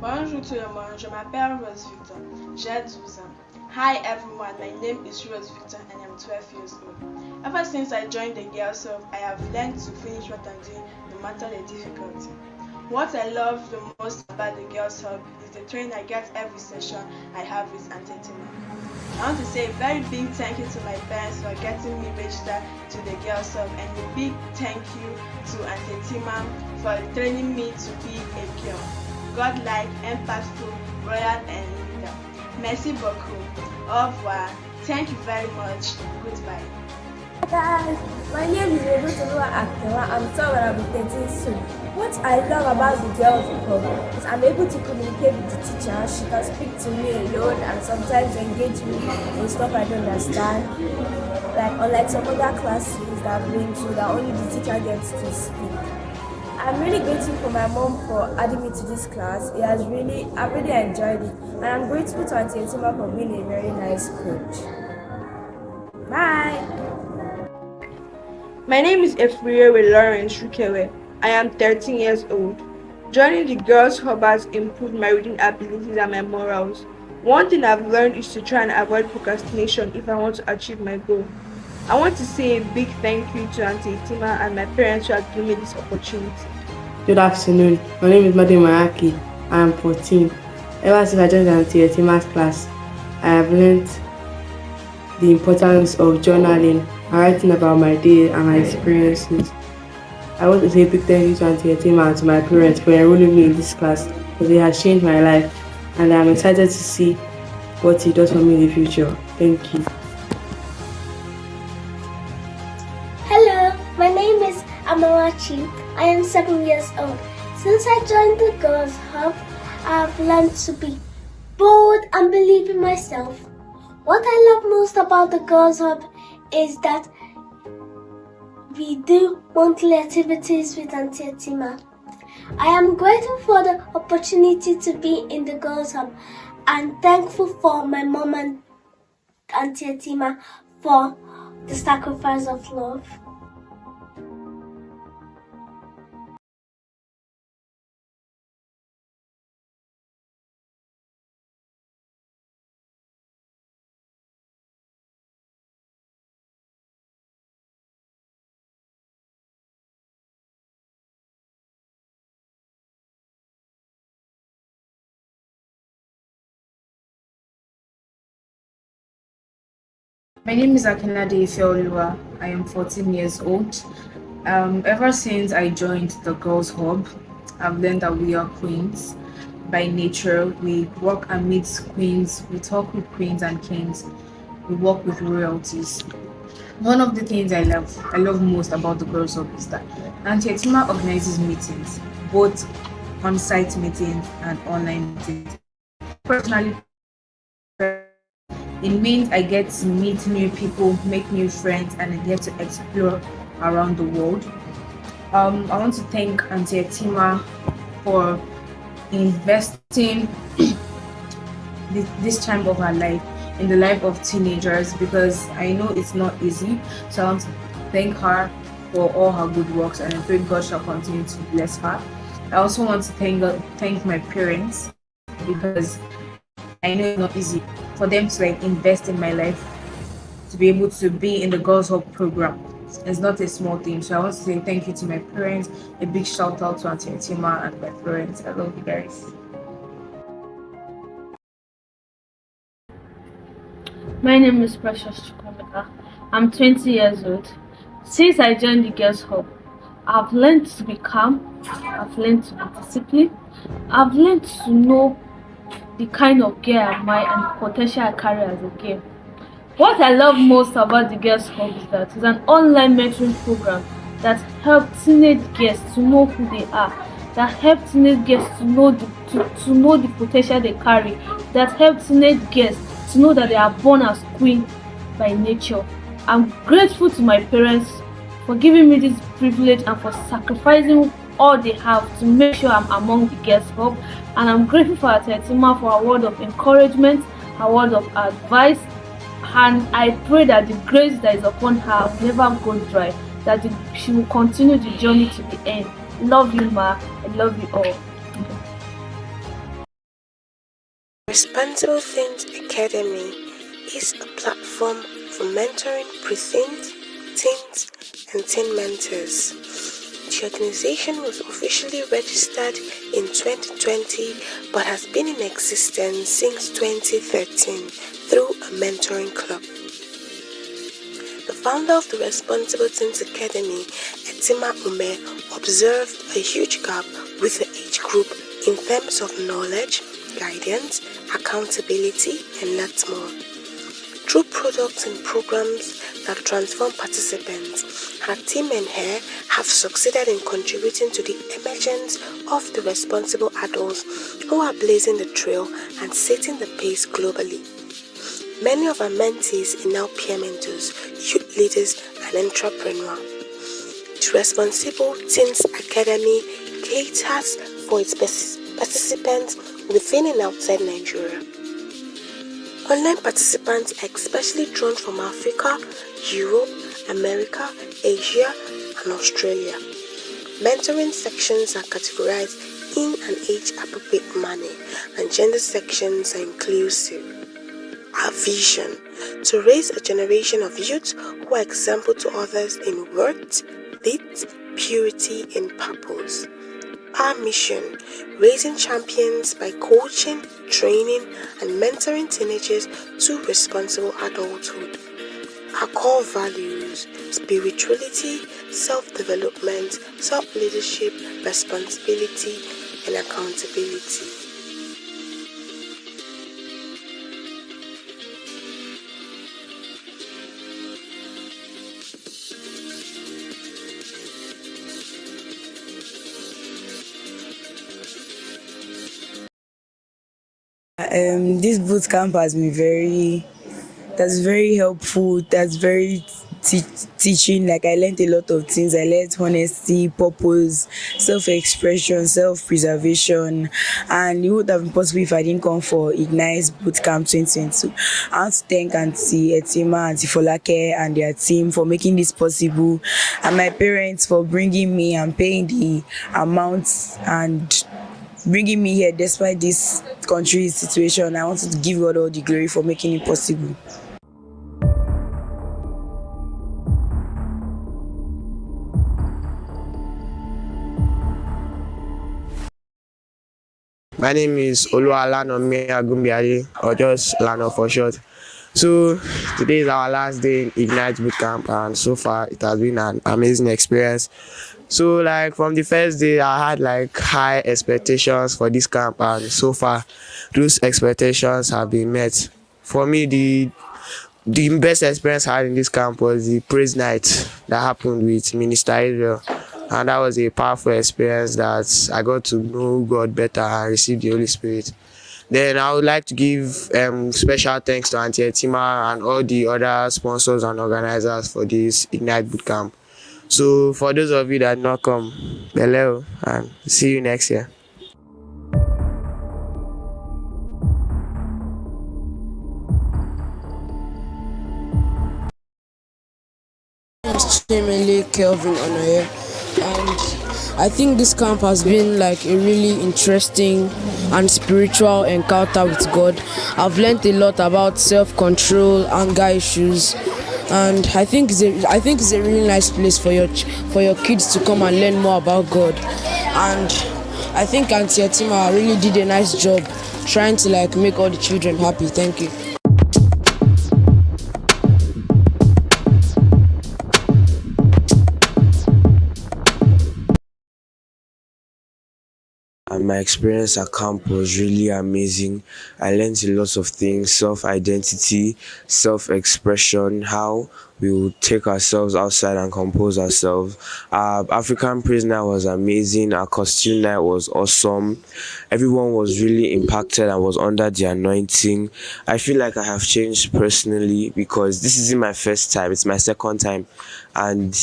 Bonjour tout le monde, je m'appelle Rose Victor. J'ai 12 ans. Hi everyone, my name is Rose Victor and I'm 12 years old. Ever since I joined the Girls Hub, I have learned to finish what I'm doing no matter the difficulty. What I love the most about the Girls Hub is the training I get every session I have with Auntie Tima. I want to say a very big thank you to my parents for getting me registered to the Girls Hub, and a big thank you to Auntie Tima for training me to be a girl. Godlike, impactful, royal and leader. Merci beaucoup. Au revoir. Thank you very much. Goodbye. Hi guys, my name is Rebutolua Aktewa. I'm 12 and I'll be 13 soon. What I love about the Girls Hub is I'm able to communicate with the teacher. She can speak to me alone and sometimes engage me in stuff I don't understand. Like unlike some other classes that I've been to that only the teacher gets to speak. I'm really grateful for my mom for adding me to this class. I've really enjoyed it. And I'm grateful to Auntie Etima for being a very nice coach. Bye! My name is Efriyewe Lawrence Rukewe. I am 13 years old. Joining the Girls Hub has improved my reading abilities and my morals. One thing I've learned is to try and avoid procrastination if I want to achieve my goal. I want to say a big thank you to Auntie Tima and my parents who have given me this opportunity. Good afternoon. My name is Madi Maraki. I am 14. Ever since I joined Auntie Tima's class, I have learned the importance of journaling and writing about my day and my experiences. I want to say a big thank you to Auntie Tima and to my parents for enrolling me in this class, because it has changed my life and I'm excited to see what it does for me in the future. Thank you. Hello, my name is Amarachi. I am 7 years old. Since I joined the Girls Hub, I have learned to be bold and believe in myself. What I love most about the Girls Hub is that we do monthly activities with Auntie Tima. I am grateful for the opportunity to be in the Girls Hub and thankful for my mom and Auntie Tima for the sacrifice of love. My name is Akinade Ifeoluwa. I am 14 years old. Ever since I joined the Girls Hub, I've learned that we are queens by nature. We work amidst queens, we talk with queens and kings, we work with royalties. One of the things I love most about the Girls Hub is that Auntie Etima organizes meetings, both on-site meetings and online meetings. Personally, it means I get to meet new people, make new friends, and I get to explore around the world. I want to thank Auntie Tima for investing this time of her life in the life of teenagers, because I know it's not easy. So I want to thank her for all her good works, and I pray God shall continue to bless her. I also want to thank my parents, because I know it's not easy for them to invest in my life, to be able to be in the Girls Hub program. It's not a small thing. So I want to say thank you to my parents, a big shout out to Auntie Tima and my parents. I love you guys. My name is Precious Chukwemeka. I'm 20 years old. Since I joined the Girls Hub, I've learned to be calm, I've learned to be disciplined, I've learned to know the kind of girl am I and the potential I carry as a girl. What I love most about the Girls Hub is that it's an online mentoring program that helps teenage girls to know who they are, that helps teenage girls to know the potential they carry, that helps teenage girls to know that they are born as queen by nature. I'm grateful to my parents for giving me this privilege and for sacrificing all they have to make sure I'm among the Girls Hub. And I'm grateful for Auntie Tima for a word of encouragement, a word of advice, and I pray that the grace that is upon her will never go dry, that she will continue the journey to the end. Love you, Ma. I love you all. Responsible Things Academy is a platform for mentoring teens, and teen mentors. The organization was officially registered in 2020 but has been in existence since 2013 through a mentoring club. The founder of the Responsible Teens Academy, Etima Ume, observed a huge gap with the age group in terms of knowledge, guidance, accountability, and lots more. Through products and programs that transform participants, her team and her have succeeded in contributing to the emergence of the responsible adults who are blazing the trail and setting the pace globally. Many of our mentees are now peer mentors, youth leaders, and entrepreneurs. The Responsible Teens Academy caters for its participants within and outside Nigeria. Online participants are especially drawn from Africa, Europe, America, Asia, and Australia. Mentoring sections are categorized in an age-appropriate manner, and gender sections are inclusive. Our vision: to raise a generation of youth who are example to others in worth, faith, purity, and purpose. Our mission: raising champions by coaching, training, and mentoring teenagers to responsible adulthood. Our core values: spirituality, self-development, self-leadership, responsibility, and accountability. This boot camp has been that's very helpful. That's very teaching. Like, I learned a lot of things. I learned honesty, purpose, self-expression, self-preservation, and it would have been possible if I didn't come for Ignite Bootcamp 2022. I want to thank Auntie Etima, Auntie Folake, and their team for making this possible, and my parents for bringing me and paying the amounts and bringing me here despite this country's situation. I want to give God all the glory for making it possible. My name is Oluwalanomi Agumbiade, or just Lano for short. So today is our last day in Ignite Bootcamp, and so far it has been an amazing experience. So like from the first day, I had like high expectations for this camp, and so far those expectations have been met. For me, the best experience I had in this camp was the praise night that happened with Minister Israel. And that was a powerful experience that I got to know God better and receive the Holy Spirit. Then I would like to give special thanks to Auntie Etima and all the other sponsors and organizers for this Ignite Bootcamp. So for those of you that did not come, hello, and see you next year. Chimele Kelvin Onoye, and I think this camp has been like a really interesting and spiritual encounter with God. I've learned a lot about self-control, anger issues, and I think it's a really nice place for your kids to come and learn more about God. And I think Auntie Etima really did a nice job trying to like make all the children happy. Thank you. And my experience at camp was really amazing. I learned a lot of things: self-identity, self-expression, how we would take ourselves outside and compose ourselves. Our African prisoner was amazing. Our costume night was awesome. Everyone was really impacted and was under the anointing. I feel like I have changed personally because this isn't my first time, it's my second time. And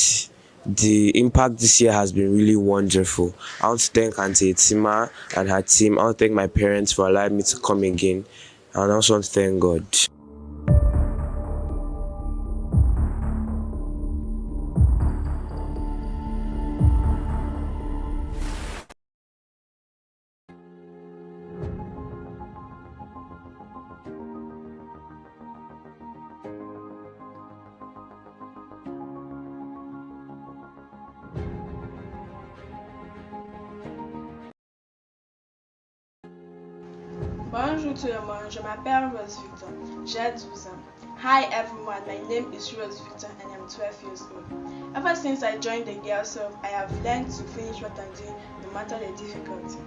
the impact this year has been really wonderful. I want to thank Auntie Etima and her team. I want to thank my parents for allowing me to come again. And I also want to thank God. Bonjour tout le monde, je m'appelle Rose Victor. J'ai 12 ans. Hi everyone, my name is Rose Victor and I'm 12 years old. Ever since I joined the Girls Club, I have learned to finish what I'm doing no matter the difficulty.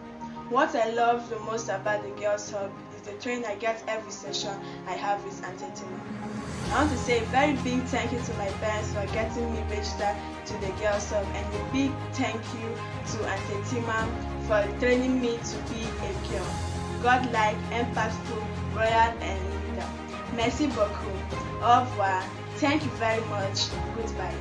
What I love the most about the Girls Hub is the training I get every session I have with Auntie Tima. I want to say a very big thank you to my parents for getting me registered to the Girls Hub, and a big thank you to Auntie Tima for training me to be a girl. Godlike, impactful, royal and leader. Merci beaucoup. Au revoir. Thank you very much. Goodbye.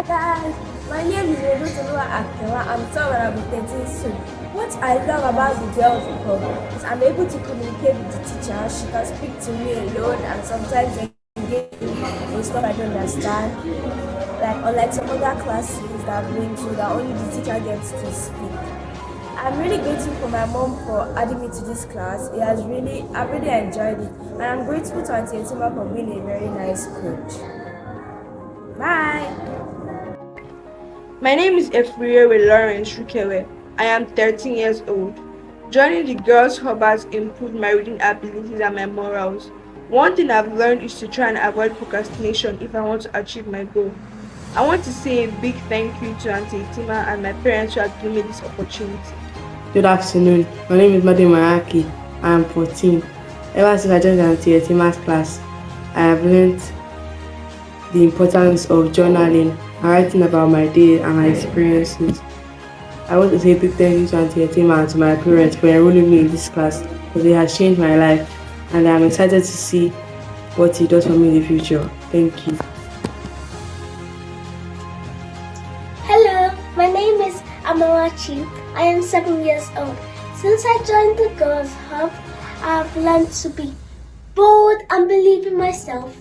Hi guys, my name is Olua Aktewa. I'm 12 and I'll be 13 soon. What I love about the Girls Club is I'm able to communicate with the teacher. She can speak to me alone and sometimes engage with stuff I don't understand. Like unlike some other classes that I've been to that only the teacher gets to speak. I'm really grateful for my mom for adding me to this class. I've really enjoyed it. And I'm grateful to Auntie Etima for being a very nice coach. Bye! My name is Efriyewe Lawrence Rukewe. I am 13 years old. Joining the Girls Hub has improved my reading abilities and my morals. One thing I've learned is to try and avoid procrastination if I want to achieve my goal. I want to say a big thank you to Auntie Etima and my parents who have given me this opportunity. Good afternoon. My name is Madam Mayaki. I am 14. Ever since I joined Auntie Etima's class, I have learned the importance of journaling and writing about my day and my experiences. I want to say a big thank you to Auntie Etima and to my parents for enrolling me in this class, because it has changed my life and I'm excited to see what it does for me in the future. Thank you. Hello, my name is Amarachi. I am 7 years old. Since I joined the Girls Hub, I have learned to be bold and believe in myself.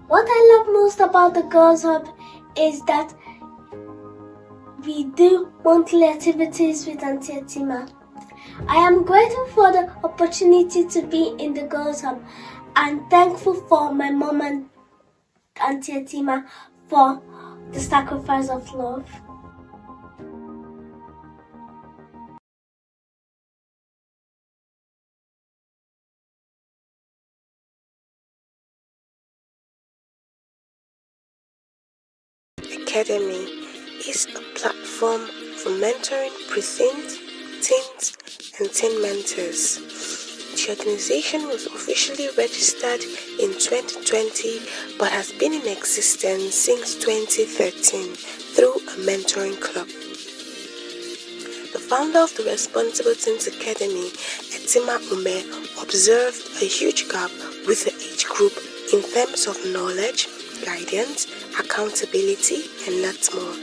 What I love most about the Girls Hub is that we do monthly activities with Auntie Etima. I am grateful for the opportunity to be in the Girls Hub and thankful for my mom and Auntie Etima for the sacrifice of love. Academy is a platform for mentoring pre-teens, teens, and teen mentors. The organization was officially registered in 2020 but has been in existence since 2013 through a mentoring club. The founder of the Responsible Teens Academy, Etima Ume, observed a huge gap with the age group in terms of knowledge, guidance, accountability, and lots more.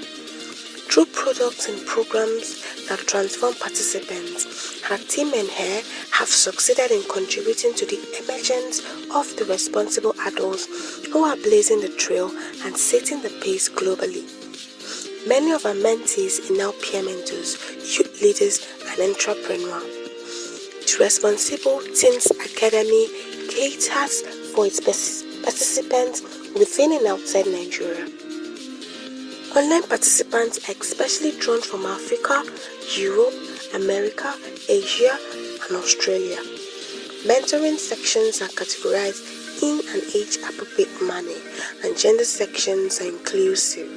Through products and programs that transform participants, her team and her have succeeded in contributing to the emergence of the responsible adults who are blazing the trail and setting the pace globally. Many of our mentees are now peer mentors, youth leaders, and entrepreneurs. The Responsible Teens Academy caters for its participants within and outside Nigeria. Online participants are especially drawn from Africa, Europe, America, Asia, and Australia. Mentoring sections are categorized in an age-appropriate manner, and gender sections are inclusive.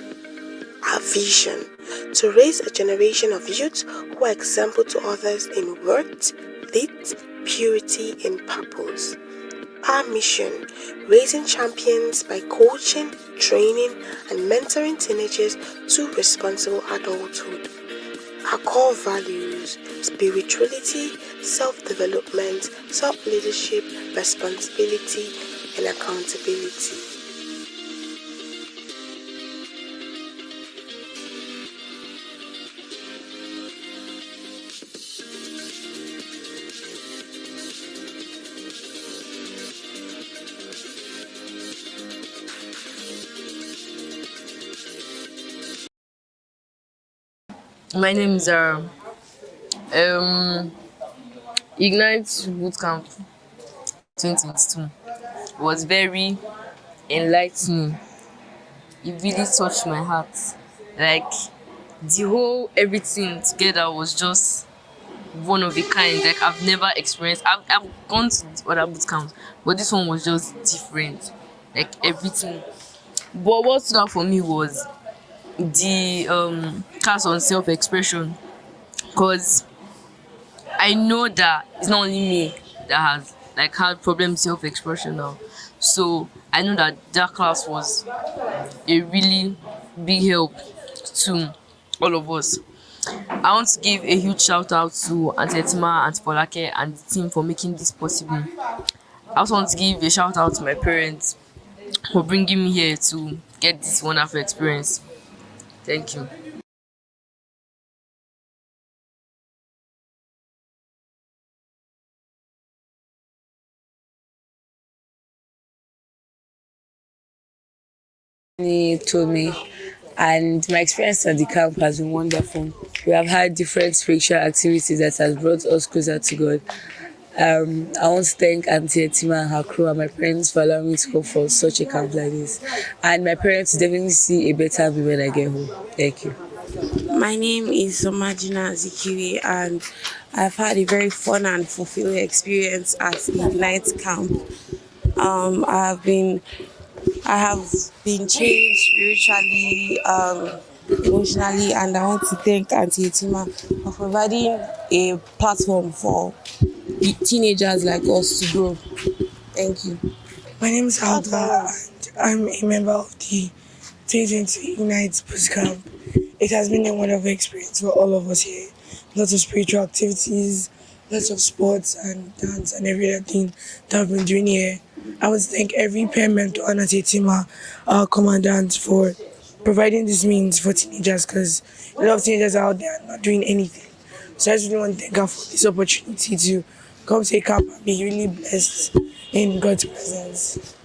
Our vision: to raise a generation of youth who are example to others in worth, faith, purity, and purpose. Our mission: raising champions by coaching, training, and mentoring teenagers to responsible adulthood. Our core values: spirituality, self-development, self-leadership, responsibility, and accountability. My name is Ignite Bootcamp 2022 was very enlightening. It really touched my heart. Like the whole everything together was just one of a kind. Like I've never experienced. I've gone to the other boot camps, but this one was just different. Like everything. But what stood out for me was the class on self-expression, because I know that it's not only me that has like had problem self-expression now. So I know that that class was a really big help to all of us. I want to give a huge shout out to Auntie Etima, Auntie Polake, and the team for making this possible. I also want to give a shout out to my parents for bringing me here to get this wonderful experience. Thank you. He told me, and my experience at the camp has been wonderful. We have had different spiritual activities that has brought us closer to God. I want to thank Auntie Etima and her crew and my parents for allowing me to go for such a camp like this. And my parents definitely see a better me when I get home. Thank you. My name is Somajina Zikiri, and I've had a very fun and fulfilling experience at the Ignite camp. Um, I have been I have been changed spiritually, emotionally, and I want to thank Auntie Etima for providing a platform for teenagers like us to grow. Thank you. My name is Alda, and I'm a member of the 2020 Ignite Bootcamp. It has been a wonderful experience for all of us here. Lots of spiritual activities, lots of sports and dance and every other thing that we've been doing here. I want to thank every parent, mentor, and Atetima, our commandant, for providing this means for teenagers, because a lot of teenagers are out there not doing anything. So I just really want to thank her for this opportunity to come to a camp and be really blessed in God's presence.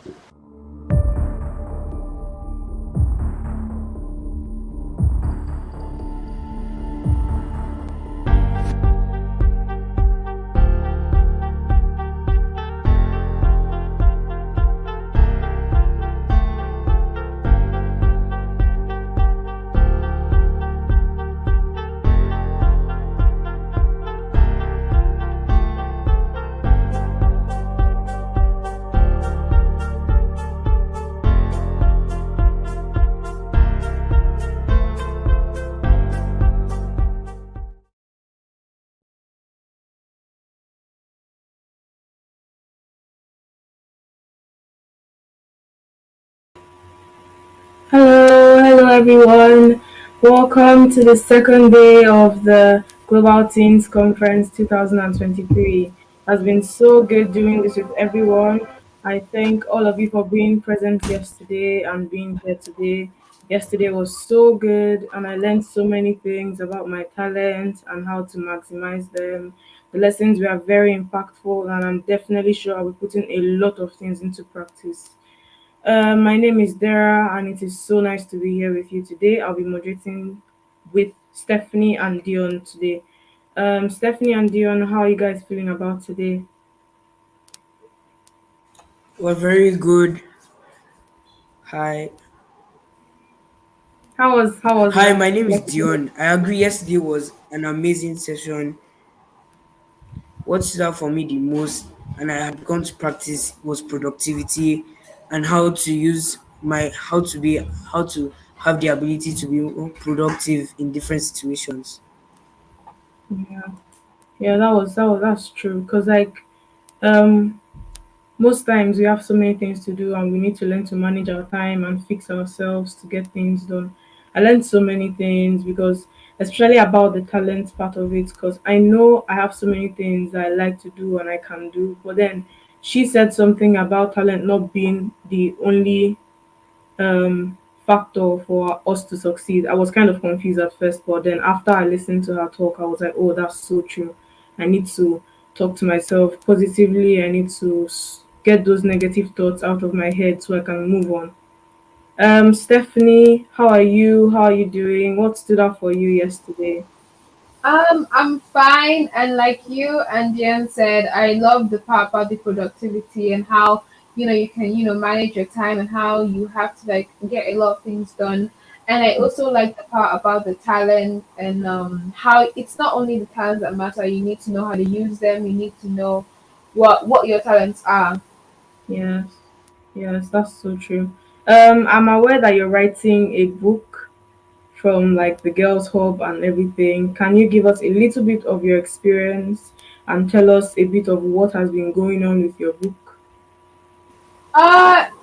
Hello everyone. Welcome to the second day of the Global Teens Conference 2023. It has been so good doing this with everyone. I thank all of you for being present yesterday and being here today. Yesterday was so good, and I learned so many things about my talents and how to maximize them. The lessons were very impactful, and I'm definitely sure I'll be putting a lot of things into practice. My name is Dara, and it is so nice to be here with you today. I'll be moderating with Stephanie and Dion today. Stephanie and Dion, how are you guys feeling about today? We're very good. Hi. How was Hi, your my name is yesterday? Dion. I agree, yesterday was an amazing session. What stood out for me the most, and I had begun to practice, was productivity and how to use my how to have the ability to be more productive in different situations. Yeah, yeah, that's true. Cause um most times we have so many things to do, and we need to learn to manage our time and fix ourselves to get things done. I learned so many things, because especially about the talent part of it, because I know I have so many things I like to do and I can do, but then she said something about talent not being the only factor for us to succeed. I was kind of confused at first, but then after I listened to her talk, I was like, oh, that's so true. I need to talk to myself positively. I need to get those negative thoughts out of my head so I can move on. Stephanie, how are you? How are you doing? What stood out for you yesterday? I'm fine, and like you and Jen said, I love the part about the productivity and how you can manage your time and how you have to like get a lot of things done. And I also like the part about the talent and how it's not only the talents that matter. You need to know how to use them. You need to know what your talents are. Yes, yes, that's so true. I'm aware that you're writing a book from like the Girls Hub and everything. Can you give us a little bit of your experience and tell us a bit of what has been going on with your book?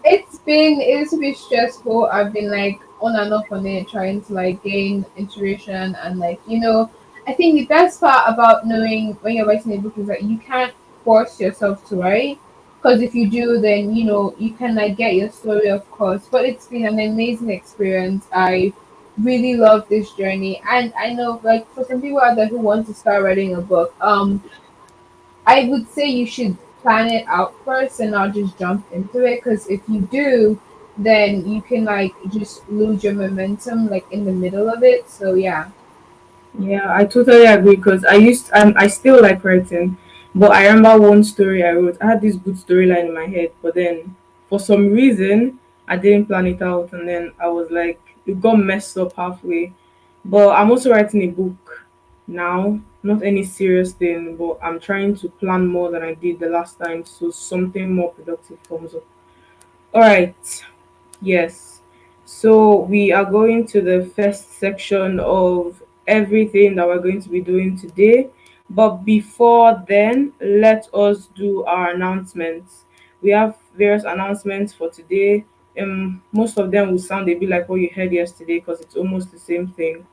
It's a bit stressful. I've been like on and off on it, trying to like gain inspiration and like I think the best part about knowing when you're writing a book is that you can't force yourself to write. Because if you do, then you can like get your story, of course. But it's been an amazing experience. I really love this journey, and I know like for some people out there who want to start writing a book, I would say you should plan it out first and not just jump into it because if you do, then you can like just lose your momentum like in the middle of it. So yeah. Yeah, I totally agree because I still like writing, but I remember one story I wrote. I had this good storyline in my head, but then for some reason I didn't plan it out, and then I was like, it got messed up halfway. But I'm also writing a book now, not any serious thing, but I'm trying to plan more than I did the last time, so something more productive comes up. All right. Yes. So we are going to the first section of everything that we're going to be doing today. But before then, let us do our announcements. We have various announcements for today. Most of them will sound a bit like what you heard yesterday because it's almost the same thing.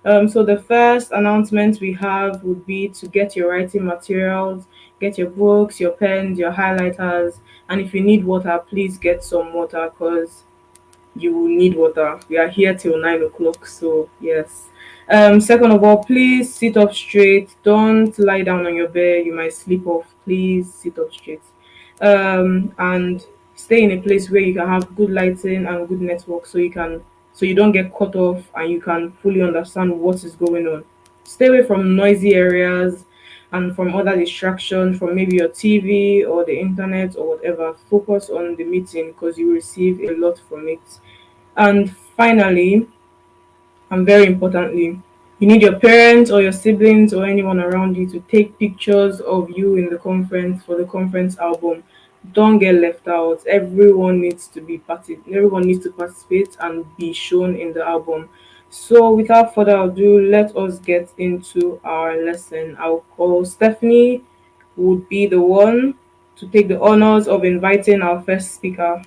So the first announcement we have would be to get your writing materials, get your books, your pens, your highlighters, and if you need water, please get some water because you will need water. We are here till 9 o'clock, so yes. Second of all, please sit up straight. Don't lie down on your bed. You might sleep off. Please sit up straight. And stay in a place where you can have good lighting and good network, so you don't get cut off and you can fully understand what is going on. Stay away from noisy areas and from other distractions from maybe your TV or the internet or whatever. Focus on the meeting because you receive a lot from it. And finally, and very importantly, you need your parents or your siblings or anyone around you to take pictures of you in the conference for the conference album. Don't get left out. Everyone needs to participate and be shown in the album. So without further ado, let us get into our lesson. I'll call Stephanie would be the one to take the honors of inviting our first speaker.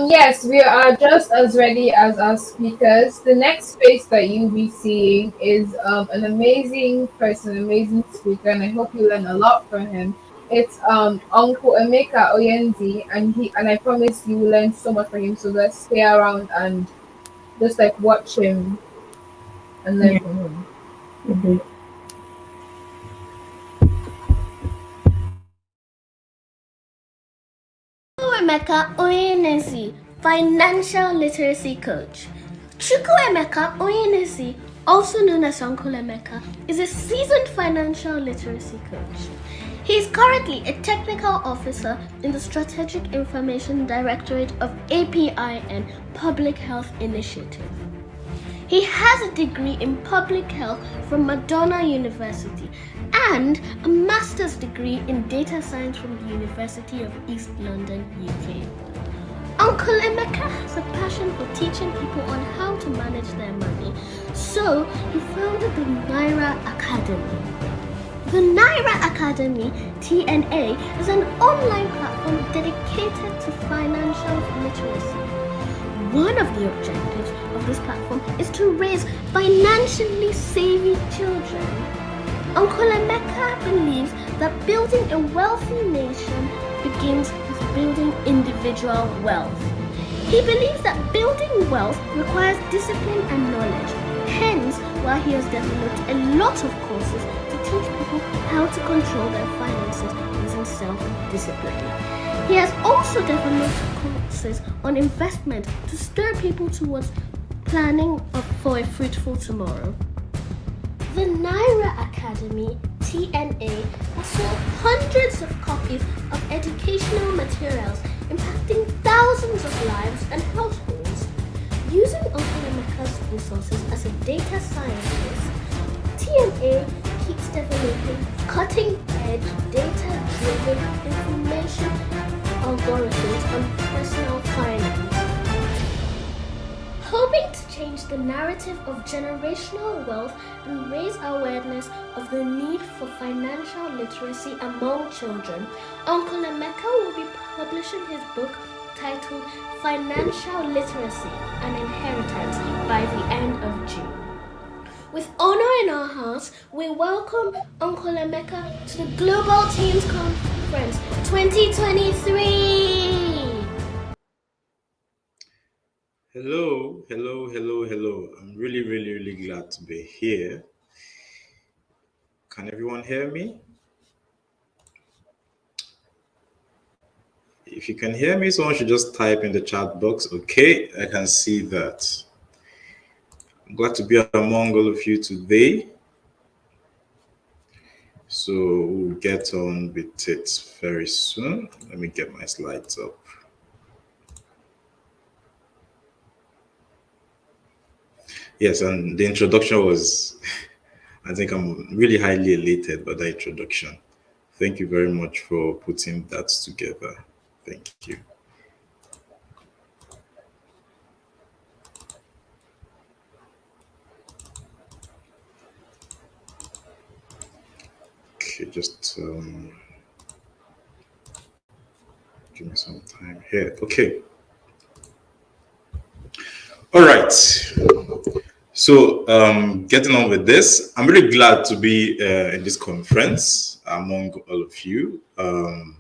Yes, we are just as ready as our speakers. The next face that you'll be seeing is an amazing person, amazing speaker, and I hope you learn a lot from him. It's Uncle Emeka Oyenzi, and I promise you will learn so much from him. So let's stay around and just like watch him and learn from him. Mm-hmm. Chukwuemeka Onyenezi, Financial Literacy Coach. Chukwuemeka Onyenezi, also known as Uncle Emeka, is a seasoned financial literacy coach. He is currently a technical officer in the Strategic Information Directorate of APIN Public Health Initiative. He has a degree in public health from Madonna University and a master's degree in data science from the University of East London, UK. Uncle Emeka has a passion for teaching people on how to manage their money, so he founded the Naira Academy. The Naira Academy, TNA, is an online platform dedicated to financial literacy. One of the objectives of this platform is to raise financially savvy children. Uncle Emeka believes that building a wealthy nation begins with building individual wealth. He believes that building wealth requires discipline and knowledge. Hence, why he has developed a lot of courses to teach people how to control their finances using self-discipline. He has also developed courses on investment to stir people towards planning for a fruitful tomorrow. The Naira Academy, TNA, has sold hundreds of copies of educational materials impacting thousands of lives and households. Using Uncle Emeka's resources as a data scientist, TMA keeps developing cutting-edge data-driven information algorithms on personal finance, hoping to change the narrative of generational wealth and raise awareness of the need for financial literacy among children. Uncle Emeka will be publishing his book titled Financial Literacy and Inheritance by the end of June. With honor in our hearts, we welcome Uncle Emeka to the Global Teens Conference 2023. Hello. I'm really glad to be here. Can everyone hear me? If you can hear me, someone should just type in the chat box. Okay, I can see that. I'm glad to be among all of you today. So we'll get on with it very soon. Let me get my slides up. Yes, and the introduction was, I think I'm really highly elated by the introduction. Thank you very much for putting that together. Thank you. Okay, just give me some time here. Okay. All right. So getting on with this, I'm really glad to be in this conference among all of you. I've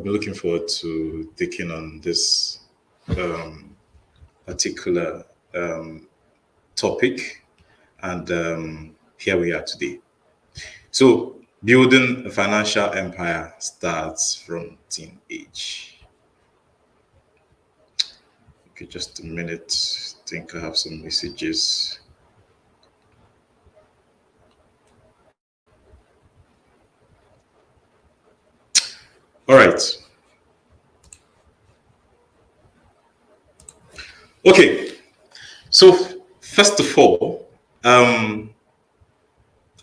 been looking forward to taking on this particular topic, and here we are today. So building a financial empire starts from teenage. Okay, just a minute. I think I have some messages. All right. Okay. So first of all, I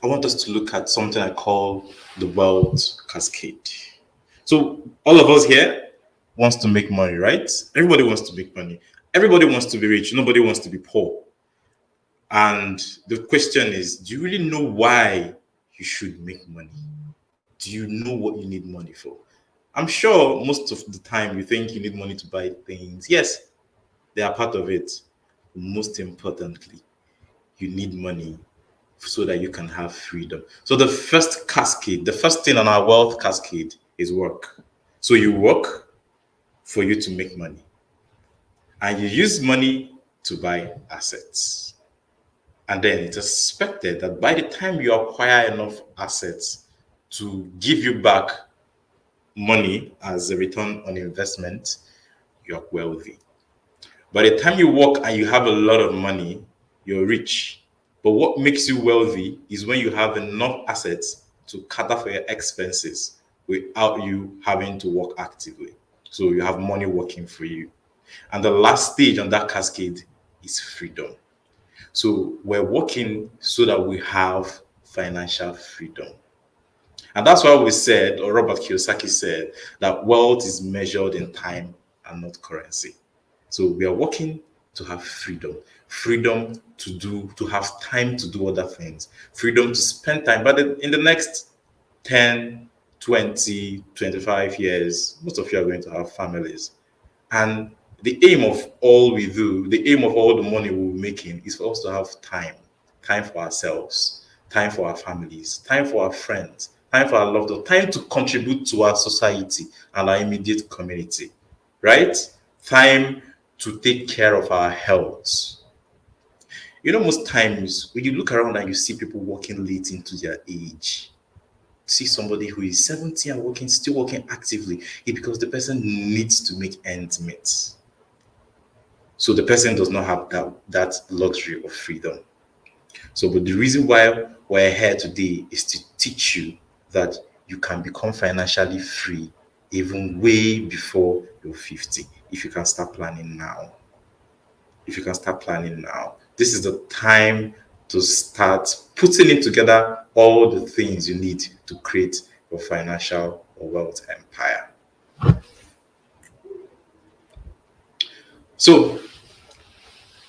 want us to look at something I call the wealth cascade. So all of us here wants to make money, right? Everybody wants to make money. Everybody wants to be rich. Nobody wants to be poor. And the question is, do you really know why you should make money? Do you know what you need money for? I'm sure most of the time you think you need money to buy things. Yes, they are part of it. Most importantly, you need money so that you can have freedom. So the first cascade, the first thing on our wealth cascade is work. So you work for you to make money. And you use money to buy assets. And then it's expected that by the time you acquire enough assets to give you back money as a return on investment, you're wealthy. By the time you work and you have a lot of money, you're rich. But what makes you wealthy is when you have enough assets to cater for your expenses without you having to work actively. So you have money working for you. And the last stage on that cascade is freedom. So we're working so that we have financial freedom. And that's why we said, or Robert Kiyosaki said, that wealth is measured in time and not currency. So we are working to have freedom. Freedom to have time to do other things. Freedom to spend time. But in the next 10, 20, 25 years, most of you are going to have families. And the aim of all we do, the aim of all the money we're making is for us to have time for ourselves, time for our families, time for our friends, time for our loved ones, time to contribute to our society and our immediate community, right? Time to take care of our health. You know, most times when you look around and you see people working late into their age, see somebody who is 70 and still working actively, it's because the person needs to make ends meet. So the person does not have that luxury of freedom. So, but the reason why we're here today is to teach you that you can become financially free even way before you're 50 if you can start planning now. If you can start planning now, this is the time to start putting it together, all the things you need to create your financial or wealth empire. So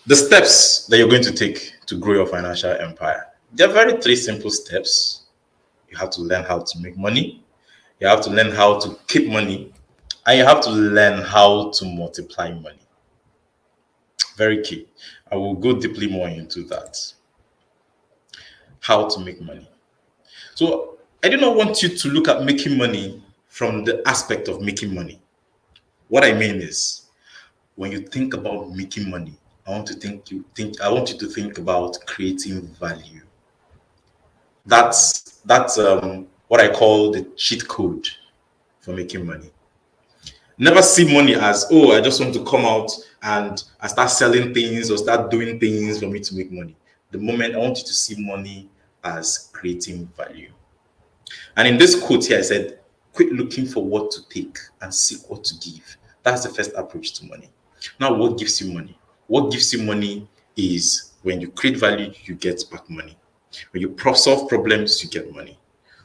the steps that you're going to take to grow your financial empire, there are very three simple steps. You have to learn how to make money, you have to learn how to keep money, and you have to learn how to multiply money. Very key. I will go deeply more into that. How to make money. So I do not want you to look at making money from the aspect of making money. What I mean is, when you think about making money, I want you to think about creating value. That's what I call the cheat code for making money. Never see money as, oh, I just want to come out and I start selling things or start doing things for me to make money. The moment I want you to see money as creating value. And in this quote here, I said, quit looking for what to take and seek what to give. That's the first approach to money. Now, what gives you money? What gives you money is when you create value, you get back money. When you solve problems, you get money.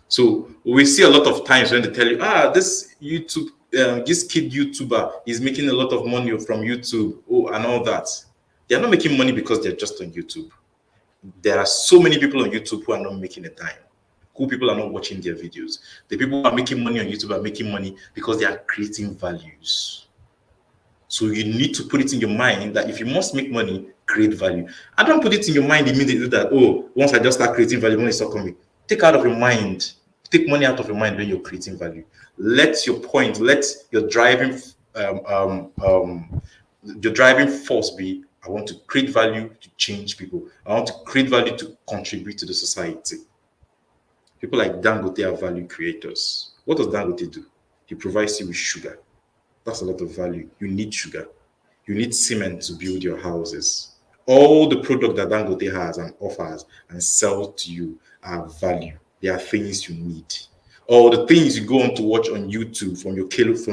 So we see a lot of times when they tell you, this YouTube, this kid YouTuber is making a lot of money from YouTube, and all that. They're not making money because they're just on YouTube. There are so many people on YouTube who are not making a dime. Who people are not watching their videos. The people who are making money on YouTube are making money because they are creating values. So you need to put it in your mind that if you must make money, create value. And don't put it in your mind immediately that, once I just start creating value, money start coming. Take money out of your mind when you're creating value. Let your driving force be, I want to create value to change people. I want to create value to contribute to the society. People like Dangote are value creators. What does Dangote do? He provides you with sugar. That's a lot of value. You need sugar. You need cement to build your houses. All the product that Dangote has and offers and sells to you are value. They are things you need. All the things you go on to watch on YouTube from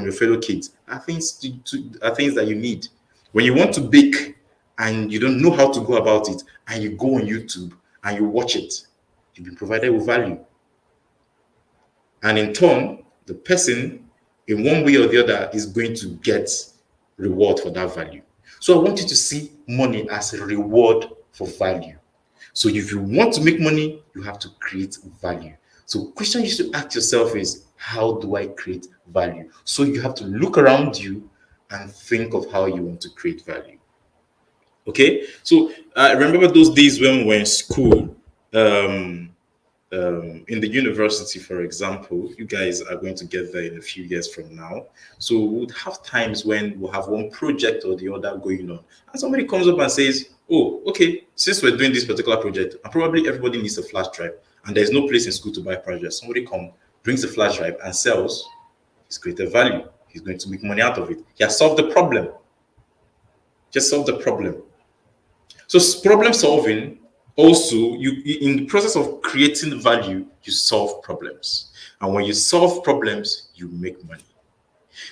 your fellow kids are things that you need. When you want to bake and you don't know how to go about it, and you go on YouTube and you watch it, you've been provided with value. And in turn, the person, in one way or the other, is going to get reward for that value. So I want you to see money as a reward for value. So if you want to make money, you have to create value. So the question you should ask yourself is, how do I create value? So you have to look around you and think of how you want to create value. Okay? So I remember those days when we were in school, in the university, for example. You guys are going to get there in a few years from now. So we would have times when we'll have one project or the other going on. And somebody comes up and says, okay, since we're doing this particular project, and probably everybody needs a flash drive, and there's no place in school to buy projects. Somebody brings a flash drive and sells. He's created value. He's going to make money out of it. He has solved the problem. Just solve the problem. So problem solving, also, you in the process of creating value, you solve problems. And when you solve problems, you make money.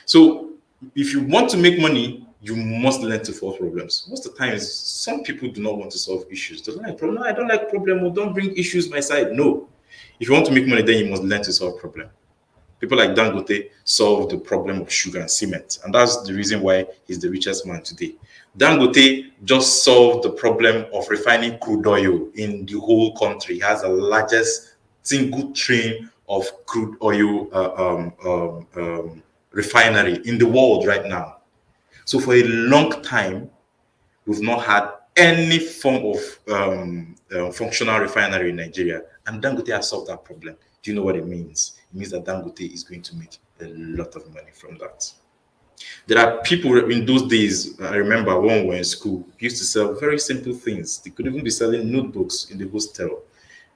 So if you want to make money, you must learn to solve problems. Most of the times, some people do not want to solve issues. They don't like problem. No, I don't like problem. Or don't bring issues my side. No. If you want to make money, then you must learn to solve problem. People like Dangote solved the problem of sugar and cement. And that's the reason why he's the richest man today. Dangote just solved the problem of refining crude oil in the whole country. He has the largest single train of crude oil refinery in the world right now. So for a long time, we've not had any form of functional refinery in Nigeria. And Dangote has solved that problem. Do you know what it means? It means that Dangote is going to make a lot of money from that. There are people in those days, I remember when we were in school, used to sell very simple things. They could even be selling notebooks in the hostel.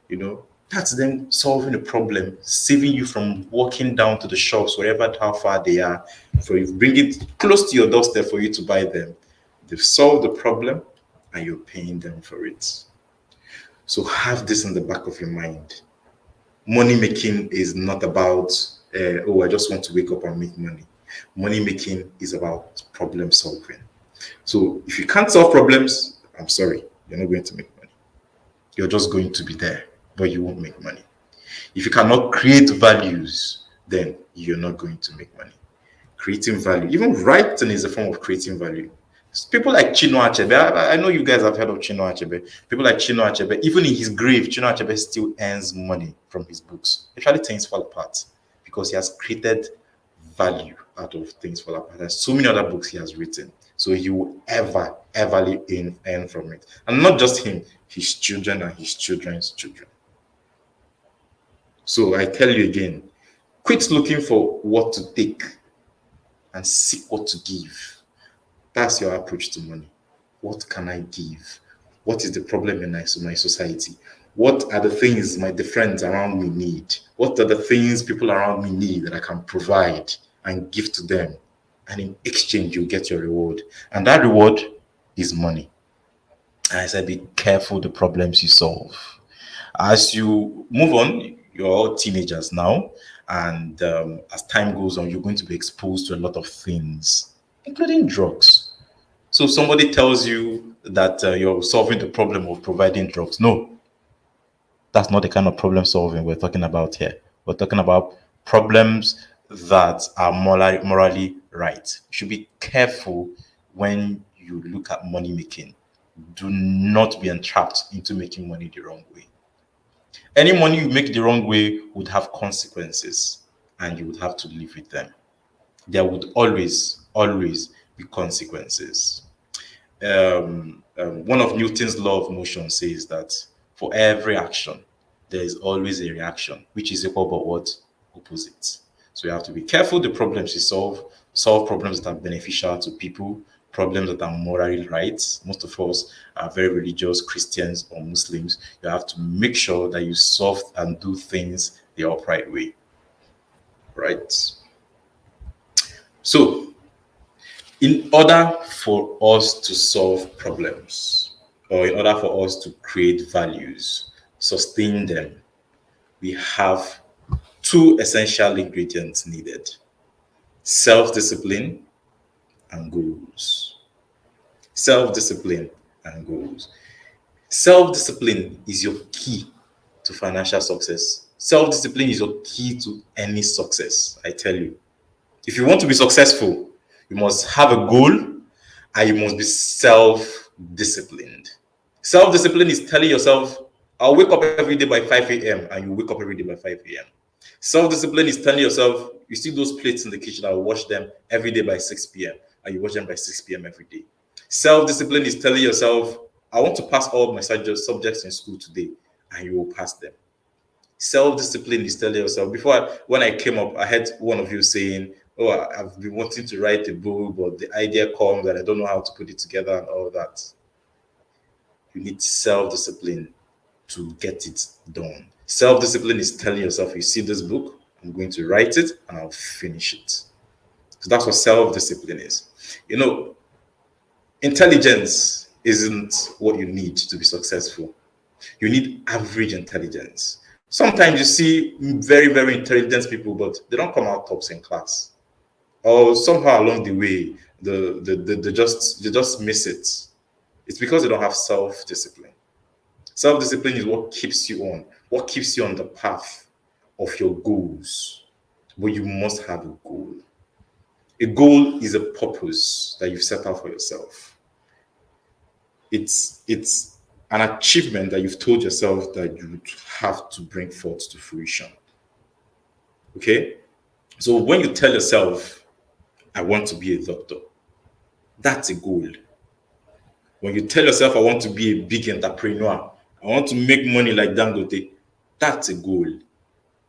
You know, that's them solving a problem, saving you from walking down to the shops, wherever, how far they are, for you bring it close to your doorstep for you to buy them. They've solved the problem and you're paying them for it. So have this in the back of your mind. Money making is not about, oh, I just want to wake up and make money. Money making is about problem solving. So if you can't solve problems, I'm sorry, you're not going to make money. You're just going to be there, but you won't make money. If you cannot create values, then you're not going to make money. Creating value, even writing is a form of creating value. People like Chinua Achebe, I know you guys have heard of Chinua Achebe. People like Chinua Achebe, even in his grave, Chinua Achebe still earns money from his books. Actually, things fall apart because he has created value out of things fall apart. There's so many other books he has written. So he will ever earn from it. And not just him, his children and his children's children. So I tell you again, quit looking for what to take and seek what to give. That's your approach to money. What can I give? What is the problem in my society? What are the things my friends around me need? What are the things people around me need that I can provide and give to them? And in exchange, you get your reward. And that reward is money. And I said, be careful the problems you solve. As you move on, you're all teenagers now. And as time goes on, you're going to be exposed to a lot of things, including drugs. So somebody tells you that you're solving the problem of providing drugs. No, that's not the kind of problem solving we're talking about here. We're talking about problems that are morally right. You should be careful when you look at money making. Do not be entrapped into making money the wrong way. Any money you make the wrong way would have consequences, and you would have to live with them. There would always be consequences. One of Newton's law of motion says that for every action, there is always a reaction, which is equal but what? Opposite. So you have to be careful the problems you solve problems that are beneficial to people, problems that are morally right. Most of us are very religious Christians or Muslims. You have to make sure that you solve and do things the upright way. Right? So, in order for us to solve problems, or in order for us to create values, sustain them, we have two essential ingredients needed: self-discipline and goals. Self-discipline and goals. Self-discipline is your key to financial success. Self-discipline is your key to any success, I tell you. If you want to be successful, you must have a goal and you must be self-disciplined. Self-discipline is telling yourself, I'll wake up every day by 5 a.m. and you wake up every day by 5 a.m. Self-discipline is telling yourself, you see those plates in the kitchen, I'll wash them every day by 6 p.m. and you wash them by 6 p.m. every day. Self-discipline is telling yourself, I want to pass all my subjects in school today, and you will pass them. Self-discipline is telling yourself, when I came up, I heard one of you saying, oh, I've been wanting to write a book, but the idea comes and I don't know how to put it together and all that. You need self-discipline to get it done. Self-discipline is telling yourself, you see this book, I'm going to write it and I'll finish it. So that's what self-discipline is. You know, intelligence isn't what you need to be successful. You need average intelligence. Sometimes you see very, very intelligent people, but they don't come out tops in class. Or somehow along the way, they just miss it. It's because they don't have self-discipline. Self-discipline is what keeps you on the path of your goals. But you must have a goal. A goal is a purpose that you've set out for yourself. It's an achievement that you've told yourself that you would have to bring forth to fruition. Okay? So when you tell yourself, I want to be a doctor, that's a goal. When you tell yourself, I want to be a big entrepreneur, I want to make money like Dangote, that's a goal.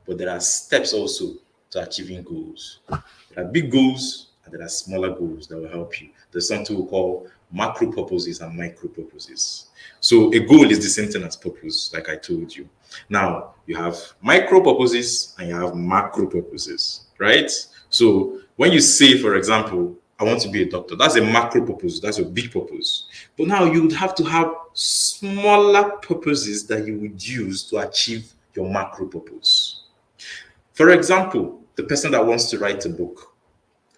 But there are steps also to achieving goals. There are big goals and there are smaller goals that will help you. There's something we call macro purposes and micro purposes. So a goal is the same thing as purpose, like I told you. Now, you have micro purposes and you have macro purposes, right? So when you say, for example, I want to be a doctor, that's a macro purpose, that's a big purpose. But now you would have to have smaller purposes that you would use to achieve your macro purpose. For example, the person that wants to write a book.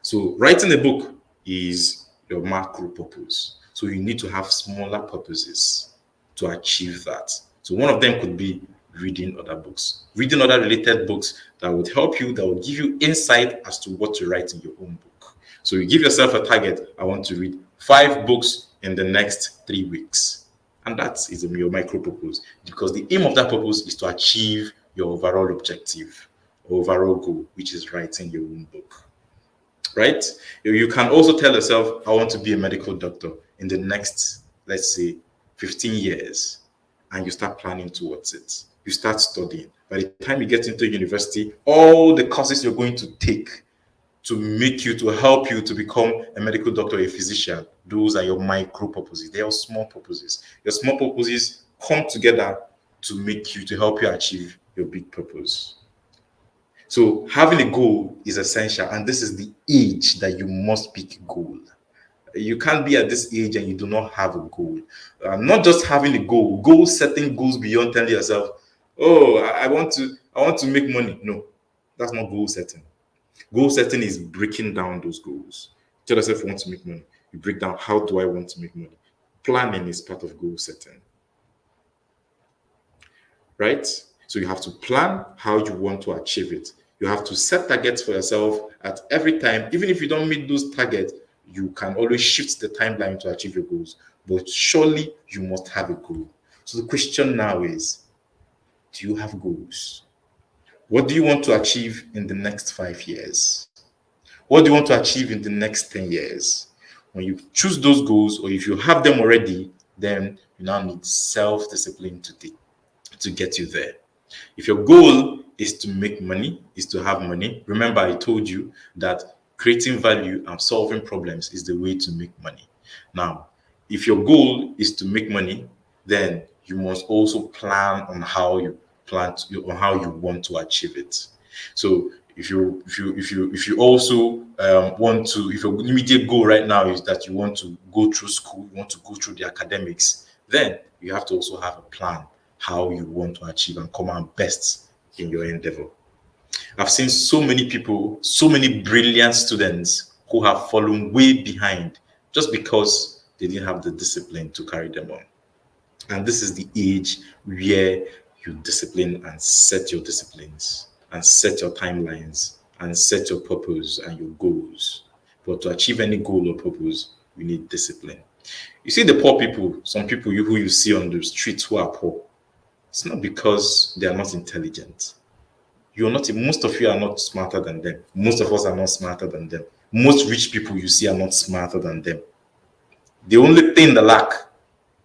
So writing a book is your macro purpose. So you need to have smaller purposes to achieve that. So one of them could be reading other books, reading other related books that would help you, that would give you insight as to what to write in your own book. So you give yourself a target. I want to read 5 books in the next 3 weeks. And that is your micro purpose, because the aim of that purpose is to achieve your overall objective, overall goal, which is writing your own book. Right? You can also tell yourself, I want to be a medical doctor in the next, let's say, 15 years. And you start planning towards it. You start studying. By the time you get into university, all the courses you're going to take to help you to become a medical doctor or a physician, those are your micro purposes. They are small purposes. Your small purposes come together to help you achieve your big purpose. So having a goal is essential, and this is the age that you must pick a goal. You can't be at this age and you do not have a goal. Not just having a goal. Goal setting goes beyond telling yourself, "Oh, I want to make money." No, that's not goal setting. Goal setting is breaking down those goals. Tell yourself you want to make money. You break down, how do I want to make money? Planning is part of goal setting. Right? So you have to plan how you want to achieve it. You have to set targets for yourself at every time. Even if you don't meet those targets, you can always shift the timeline to achieve your goals. But surely you must have a goal. So the question now is, do you have goals? What do you want to achieve in the next 5 years? What do you want to achieve in the next 10 years? When you choose those goals, or if you have them already, then you now need self-discipline to get you there. If your goal is to make money, is to have money, remember I told you that creating value and solving problems is the way to make money. Now, if your goal is to make money, then you must also plan on how you want to achieve it. So if you also want to, if your immediate goal right now is that you want to go through school, you want to go through the academics, then you have to also have a plan how you want to achieve and come out best in your endeavor. I've seen so many people, so many brilliant students who have fallen way behind just because they didn't have the discipline to carry them on. And this is the age where you discipline and set your disciplines and set your timelines and set your purpose and your goals. But to achieve any goal or purpose, we need discipline. You see the poor people, some people who you see on the streets who are poor, it's not because they are not intelligent. Most of you are not smarter than them. Most of us are not smarter than them. Most rich people you see are not smarter than them. The only thing they lack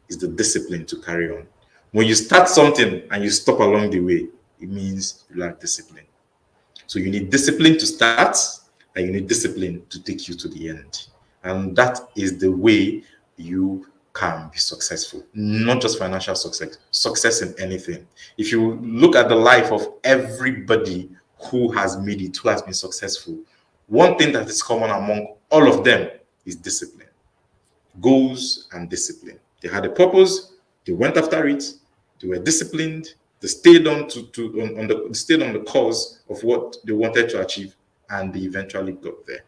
is the discipline to carry on. When you start something and you stop along the way, it means you lack discipline. So you need discipline to start, and you need discipline to take you to the end. And that is the way you can be successful. Not just financial success in anything. If you look at the life of everybody who has made it, who has been successful, one thing that is common among all of them is discipline. Goals and discipline. They had a purpose, they went after it, they were disciplined, they stayed on the course of what they wanted to achieve, and they eventually got there.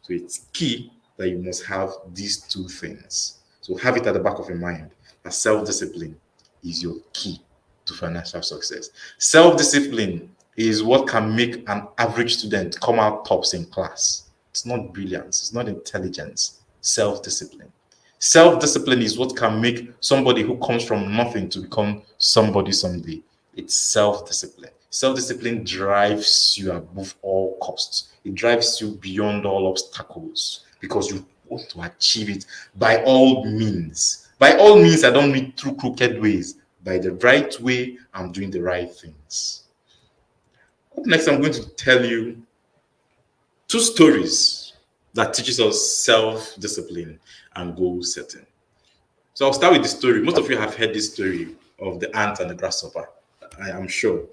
So it's key that you must have these two things. So have it at the back of your mind that self-discipline is your key to financial success. Self-discipline is what can make an average student come out tops in class. It's not brilliance, it's not intelligence. Self-discipline. Self-discipline is what can make somebody who comes from nothing to become somebody someday. It's self-discipline. Self-discipline drives you above all costs. It drives you beyond all obstacles because you want to achieve it by all means. By all means, I don't mean through crooked ways. By the right way, I'm doing the right things. Up next, I'm going to tell you 2 stories that teaches us self-discipline and goal setting. So I'll start with the story. Most of you have heard this story of the ant and the grasshopper, I am sure.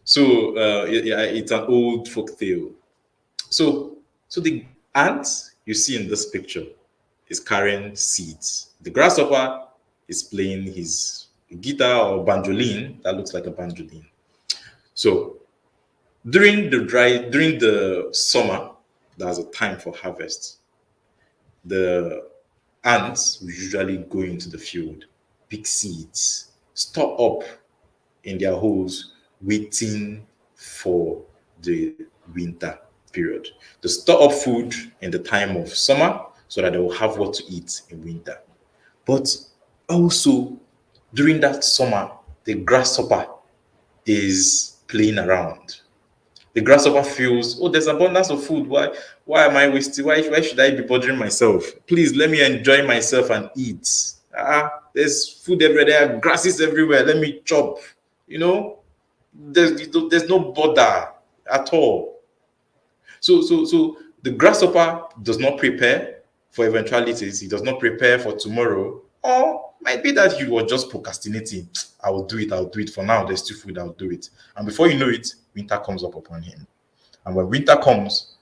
So it's an old folk tale. So the ant you see in this picture is carrying seeds. The grasshopper is playing his guitar or banjolin that looks like a banjolin. So during the summer, there's a time for harvest. The ants will usually go into the field, pick seeds, store up in their holes, waiting for the winter period. They store up food in the time of summer so that they will have what to eat in winter. But also during that summer, the grasshopper is playing around. The grasshopper feels, oh, there's abundance of food. Why am I wasting? Why should I be bothering myself? Please let me enjoy myself and eat. There's food everywhere. There are grasses everywhere. Let me chop. You know, there's no bother at all. So the grasshopper does not prepare for eventualities. He does not prepare for tomorrow. Or might be that he was just procrastinating. I will do it for now. There's still food. I'll do it. And before you know it, winter comes up upon him. And when winter comes,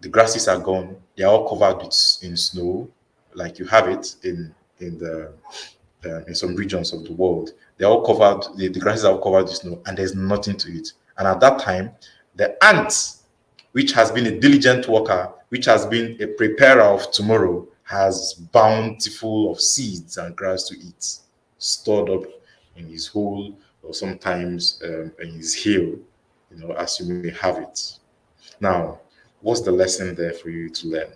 the grasses are gone. They are all covered in snow, like you have it in some regions of the world. They're all covered. The grasses are all covered with snow, and there's nothing to eat. And at that time, the ant, which has been a diligent worker, which has been a preparer of tomorrow, has bountiful of seeds and grass to eat, stored up in his hole or sometimes in his hill, as you may have it. Now, what's the lesson there for you to learn?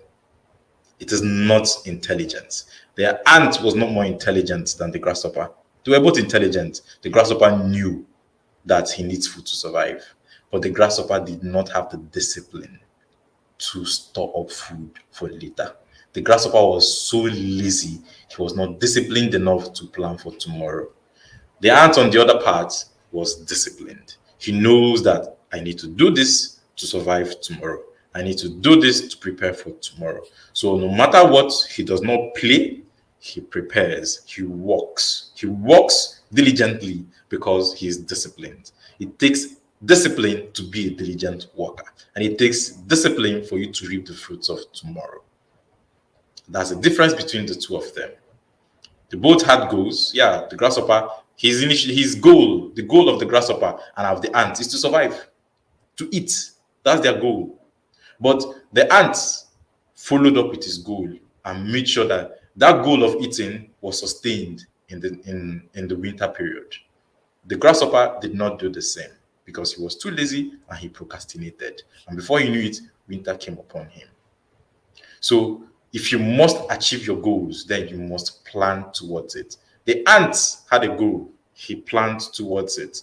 It is not intelligence. The ant was not more intelligent than the grasshopper. They were both intelligent. The grasshopper knew that he needs food to survive, but the grasshopper did not have the discipline to store up food for later. The grasshopper was so lazy, he was not disciplined enough to plan for tomorrow. The ant, on the other part, was disciplined. He knows that I need to do this to survive tomorrow. I need to do this to prepare for tomorrow. So no matter what, he does not play, he prepares, he works. He works diligently because he is disciplined. It takes discipline to be a diligent worker, and it takes discipline for you to reap the fruits of tomorrow. That's the difference between the two of them. They both had goals. Yeah, the grasshopper, his goal, the goal of the grasshopper and of the ant is to survive, to eat. That's their goal. But the ant followed up with his goal and made sure that that goal of eating was sustained in the winter period. The grasshopper did not do the same because he was too lazy and he procrastinated. And before he knew it, winter came upon him. So if you must achieve your goals, then you must plan towards it. The ant had a goal. He planned towards it.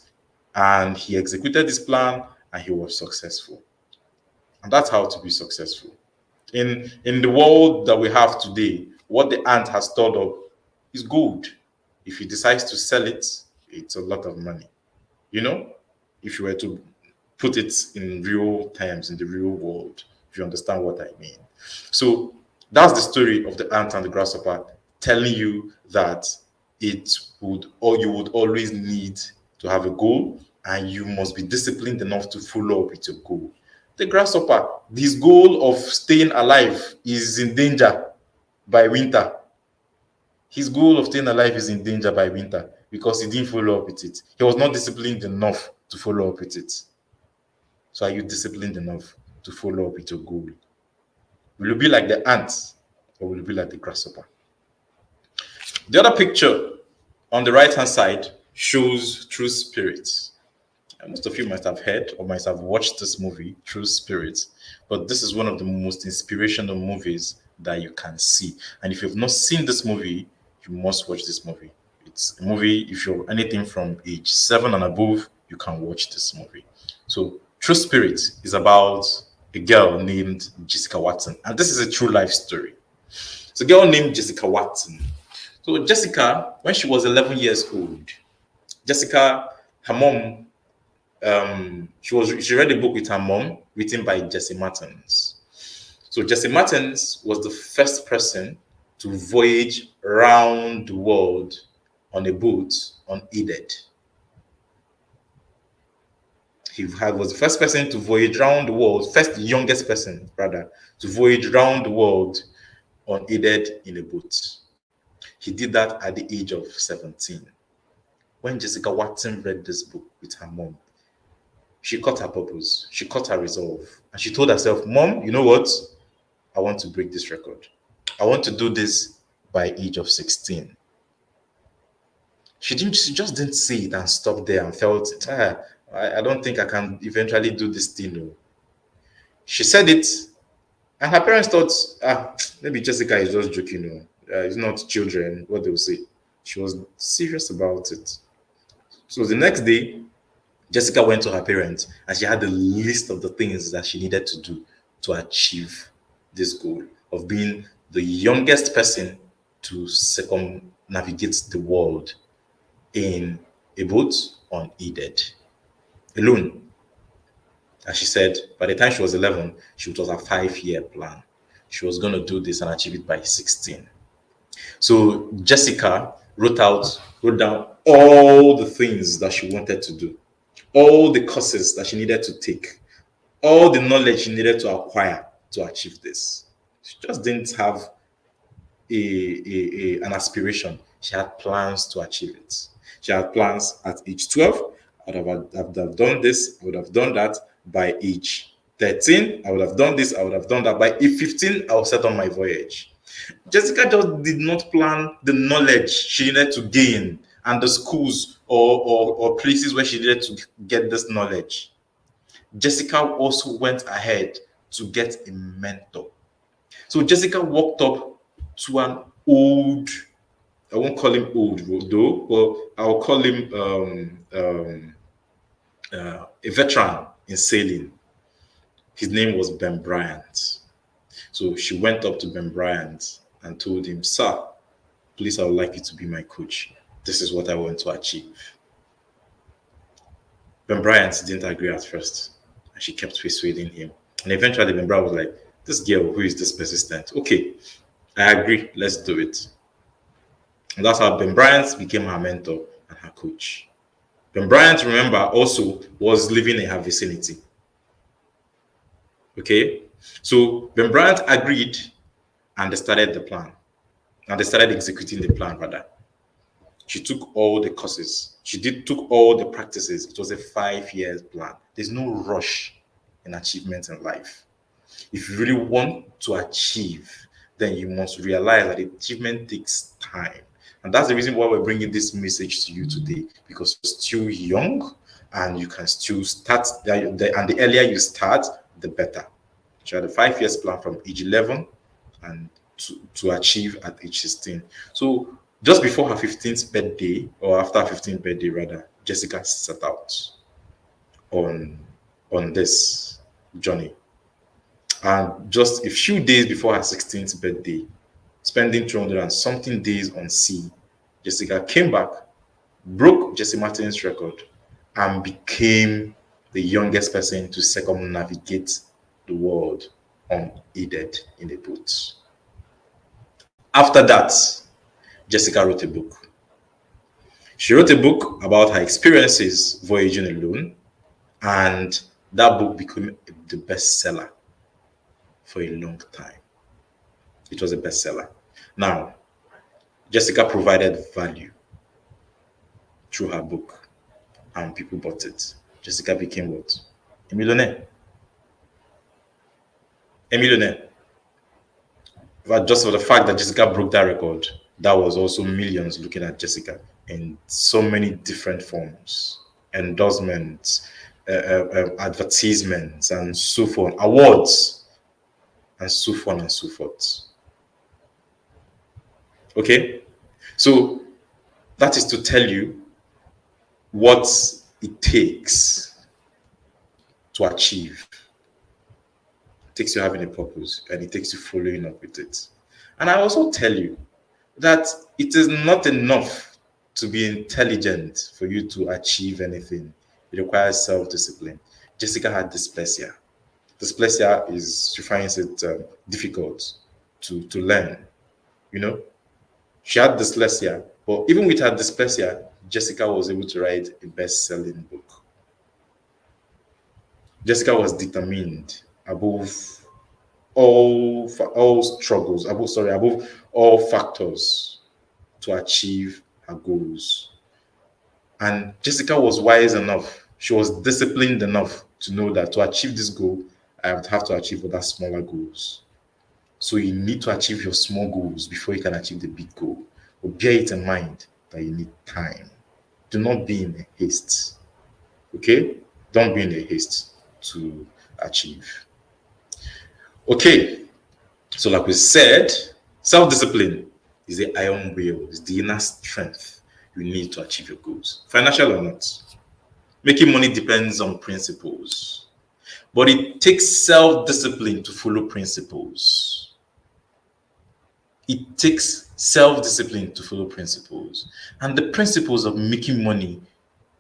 And he executed his plan and he was successful. And that's how to be successful. In the world that we have today, what the ant has stored up is gold. If he decides to sell it, it's a lot of money. If you were to put it in real terms, in the real world, if you understand what I mean. So that's the story of the ant and the grasshopper, telling you that you would always need to have a goal, and you must be disciplined enough to follow up with your goal. The grasshopper, his goal of staying alive is in danger by winter. His goal of staying alive is in danger by winter because he didn't follow up with it. He was not disciplined enough to follow up with it. So are you disciplined enough to follow up with your goal? Will you be like the ant or will you be like the grasshopper? The other picture on the right-hand side shows True Spirits. Most of you might have heard or might have watched this movie, True Spirits, but this is one of the most inspirational movies that you can see. And if you've not seen this movie, you must watch this movie. It's a movie, if you're anything from age 7 and above, you can watch this movie. So True Spirits is about a girl named Jessica Watson. And this is a true life story. It's a girl named Jessica Watson. So Jessica, when she was 11 years old, Jessica, her mom, she read a book with her mom written by Jesse Martins. So Jesse Martins was the first person to voyage around the world on a boat unaided. He was the first person to voyage around the world, first youngest person rather, to voyage around the world unaided in a boat. He did that at the age of 17. When Jessica Watson read this book with her mom, she caught her purpose, she caught her resolve, and she told herself, Mom, you know what? I want to break this record. I want to do this by age of 16. She just didn't see it and stop there and felt, I don't think I can eventually do this thing. No. She said it, and her parents thought, maybe Jessica is just joking. No. It's not children, what they'll say. She was serious about it. So the next day, Jessica went to her parents and she had a list of the things that she needed to do to achieve this goal of being the youngest person to circumnavigate the world in a boat unaided, alone. As she said, by the time she was 11, it was a 5-year plan. She was going to do this and achieve it by 16. So Jessica wrote down all the things that she wanted to do, all the courses that she needed to take, all the knowledge she needed to acquire to achieve this. She just didn't have an aspiration. She had plans to achieve it. She had plans at age 12. I would have done this, I would have done that. By age 13, I would have done this, I would have done that. By age 15, I will set on my voyage. Jessica just did not plan the knowledge she needed to gain and the schools or places where she needed to get this knowledge. Jessica also went ahead to get a mentor. So Jessica walked up to an old, I won't call him old though, but I'll call him a veteran in sailing. His name was Ben Bryant. So she went up to Ben Bryant and told him, Sir, please, I would like you to be my coach. This is what I want to achieve. Ben Bryant didn't agree at first, and she kept persuading him. And eventually Ben Bryant was like, this girl, who is this persistent? Okay, I agree, let's do it. And that's how Ben Bryant became her mentor and her coach. Ben Bryant, remember, also was living in her vicinity. Okay, so Ben Bryant agreed, and they started the plan. And they started executing the plan, rather. She took all the courses. She took all the practices. It was a 5-year plan. There's no rush in achievement in life. If you really want to achieve, then you must realize that achievement takes time. And that's the reason why we're bringing this message to you today, because you're still young and you can still start. And the earlier you start, the better. She had a 5-year plan from age 11 and to achieve at age 16. So just before her 15th birthday, or after her 15th birthday rather, Jessica set out on this journey. And just a few days before her 16th birthday, spending 200 and something days on sea, Jessica came back, broke Jesse Martin's record, and became the youngest person to circumnavigate the world unaided in a boat. After that, Jessica wrote a book. She wrote a book about her experiences voyaging alone, and that book became the bestseller for a long time. It was a bestseller. Now, Jessica provided value through her book, and people bought it. Jessica became what? A millionaire. A millionaire. But just for the fact that Jessica broke that record, that was also millions looking at Jessica in so many different forms, endorsements, advertisements, and so forth, awards, and so on and so forth. Okay, so that is to tell you what it takes to achieve. It takes you having a purpose, and it takes you following up with it. And I also tell you that it is not enough to be intelligent for you to achieve anything. It requires self-discipline. Jessica had dysplasia. Dysplasia she finds it difficult to learn. You know, she had dysplasia, but even with her dysplasia, Jessica was able to write a best-selling book. Jessica was determined above all struggles, above all factors to achieve her goals. And Jessica was wise enough. She was disciplined enough to know that to achieve this goal, I would have to achieve other smaller goals. So you need to achieve your small goals before you can achieve the big goal. But bear it in mind that you need time. Do not be in a haste. Okay? Don't be in a haste to achieve. Okay. So like we said, self-discipline is the iron will, is the inner strength you need to achieve your goals, financial or not. Making money depends on principles, but it takes self-discipline to follow principles. It takes self-discipline to follow principles. And the principles of making money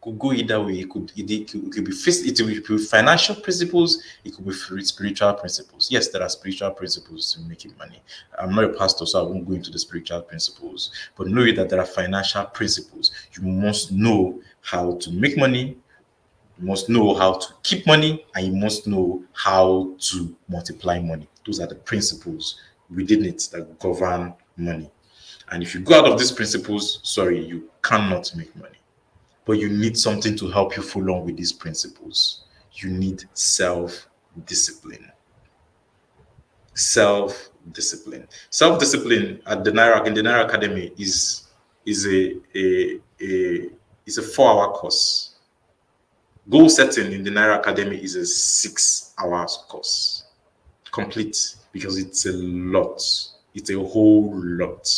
could go either way. It could be financial principles, it could be spiritual principles. Yes, there are spiritual principles to making money. I'm not a pastor, so I won't go into the spiritual principles. But know that there are financial principles. You must know how to make money, you must know how to keep money, and you must know how to multiply money. Those are the principles within it that govern money. And if you go out of these principles, sorry, you cannot make money. But you need something to help you follow on with these principles. You need self-discipline. Self-discipline. Self-discipline in the Naira Academy is a 4-hour course. Goal setting in the Naira Academy is a 6-hour course. Complete, because it's a lot. It's a whole lot.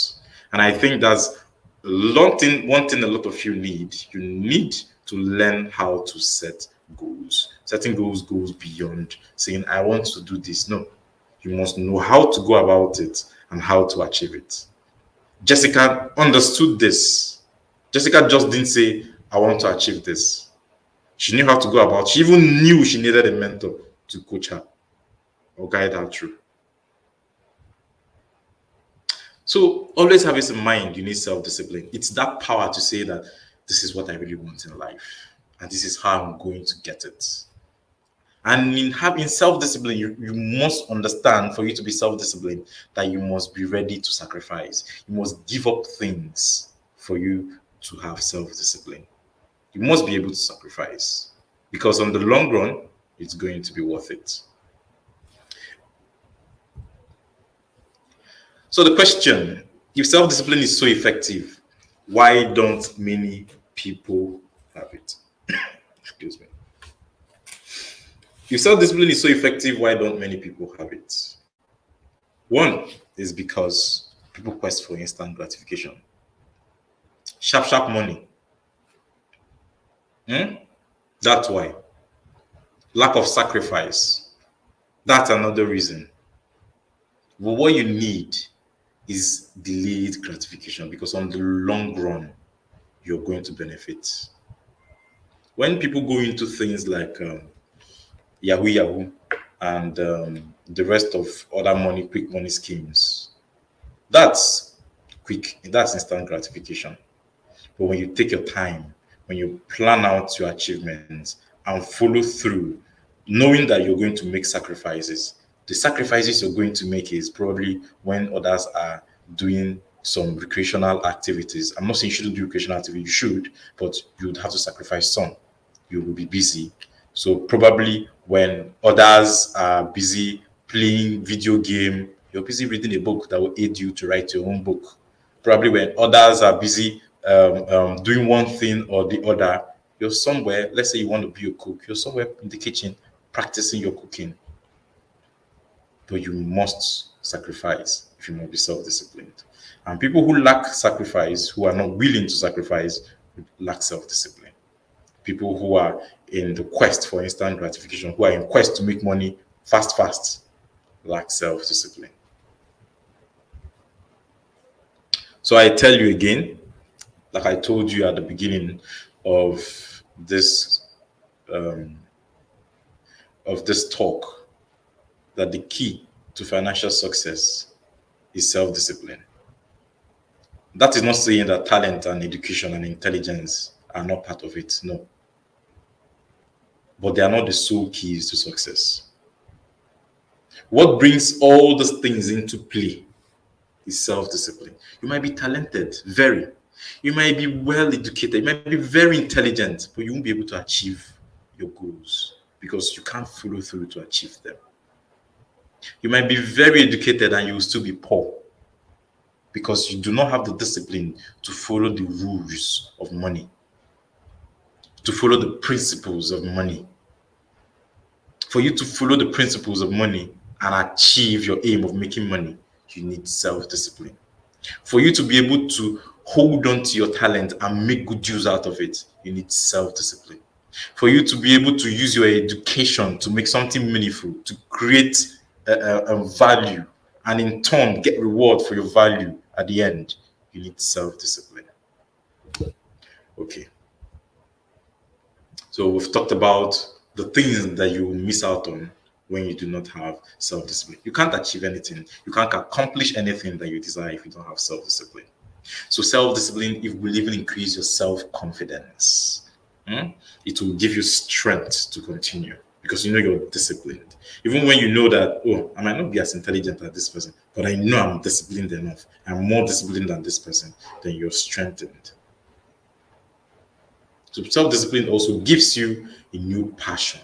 And I think that's one thing a lot of you need to learn how to set goals. Setting goals goes beyond saying, I want to do this. No, you must know how to go about it and how to achieve it. Jessica understood this. Jessica just didn't say, I want to achieve this. She knew how to go about it. She even knew she needed a mentor to coach her or guide her through. So always have this in mind, you need self-discipline. It's that power to say that this is what I really want in life, and this is how I'm going to get it. And in having self-discipline, you must understand, for you to be self-disciplined, that you must be ready to sacrifice. You must give up things for you to have self-discipline. You must be able to sacrifice, because on the long run, it's going to be worth it. So the question, if self-discipline is so effective, why don't many people have it? Excuse me. If self-discipline is so effective, why don't many people have it? One is because people quest for instant gratification. Sharp money. That's why. Lack of sacrifice. That's another reason. But what you need is delayed gratification, because on the long run, you're going to benefit. When people go into things like Yahoo and the rest of other quick money schemes, that's instant gratification. But when you take your time, when you plan out your achievements and follow through, knowing that you're going to make sacrifices, the sacrifices you're going to make is probably when others are doing some recreational activities. I'm not saying you shouldn't do recreational activity, you should, but you would have to sacrifice some. You will be busy. So probably when others are busy playing video game, you're busy reading a book that will aid you to write your own book. Probably when others are busy doing one thing or the other, you're somewhere, let's say you want to be a cook, you're somewhere in the kitchen practicing your cooking. But you must sacrifice if you must be self-disciplined. And people who lack sacrifice, who are not willing to sacrifice, lack self-discipline. People who are in the quest for instant gratification, who are in quest to make money fast, lack self-discipline. So I tell you again, like I told you at the beginning of this talk, that the key to financial success is self-discipline. That is not saying that talent and education and intelligence are not part of it, no. But they are not the sole keys to success. What brings all these things into play is self-discipline. You might be talented, very. You might be well educated, you might be very intelligent, but you won't be able to achieve your goals because you can't follow through to achieve them. You might be very educated and you will still be poor because you do not have the discipline to follow the rules of money, to follow the principles of money. For you to follow the principles of money and achieve your aim of making money, you need self-discipline. For you to be able to hold on to your talent and make good use out of it, you need self-discipline. For you to be able to use your education to make something meaningful, to create a value, and in turn get reward for your value at the end, you need self-discipline. Okay. So we've talked about the things that you will miss out on when you do not have self-discipline. You can't achieve anything. You can't accomplish anything that you desire if you don't have self-discipline. So self-discipline, it will even increase your self-confidence. It will give you strength to continue because you know you're disciplined. Even when you know that, oh, I might not be as intelligent as this person, but I know I'm disciplined enough. I'm more disciplined than this person, then you're strengthened. So self-discipline also gives you a new passion,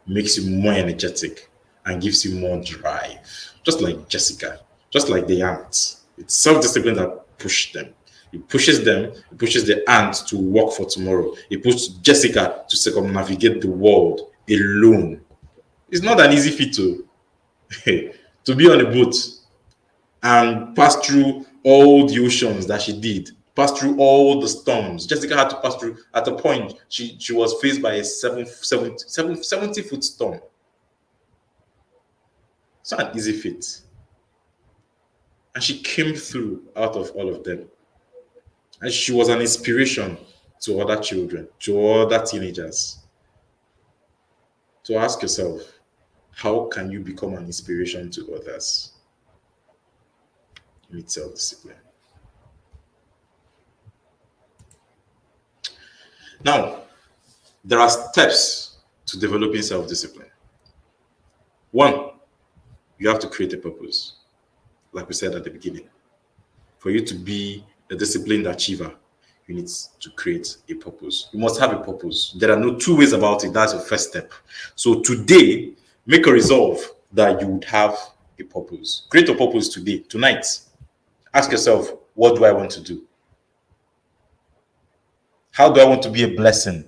makes you more energetic, and gives you more drive. Just like Jessica, just like the ants. It's self-discipline that pushes them. It pushes them, it pushes the ants to work for tomorrow. It pushes Jessica to circumnavigate the world alone. It's not an easy feat to be on a boat and pass through all the oceans that she did, pass through all the storms. Jessica had to pass through, at a point, she was faced by a 70-foot storm. It's not an easy feat. And she came through out of all of them. And she was an inspiration to other children, to other teenagers. So ask yourself, how can you become an inspiration to others? You need self-discipline. Now, there are steps to developing self-discipline. One, you have to create a purpose, like we said at the beginning. For you to be a disciplined achiever, you need to create a purpose. You must have a purpose. There are no two ways about it. That's your first step. So today, make a resolve that you would have a purpose. Create a purpose today, tonight. Ask yourself, what do I want to do? How do I want to be a blessing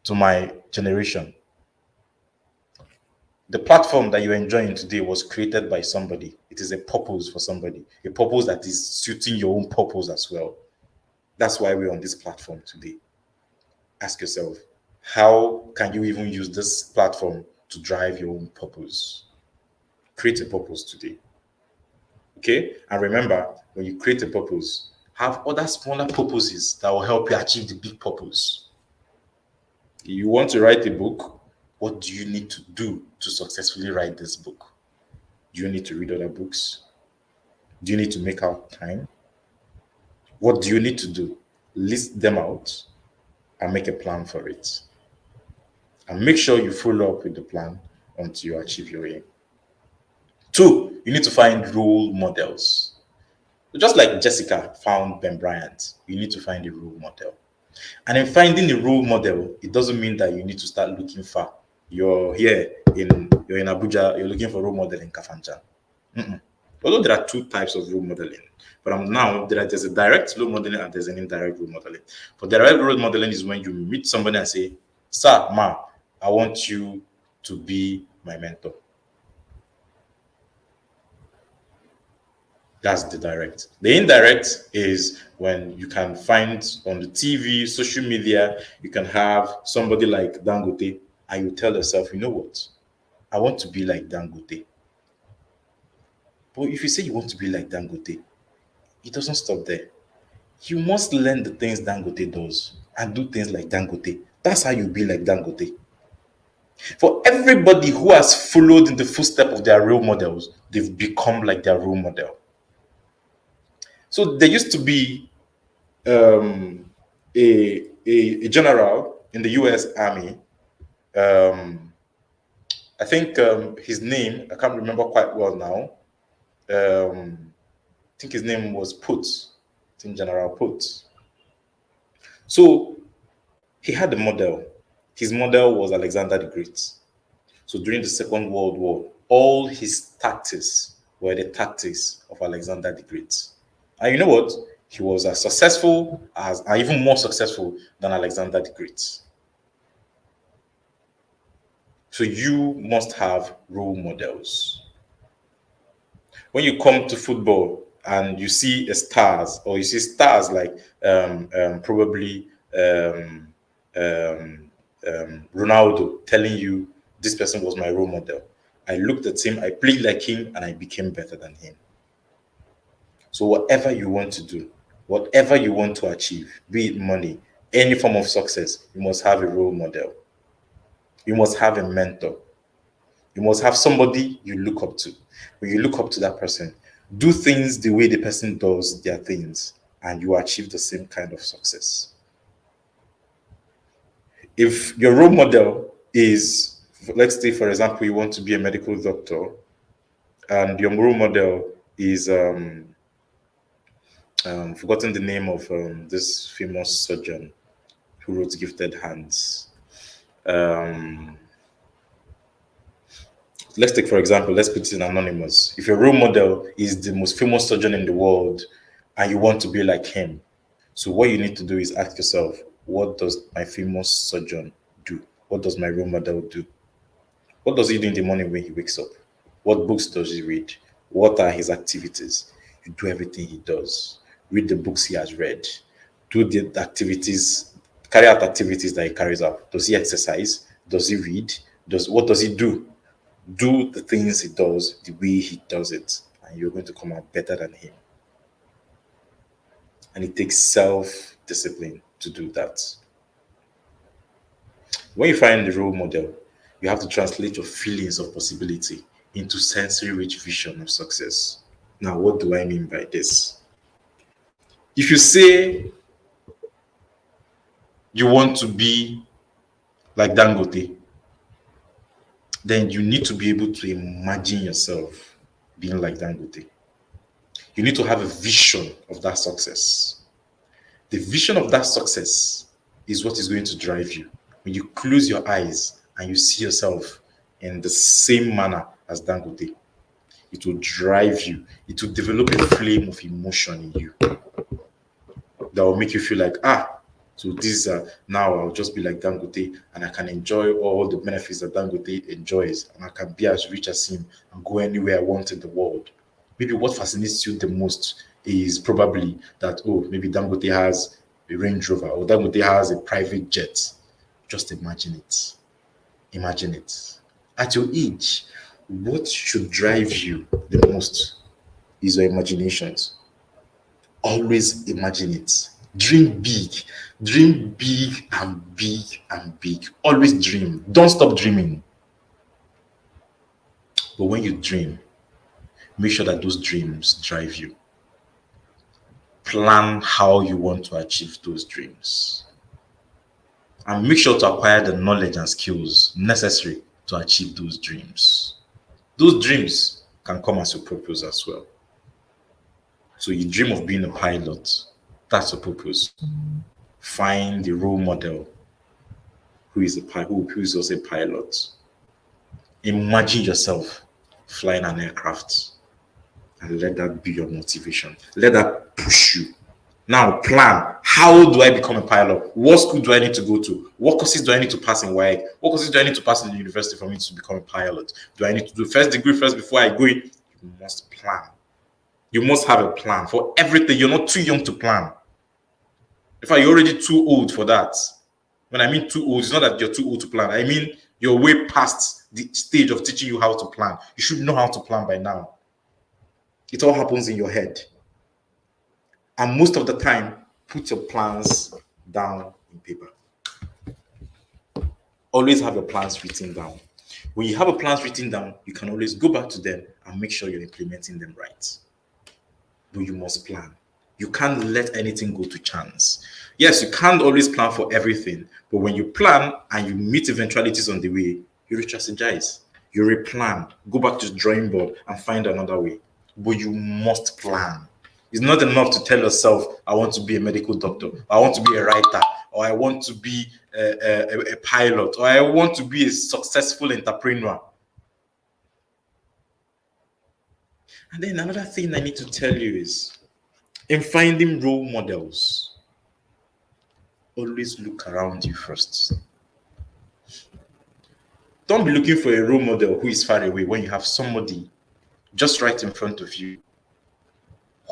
to my generation? The platform that you're enjoying today was created by somebody. It is a purpose for somebody, a purpose that is suiting your own purpose as well. That's why we're on this platform today. Ask yourself, how can you even use this platform to drive your own purpose? Create a purpose today. Okay? And remember, when you create a purpose, have other smaller purposes that will help you achieve the big purpose. You want to write a book, what do you need to do to successfully write this book? Do you need to read other books? Do you need to make out time? What do you need to do? List them out and make a plan for it. And make sure you follow up with the plan until you achieve your aim. 2, you need to find role models. Just like Jessica found Ben Bryant, you need to find a role model. And in finding a role model, it doesn't mean that you need to start looking far. You're in Abuja, you're looking for a role model in Kafanchan. Although there are 2 types of role modeling, but now there's a direct role modeling and there's an indirect role modeling. For direct role modeling is when you meet somebody and say, "Sir, ma, I want you to be my mentor." That's the direct. The indirect is when you can find on the TV, social media, you can have somebody like Dangote, and you tell yourself, you know what? I want to be like Dangote. But if you say you want to be like Dangote, it doesn't stop there. You must learn the things Dangote does and do things like Dangote. That's how you be like Dangote. For everybody who has followed in the footsteps of their role models, they've become like their role model. So there used to be a general in the U.S. Army. I think his name, I can't remember quite well now. I think his name was Putz. I think General Putz. So he had a model. His model was Alexander the Great. So during the Second World War, all his tactics were the tactics of Alexander the Great. And you know what? He was as successful as, and even more successful than Alexander the Great. So you must have role models. When you come to football and you see stars, or you see stars like probably Ronaldo telling you, this person was my role model. I looked at him, I played like him, and I became better than him. So whatever you want to do, whatever you want to achieve, be it money, any form of success, you must have a role model. You must have a mentor. You must have somebody you look up to. When you look up to that person, do things the way the person does their things, and you achieve the same kind of success. If your role model is, let's say, for example, you want to be a medical doctor, and your role model is, forgotten the name of this famous surgeon who wrote Gifted Hands. Let's take, for example, let's put it in anonymous. If your role model is the most famous surgeon in the world and you want to be like him, so what you need to do is ask yourself, what does my famous surgeon do? What does my role model do? What does he do in the morning when he wakes up? What books does he read? What are his activities? You do everything he does. Read the books he has read. Do the activities, carry out activities that he carries out. Does he exercise? Does he read? What does he do? Do the things he does the way he does it, and you're going to come out better than him. And it takes self-discipline to do that. When you find the role model, you have to translate your feelings of possibility into sensory-rich vision of success. Now, what do I mean by this? If you say you want to be like Dangote, then you need to be able to imagine yourself being like Dangote. You need to have a vision of that success. The vision of that success is what is going to drive you. When you close your eyes and you see yourself in the same manner as Dangote, it will drive you. It will develop a flame of emotion in you that will make you feel like, so this now I'll just be like Dangote, and I can enjoy all the benefits that Dangote enjoys, and I can be as rich as him and go anywhere I want in the world. Maybe what fascinates you the most is probably that, maybe Dangote has a Range Rover, or Dangote has a private jet. Just imagine it. Imagine it. At your age, what should drive you the most is your imaginations. Always imagine it. Dream big. Dream big and big and big. Always dream. Don't stop dreaming. But when you dream, make sure that those dreams drive you. Plan how you want to achieve those dreams. And make sure to acquire the knowledge and skills necessary to achieve those dreams. Those dreams can come as your purpose as well. So you dream of being a pilot. That's your purpose. Find the role model who is also a pilot. Imagine yourself flying an aircraft, and let that be your motivation. Let that push you. Now plan, how do I become a pilot? What school do I need to go to? What courses do I need to pass in WAEC? What courses do I need to pass in the university for me to become a pilot? Do I need to do first degree first before I go in? You must plan. You must have a plan for everything. You're not too young to plan. In fact, you're already too old for that. When I mean too old, it's not that you're too old to plan. I mean you're way past the stage of teaching you how to plan. You should know how to plan by now. It all happens in your head. And most of the time, put your plans down in paper. Always have your plans written down. When you have your plans written down, you can always go back to them and make sure you're implementing them right. But you must plan. You can't let anything go to chance. Yes, you can't always plan for everything, but when you plan and you meet eventualities on the way, you re-strategize, you replan, go back to the drawing board and find another way. But you must plan. It's not enough to tell yourself, I want to be a medical doctor, or I want to be a writer, or I want to be a pilot, or I want to be a successful entrepreneur. And then another thing I need to tell you is, in finding role models, always look around you first. Don't be looking for a role model who is far away when you have somebody just right in front of you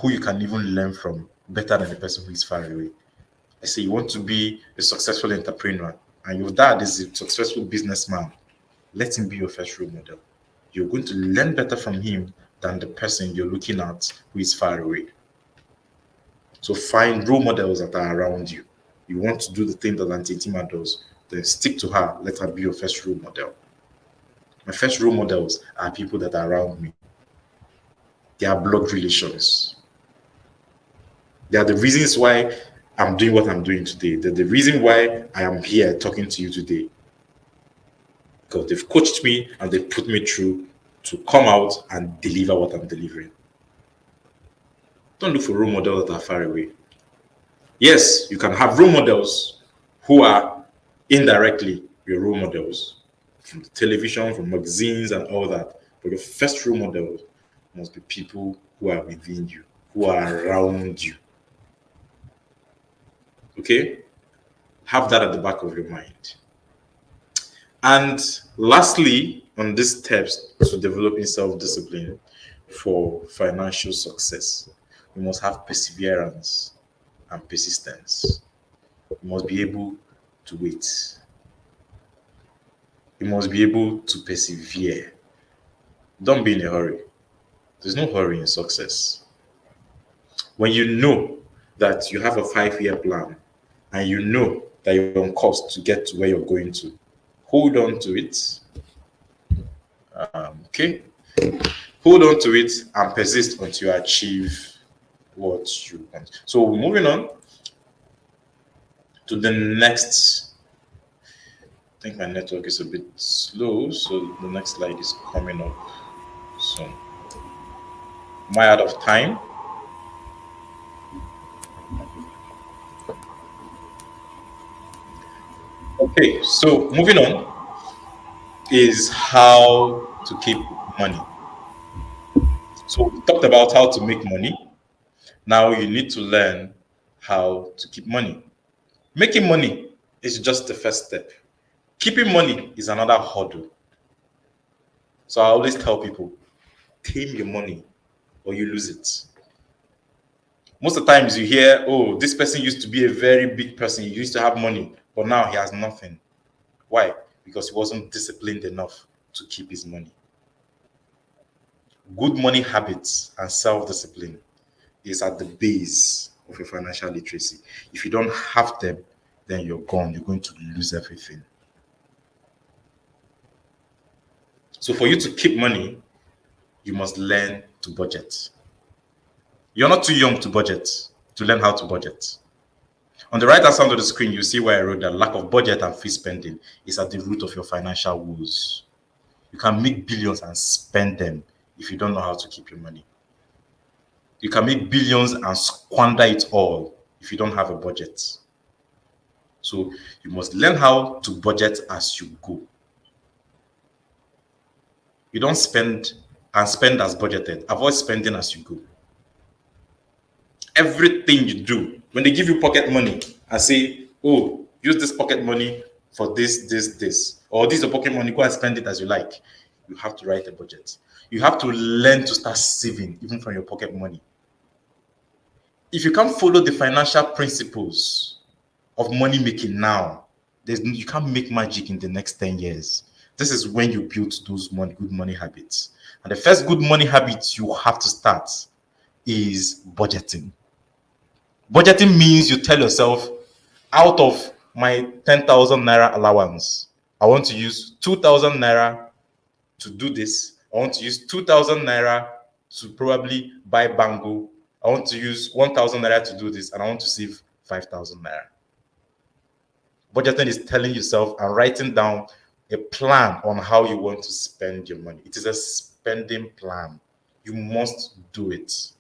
who you can even learn from better than the person who is far away. I say you want to be a successful entrepreneur and your dad is a successful businessman. Let him be your first role model. You're going to learn better from him than the person you're looking at who is far away. So find role models that are around you. You want to do the thing that Auntie Tima does, then stick to her. Let her be your first role model. My first role models are people that are around me. They are blood relations. They are the reasons why I'm doing what I'm doing today. They're the reason why I am here talking to you today. Because they've coached me and they've put me through to come out and deliver what I'm delivering. Don't look for role models that are far away. Yes, you can have role models who are indirectly your role models from the television, from magazines and all that. But your first role model must be people who are within you, who are around you. Okay? Have that at the back of your mind. And lastly, on these steps to developing self-discipline for financial success, you must have perseverance and persistence. You must be able to wait. You must be able to persevere. Don't be in a hurry. There's no hurry in success. When you know that you have a 5-year plan and you know that you're on course to get to where you're going to, hold on to it. Okay? Hold on to it and persist until you achieve what you want. So moving on to the next. I think my network is a bit slow, so the next slide is coming up soon. Am I out of time? Okay, so moving on is how to keep money. So we talked about how to make money. Now you need to learn how to keep money. Making money is just the first step. Keeping money is another hurdle. So I always tell people, tame your money or you lose it. Most of the times you hear, oh, this person used to be a very big person. He used to have money, but now he has nothing. Why? Because he wasn't disciplined enough to keep his money. Good money habits and self-discipline is at the base of your financial literacy. If you don't have them, then you're gone. You're going to lose everything. So for you to keep money, you must learn to budget. You're not too young to budget, to learn how to budget. On the right hand side of the screen, you see where I wrote that lack of budget and free spending is at the root of your financial woes. You can make billions and spend them if you don't know how to keep your money. You can make billions and squander it all if you don't have a budget. So you must learn how to budget as you go. You don't spend and spend as budgeted. Avoid spending as you go. Everything you do, when they give you pocket money and say, oh, use this pocket money for this, or this is a pocket money, go and spend it as you like, you have to write a budget. You have to learn to start saving even from your pocket money. If you can't follow the financial principles of money making now, you can't make magic in the next 10 years. This is when you build those good money habits. And the first good money habit you have to start is budgeting. Budgeting means you tell yourself, out of my 10,000 naira allowance, I want to use 2,000 naira to do this. I want to use 2,000 naira to probably buy bango. I want to use 1,000 naira to do this, and I want to save 5,000 naira. Budgeting is telling yourself and writing down a plan on how you want to spend your money. It is a spending plan. You must do it.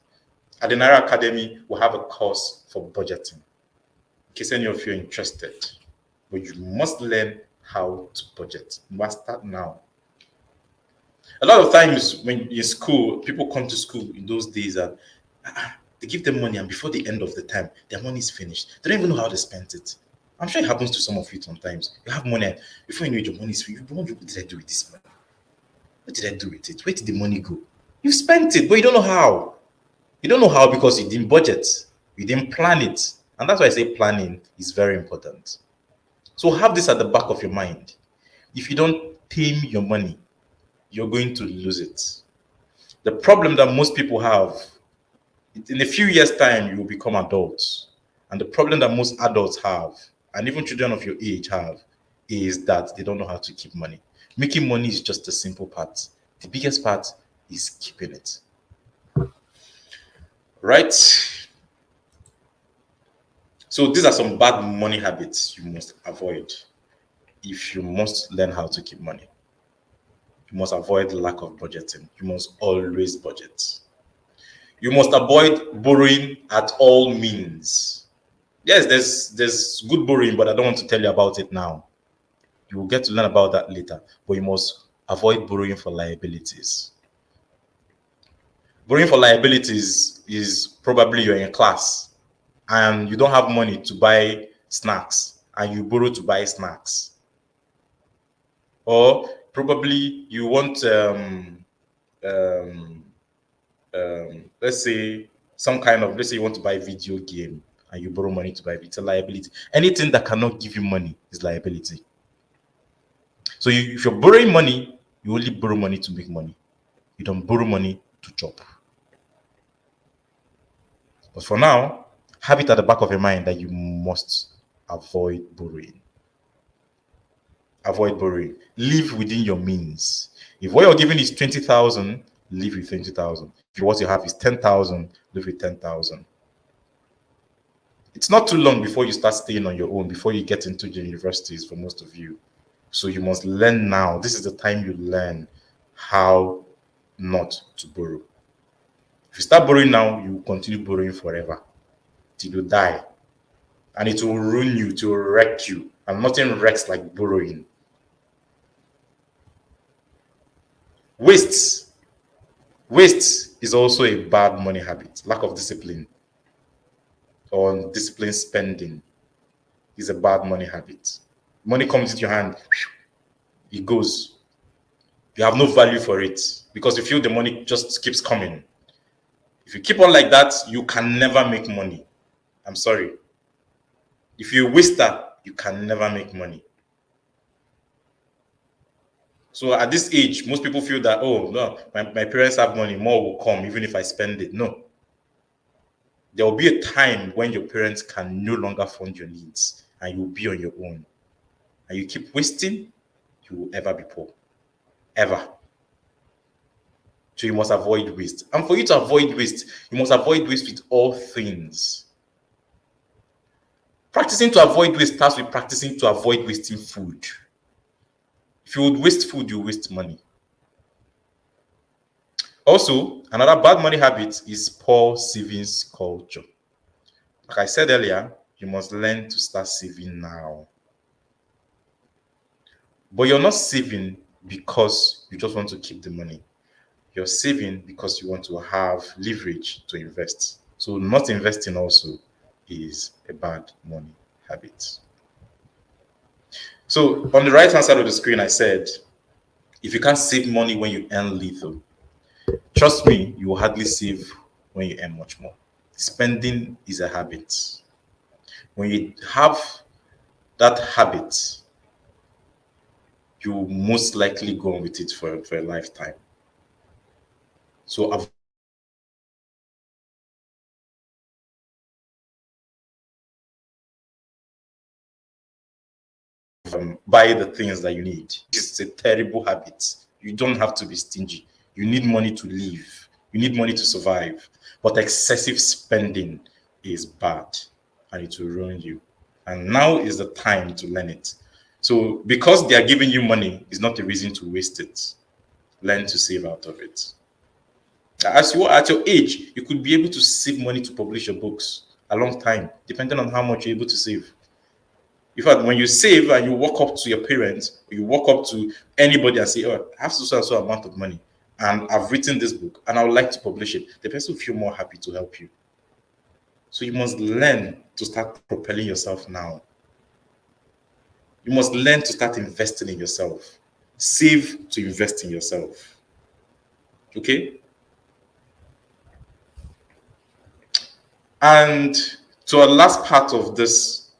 At the Naira Academy, we have a course for budgeting. In case any of you are interested, but you must learn how to budget. You must start now. A lot of times when in school, people come to school in those days and they give them money, and before the end of the term, their money is finished. They don't even know how they spent it. I'm sure it happens to some of you sometimes. You have money, before you know it, your money is free. You wonder, what did I do with this money? What did I do with it? Where did the money go? You spent it, but you don't know how. You don't know how because you didn't budget. You didn't plan it. And that's why I say planning is very important. So have this at the back of your mind. If you don't tame your money, you're going to lose it. The problem that most people have, in a few years' time, you will become adults. And the problem that most adults have, and even children of your age have, is that they don't know how to keep money. Making money is just the simple part. The biggest part is keeping it. Right? So these are some bad money habits you must avoid if you must learn how to keep money. You must avoid the lack of budgeting. You must always budget. You must avoid borrowing at all means. Yes, there's good borrowing, but I don't want to tell you about it now. You will get to learn about that later. But you must avoid borrowing for liabilities. Borrowing for liabilities is probably you're in class and you don't have money to buy snacks and you borrow to buy snacks. Or probably you want, let's say you want to buy video game and you borrow money to buy it. It's a liability. Anything that cannot give you money is liability. So if you're borrowing money, you only borrow money to make money. You don't borrow money to chop. But for now, have it at the back of your mind that you must avoid borrowing. Avoid borrowing. Live within your means. If what you're giving is 20,000, live with 20,000. If what you have is 10,000, live with 10,000. It's not too long before you start staying on your own, before you get into the universities for most of you. So you must learn now. This is the time you learn how not to borrow. If you start borrowing now, you will continue borrowing forever till you die. And it will ruin you, it will wreck you. And nothing wrecks like borrowing. Waste is also a bad money habit. Lack of discipline or undisciplined spending is a bad money habit. Money comes into your hand, it goes. You have no value for it because you feel the money just keeps coming. If you keep on like that, you can never make money. I'm sorry. If you're a waster, you can never make money. So at this age, most people feel that, oh, no, my parents have money, more will come even if I spend it. No. There will be a time when your parents can no longer fund your needs and you'll be on your own. And you keep wasting, you will ever be poor. Ever. So you must avoid waste. And for you to avoid waste, you must avoid waste with all things. Practicing to avoid waste starts with practicing to avoid wasting food. If you would waste food, you waste money. Also, another bad money habit is poor savings culture. Like I said earlier, you must learn to start saving now. But you're not saving because you just want to keep the money. You're saving because you want to have leverage to invest. So not investing also is a bad money habit. So on the right hand side of the screen, I said, if you can't save money when you earn little, trust me, you will hardly save when you earn much more. Spending is a habit. When you have that habit, you will most likely go on with it for a lifetime. So buy the things that you need. It's a terrible habit. You don't have to be stingy. You need money to live. You need money to survive. But excessive spending is bad and it will ruin you. And now is the time to learn it. So because they are giving you money is not a reason to waste it. Learn to save out of it. As you are at your age, you could be able to save money to publish your books a long time, depending on how much you're able to save. In fact, when you save and you walk up to your parents, or you walk up to anybody and say, "Oh, I have so and so amount of money, and I've written this book, and I would like to publish it," the person will feel more happy to help you. So you must learn to start propelling yourself now. You must learn to start investing in yourself. Save to invest in yourself. Okay? And to our last part of this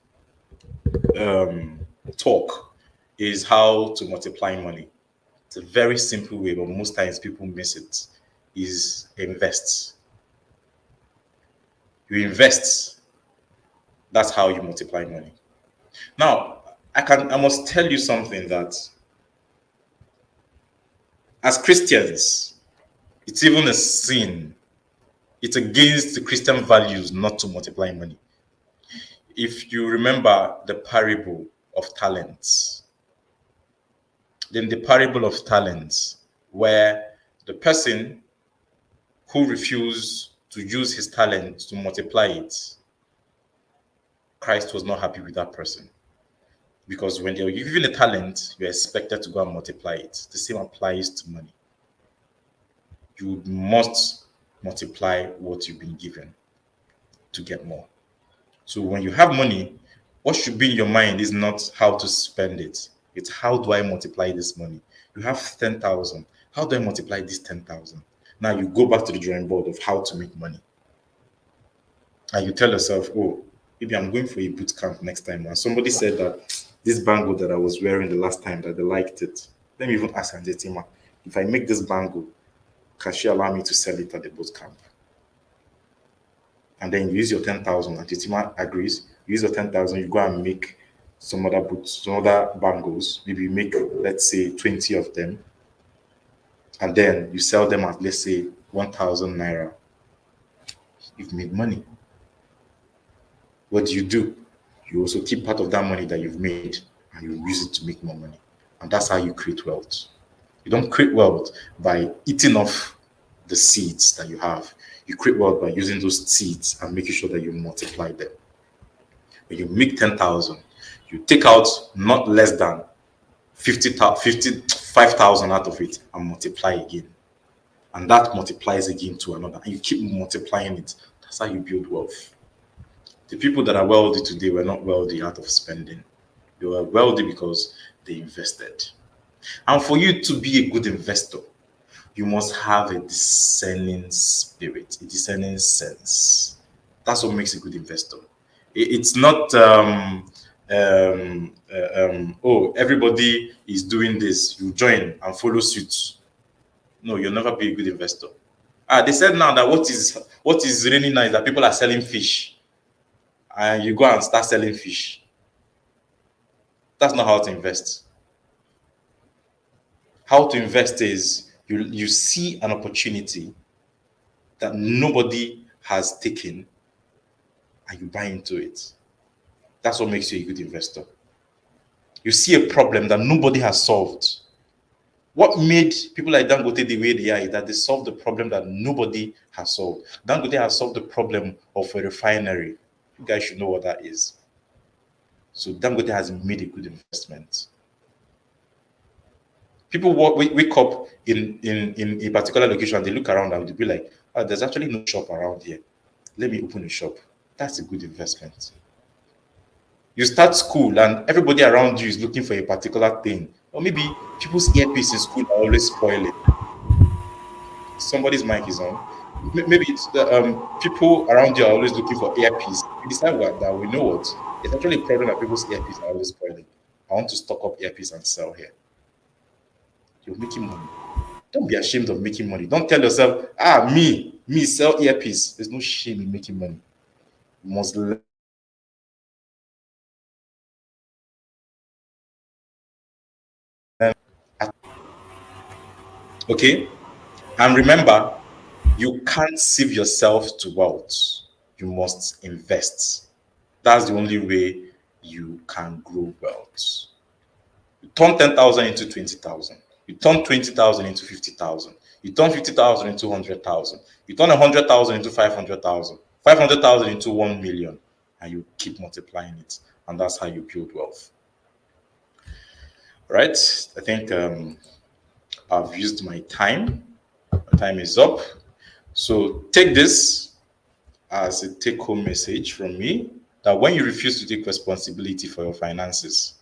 talk is how to multiply money. It's a very simple way, but most times people miss it. Is invest. You invest. That's how you multiply money. Now, I must tell you something, that as Christians, it's even a sin. It's against the Christian values not to multiply money. If you remember the parable of talents, then the parable of talents, where the person who refused to use his talent to multiply it, Christ was not happy with that person. Because when you're given a talent, you're expected to go and multiply it. The same applies to money. You must multiply what you've been given to get more. So when you have money, what should be in your mind is not how to spend it. It's how do I multiply this money? You have 10,000. How do I multiply this 10,000? Now you go back to the drawing board of how to make money. And you tell yourself, oh, maybe I'm going for a boot camp next time. And somebody said that this bangle that I was wearing the last time, that they liked it. Let me even ask Anjetima, if I make this bangle, can she allow me to sell it at the boot camp? And then you use your 10,000, and Titima agrees. You use your 10,000, you go and make some other boots, some other bangles. Maybe you make, let's say, 20 of them. And then you sell them at, let's say, 1,000 naira. You've made money. What do? You also keep part of that money that you've made and you use it to make more money. And that's how you create wealth. You don't create wealth by eating off the seeds that you have. You create wealth by using those seeds and making sure that you multiply them. When you make 10,000, you take out not less than 55,000 out of it and multiply again. And that multiplies again to another. And you keep multiplying it. That's how you build wealth. The people that are wealthy today were not wealthy out of spending. They were wealthy because they invested. And for you to be a good investor, you must have a discerning spirit, a discerning sense. That's what makes a good investor. It's not, oh, everybody is doing this, you join and follow suit. No, you'll never be a good investor. They said now that what is really nice is that people are selling fish. And you go and start selling fish. That's not how to invest. How to invest is you see an opportunity that nobody has taken and you buy into it. That's what makes you a good investor. You see a problem that nobody has solved. What made people like Dangote the way they are is that they solved the problem that nobody has solved. Dangote has solved the problem of a refinery. You guys should know what that is. So Dangote has made a good investment. People wake up in a particular location and they look around and they'll be like, oh, there's actually no shop around here. Let me open a shop. That's a good investment. You start school and everybody around you is looking for a particular thing. Or maybe people's earpiece in school are always spoiling. Somebody's mic is on. Maybe it's people around you are always looking for earpiece. We decide that we know what. It's actually a problem that people's earpiece are always spoiling. I want to stock up earpiece and sell here. You're making money. Don't be ashamed of making money. Don't tell yourself, me sell earpiece. There's no shame in making money. You must learn. Okay? And remember, you can't sieve yourself to wealth. You must invest. That's the only way you can grow wealth. You turn 10,000 into 20,000. You turn 20,000 into 50,000. You turn 50,000 into 100,000. You turn 100,000 into 500,000. 500,000 into 1 million, and you keep multiplying it, and that's how you build wealth. All right, I think I've used my time. My time is up. So take this as a take-home message from me, that when you refuse to take responsibility for your finances,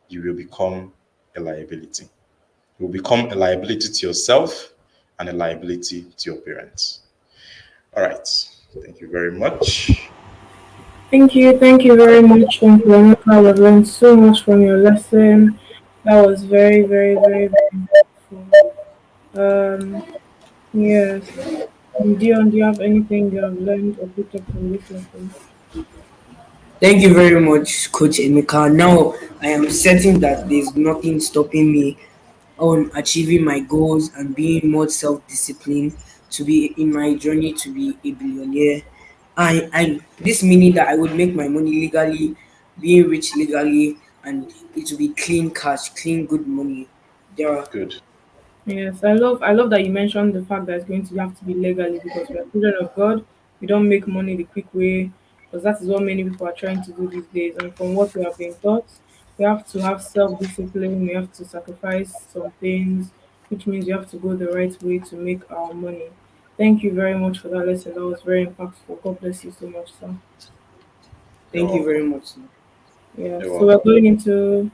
you will become a liability. You will become a liability to yourself and a liability to your parents. All right. Thank you very much. Thank you very much, Uncle Emeka. We've learned so much from your lesson. That was very, very, very, very helpful. Yes. Dion, do you have anything you have learned or picked up from this lesson? Thank you very much, Coach Emeka. Now I am certain that there's nothing stopping me on achieving my goals and being more self-disciplined to be in my journey to be a billionaire. I this meaning that I would make my money legally, being rich legally, and it will be clean cash, clean good money. There are Good. Yes, I love that you mentioned the fact that it's going to have to be legally because we are children of God. We don't make money the quick way because that is what many people are trying to do these days. And from what we have been taught, we have to have self-discipline. We have to sacrifice some things, which means we have to go the right way to make our money. Thank you very much for that lesson. That was very impactful. God bless you so much, sir. Thank you very much. Yeah. You're So we're welcome. going into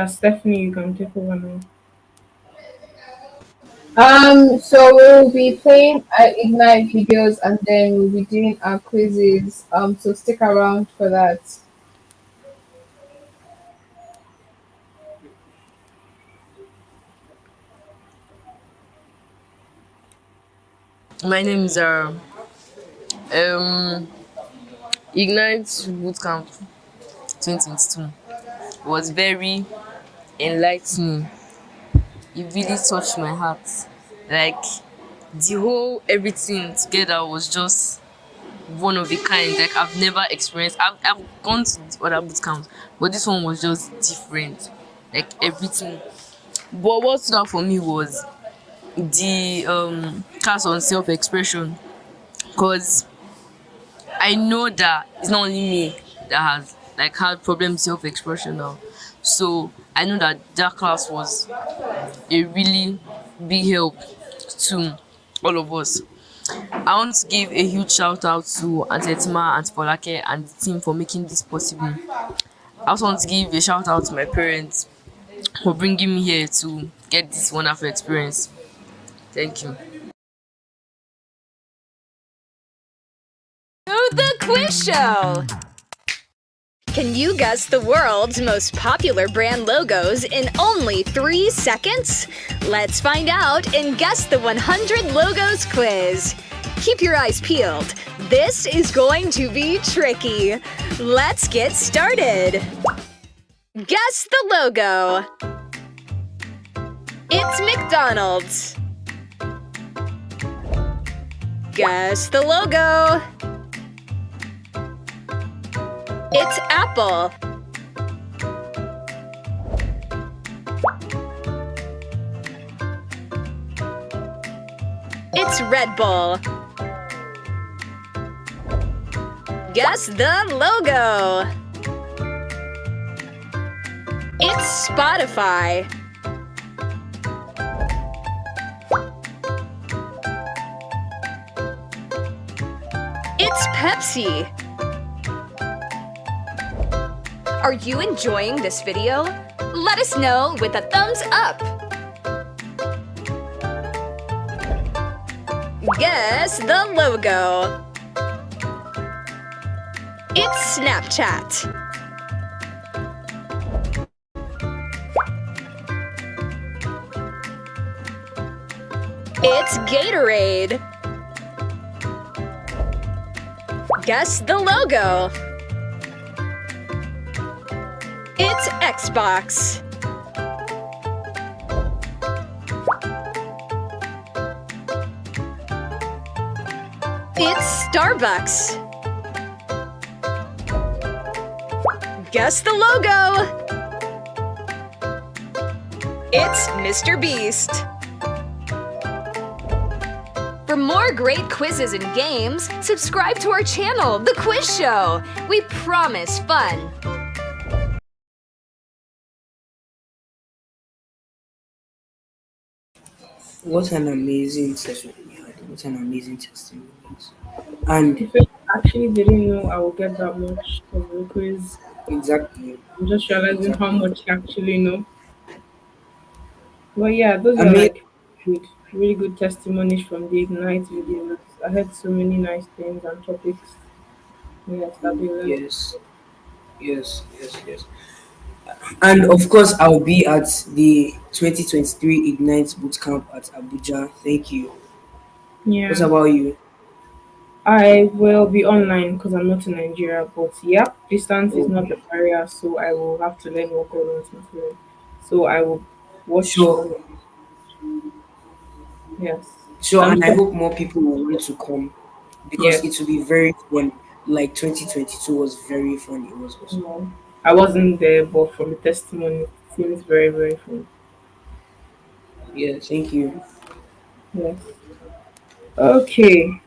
Stephanie. You can take over now. So we'll be playing Ignite videos and then we'll be doing our quizzes. So stick around for that. My name is Ignite Bootcamp 2022 was very enlightening. It really touched my heart. Like the whole everything together was just one of a kind. Like I've never experienced. I've gone to other boot camps, but this one was just different. Like everything. But what stood out for me was the class on self-expression, because I know that it's not only me that has like had problem with self-expression now. So I know that that class was a really big help to all of us. I want to give a huge shout out to Auntie Etima, Auntie Polake, and the team for making this possible. I also want to give a shout out to my parents for bringing me here to get this wonderful experience. Thank you. To the quiz show! Can you guess the world's most popular brand logos in only 3 seconds? Let's find out in Guess the 100 Logos quiz. Keep your eyes peeled. This is going to be tricky. Let's get started. Guess the logo. It's McDonald's. Guess the logo. It's Apple. It's Red Bull. Guess the logo. It's Spotify. It's Pepsi. Are you enjoying this video? Let us know with a thumbs up. Guess the logo. It's Snapchat. It's Gatorade. Guess the logo. It's Xbox. It's Starbucks. Guess the logo. It's Mr. Beast. For more great quizzes and games, subscribe to our channel, The Quiz Show. We promise fun. What an amazing session we had. What an amazing testimonies. And If I actually didn't know I would get that much of the quiz, exactly. I'm just realizing how Exactly. much you actually know. But yeah, those I are mean, like good, really good testimonies from the Ignite videos. I heard so many nice things and topics. Yes, that we learned. yes, yes. And of course, I'll be at the 2023 Ignite Bootcamp at Abuja. Thank you. What Yeah, about you? I will be online because I'm not in Nigeria. But yeah, distance is not the Okay. barrier, so I will have to learn what God wants me to learn. So I will watch Sure, online. Yes, sure. I'm And I sure. hope more people will want to come because it Yes. will be very fun. Like 2022 was very fun. It was awesome. No, I wasn't there, but from the testimony, it seems very, very fun. Yeah, thank you. Yes. Okay,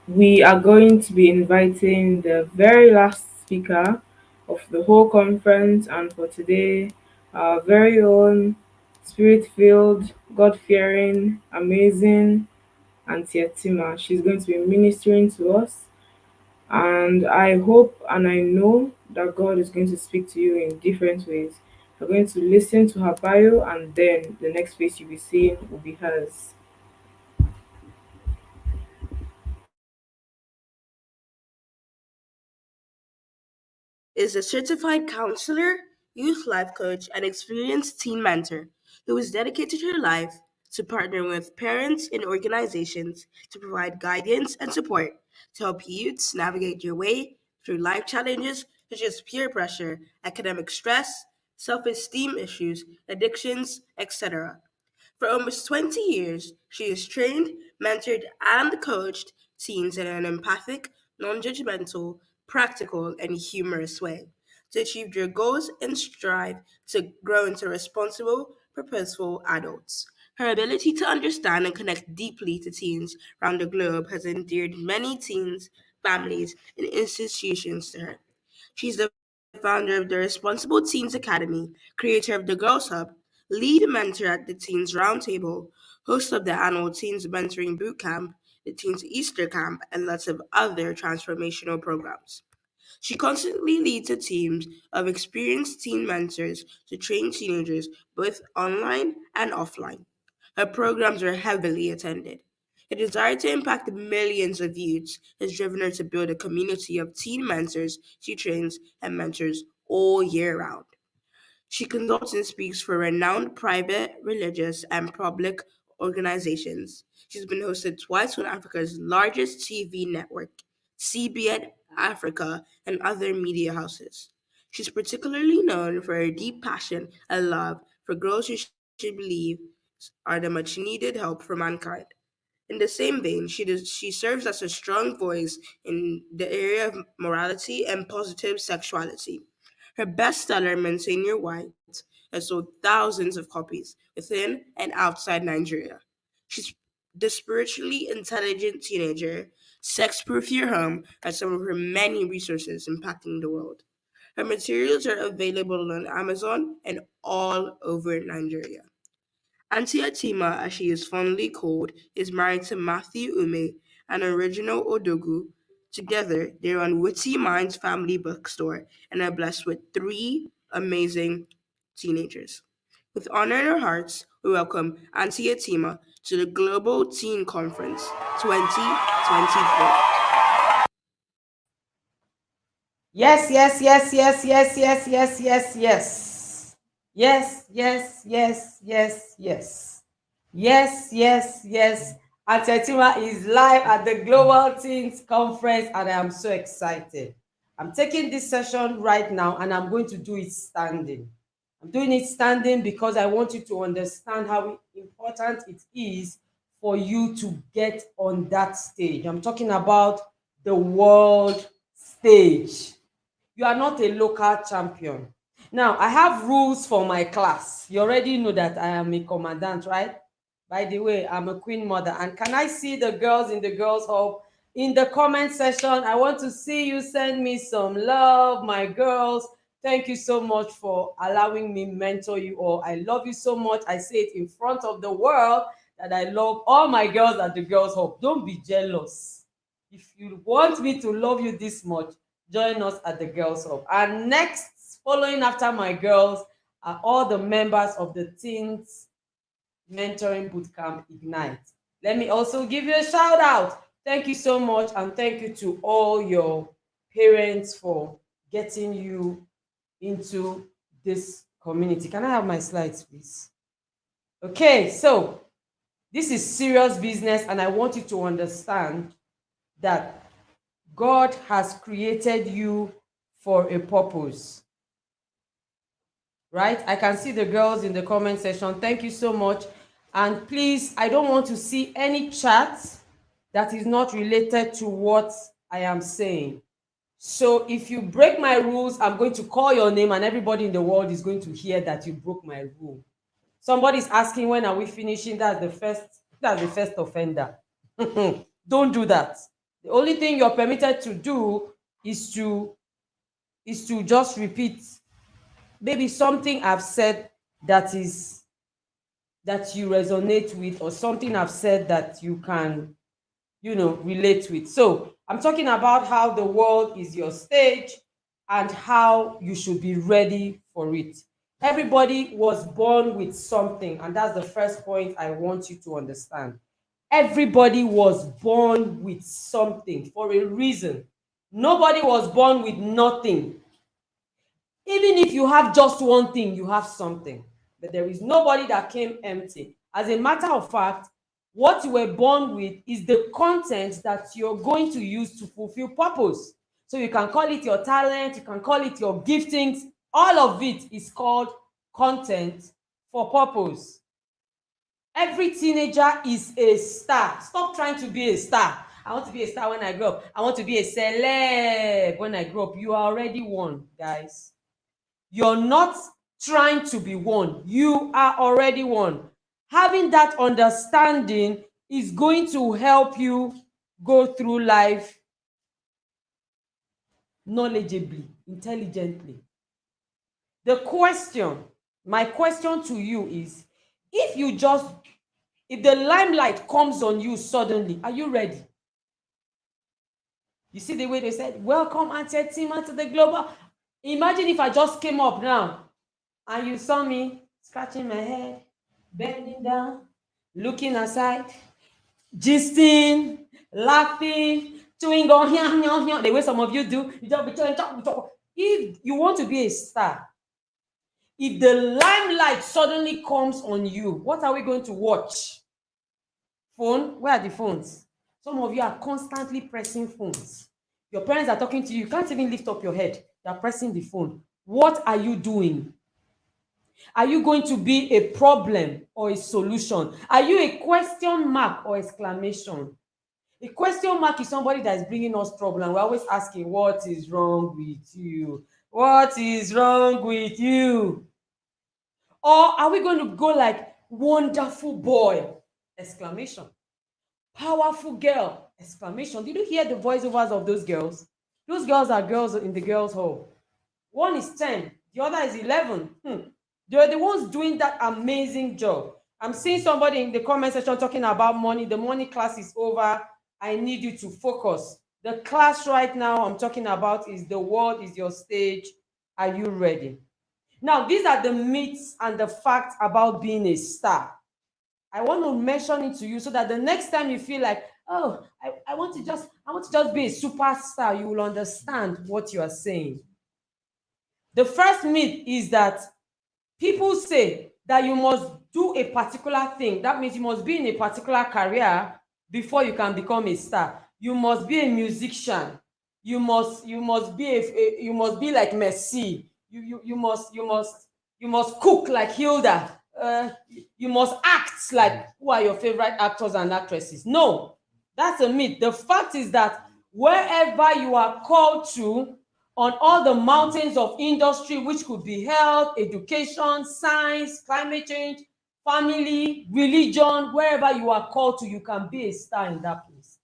we are going to be inviting the very last speaker of the whole conference, and for today, our very own spirit filled, God fearing, amazing Auntie Etima. She's going to be ministering to us, and I hope and I know that God is going to speak to you in different ways. You're going to listen to her bio, and then the next face you'll be seeing will be hers. Is a certified counselor, youth life coach, and experienced teen mentor who has dedicated her life to partnering with parents and organizations to provide guidance and support to help youths navigate your way through life challenges such as peer pressure, academic stress, self esteem issues, addictions, etc. For almost 20 years, she has trained, mentored, and coached teens in an empathic, non judgmental, practical, and humorous way to achieve their goals and strive to grow into responsible, purposeful adults. Her ability to understand and connect deeply to teens around the globe has endeared many teens, families, and institutions to her. She's the founder of the Responsible Teens Academy, creator of the Girls Hub, lead mentor at the Teens Roundtable, host of the annual Teens Mentoring Bootcamp, the Teens Easter Camp, and lots of other transformational programs. She constantly leads a team of experienced teen mentors to train teenagers both online and offline. Her programs are heavily attended. Her desire to impact millions of youths has driven her to build a community of teen mentors she trains and mentors all year round. She consults and speaks for renowned private, religious, and public organizations. She's been hosted twice on Africa's largest TV network, CBN Africa, and other media houses. She's particularly known for her deep passion and love for girls who she believes are the much needed help for mankind. In the same vein, she serves as a strong voice in the area of morality and positive sexuality. Her bestseller, Maintain Your White, has sold thousands of copies within and outside Nigeria. She's the spiritually intelligent teenager, Sex Proof Your Home, and some of her many resources impacting the world. Her materials are available on Amazon and all over Nigeria. Auntie Atima, as she is fondly called, is married to Matthew Ume, an original Odogu. Together, they run Witty Minds Family Bookstore and are blessed with three amazing teenagers. With honor in our hearts, we welcome Auntie Atima to the Global Teen Conference 2024. Yes, yes, yes, yes, yes, yes, yes, yes, yes. Yes, yes, yes, yes, yes. Yes, yes, yes. Atetima is live at the Global Teens Conference, and I am so excited. I'm taking this session right now, and I'm going to do it standing. I'm doing it standing because I want you to understand how important it is for you to get on that stage. I'm talking about the world stage. You are not a local champion. Now, I have rules for my class. You already know that I am a commandant, right? By the way, I'm a queen mother. And can I see the girls in the girls' hub in the comment section? I want to see you send me some love, my girls. Thank you so much for allowing me mentor you all. I love you so much. I say it in front of the world that I love all my girls at the girls' hub. Don't be jealous. If you want me to love you this much, join us at the girls' hub. And next, following after my girls, are all the members of the Teens Mentoring Bootcamp Ignite. Let me also give you a shout out. Thank you so much, and thank you to all your parents for getting you into this community. Can I have my slides, please? Okay, so this is serious business, and I want you to understand that God has created you for a purpose. Right? I can see the girls in the comment section. Thank you so much. And please, I don't want to see any chat that is not related to what I am saying. So if you break my rules, I'm going to call your name and everybody in the world is going to hear that you broke my rule. Somebody's asking, when are we finishing? That's the first offender. Don't do that. The only thing you're permitted to do is to just repeat maybe something I've said that you resonate with, or something I've said that you can, relate with. So I'm talking about how the world is your stage and how you should be ready for it. Everybody was born with something, and that's the first point I want you to understand. Everybody was born with something for a reason. Nobody was born with nothing. Even if you have just one thing, you have something. But there is nobody that came empty. As a matter of fact, what you were born with is the content that you're going to use to fulfill purpose. So you can call it your talent, you can call it your giftings. All of it is called content for purpose. Every teenager is a star. Stop trying to be a star. I want to be a star when I grow up. I want to be a celeb when I grow up. You are already one, guys. You're not trying to be one. You are already one. Having that understanding is going to help you go through life knowledgeably, intelligently. My question to you is, if the limelight comes on you suddenly, are you ready? You see the way they said, welcome Auntie Tima to the global. Imagine if I just came up now and you saw me scratching my head, bending down, looking aside, gisting, laughing, chewing gum, the way some of you do. If you want to be a star, if the limelight suddenly comes on you, what are we going to watch? Phone? Where are the phones? Some of you are constantly pressing phones. Your parents are talking to you. You can't even lift up your head. You're pressing the phone. What are you doing? Are you going to be a problem or a solution? Are you a question mark or exclamation? A question mark is somebody that is bringing us trouble, and we're always asking, what is wrong with you? What is wrong with you? Or are we going to go like, wonderful boy, exclamation. Powerful girl, exclamation. Did you hear the voiceovers of those girls? Those girls are girls in the girls' hall. One is 10, the other is 11. They're the ones doing that amazing job. I'm seeing somebody in the comment section talking about money. The money class is over. I need you to focus. The class right now I'm talking about is the world is your stage. Are you ready? Now, these are the myths and the facts about being a star. I want to mention it to you so that the next time you feel like, oh, I want to just be a superstar, you will understand what you are saying. The first myth is that people say that you must do a particular thing. That means you must be in a particular career before you can become a star. You must be a musician. You must be like Messi. You must cook like Hilda. You must act like who are your favorite actors and actresses. No, that's a myth. The fact is that wherever you are called to, on all the mountains of industry, which could be health, education, science, climate change, family, religion, wherever you are called to, you can be a star in that place.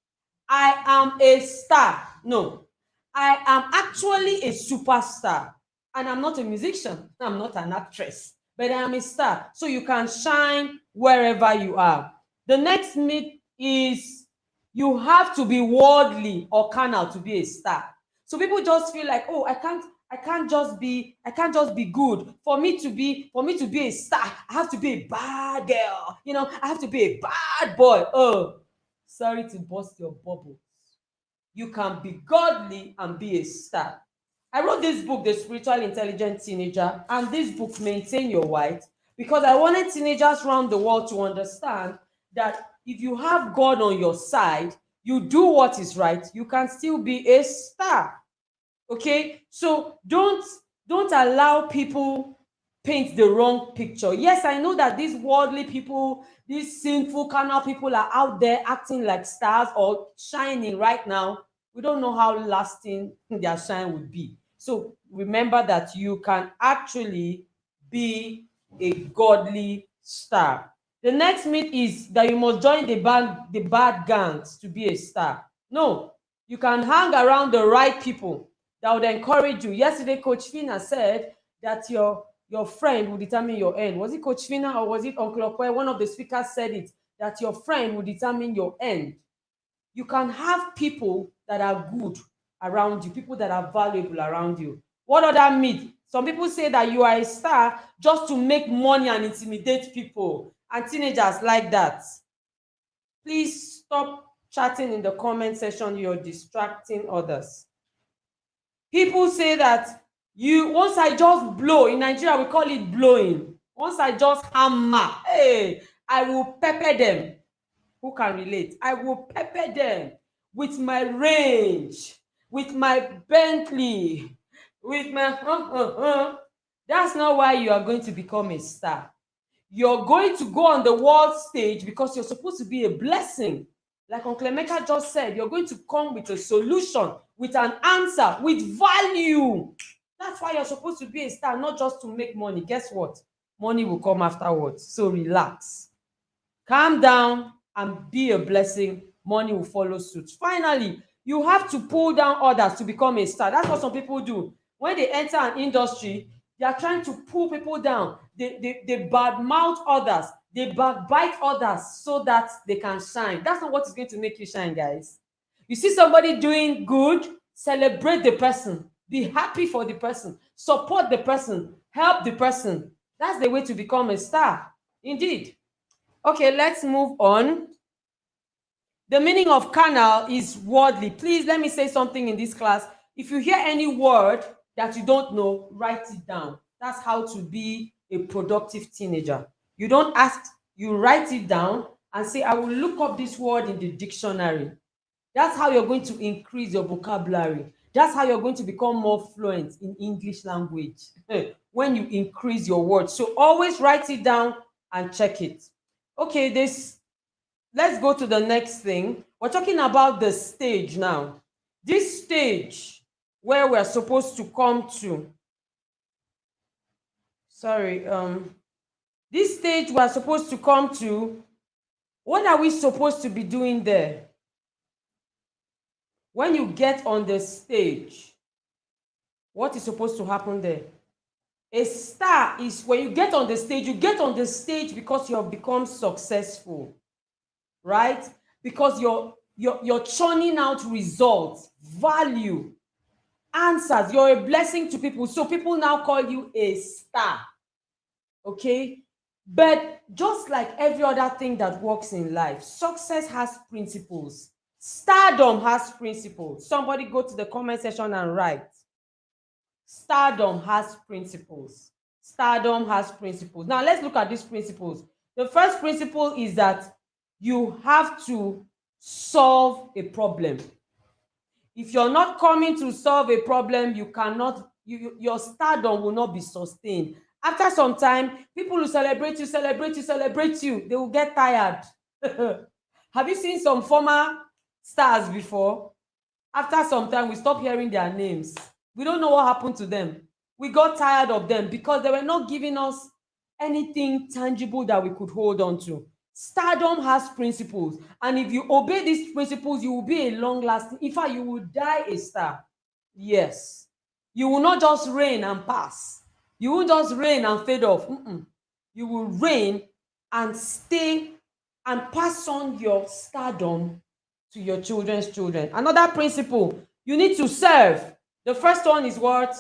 I am a star. No, I am actually a superstar. And I'm not a musician. I'm not an actress. But I am a star. So you can shine wherever you are. The next myth is you have to be worldly or carnal to be a star. So people just feel like, oh, I can't just be good. For me to be a star, I have to be a bad girl. I have to be a bad boy. Oh, sorry to burst your bubble. You can be godly and be a star. I wrote this book, The Spiritual Intelligent Teenager, and this book, Maintain Your White, because I wanted teenagers around the world to understand that if you have God on your side, you do what is right, you can still be a star. Okay? So don't allow people paint the wrong picture. Yes, I know that these worldly people, these sinful carnal people are out there acting like stars or shining right now. We don't know how lasting their shine would be. So remember that you can actually be a godly star. The next myth is that you must join the bad gangs to be a star. No, you can hang around the right people that would encourage you. Yesterday, Coach Fina said that your friend will determine your end. Was it Coach Fina or was it Uncle Okwe? One of the speakers said it, that your friend will determine your end. You can have people that are good around you, people that are valuable around you. What other myth? Some people say that you are a star just to make money and intimidate people, and teenagers like that. Please stop chatting in the comment section. You're distracting others. People say that once I just blow, in Nigeria we call it blowing. Once I just hammer, hey, I will pepper them. Who can relate? I will pepper them with my range, with my Bentley, with my That's not why you are going to become a star. You're going to go on the world stage because you're supposed to be a blessing. Like Uncle Emeka just said, you're going to come with a solution, with an answer, with value. That's why you're supposed to be a star, not just to make money. Guess what? Money will come afterwards. So relax. Calm down and be a blessing. Money will follow suit. Finally, you have to pull down others to become a star. That's what some people do. When they enter an industry, they are trying to pull people down. They badmouth others. They backbite others so that they can shine. That's not what is going to make you shine, guys. You see somebody doing good, celebrate the person. Be happy for the person. Support the person. Help the person. That's the way to become a star. Indeed. Okay, let's move on. The meaning of carnal is worldly. Please let me say something in this class. If you hear any word that you don't know, write it down. That's how to be a productive teenager. You don't ask, you write it down and say, I will look up this word in the dictionary. That's how you're going to increase your vocabulary. That's how you're going to become more fluent in English language when you increase your words. So always write it down and check it. Okay, let's go to the next thing. We're talking about the stage now. This stage where we're supposed to come to. This stage we're supposed to come to, what are we supposed to be doing there? When you get on the stage, what is supposed to happen there? A star is when you get on the stage because you have become successful, right? Because you're churning out results, value, answers. You're a blessing to people. So people now call you a star. Okay? But just like every other thing that works in life, success has principles. Stardom has principles. Somebody go to the comment section and write. Stardom has principles. Stardom has principles. Now let's look at these principles. The first principle is that you have to solve a problem. If you're not coming to solve a problem, you cannot, your stardom will not be sustained. After some time, people will celebrate you. They will get tired. Have you seen some former stars before? After some time, we stop hearing their names. We don't know what happened to them. We got tired of them because they were not giving us anything tangible that we could hold on to. Stardom has principles, and if you obey these principles, you will be a long lasting. In fact, you will die a star. Yes. You will not just reign and pass. You won't just reign and fade off. You will reign and stay and pass on your stardom to your children's children. Another principle, you need to serve. The first one is what?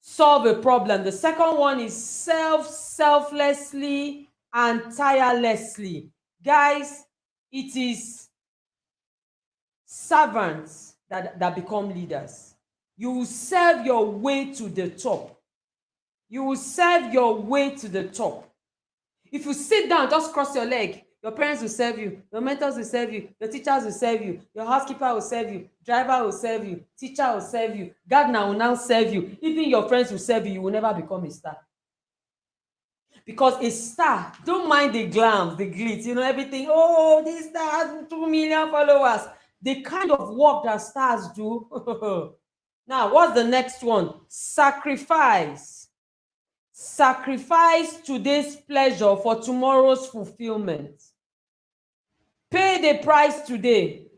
Solve a problem. The second one is selflessly and tirelessly. Guys, it is servants that become leaders. You will serve your way to the top. You will serve your way to the top. If you sit down, just cross your leg, your parents will serve you, your mentors will serve you, your teachers will serve you, your housekeeper will serve you, driver will serve you, teacher will serve you, gardener will now serve you, even your friends will serve you. You will never become a star. Because a star, don't mind the glam, the glitz, everything. Oh, this star has 2 million followers. The kind of work that stars do. Now, what's the next one? Sacrifice. Sacrifice today's pleasure for tomorrow's fulfillment. Pay the price today.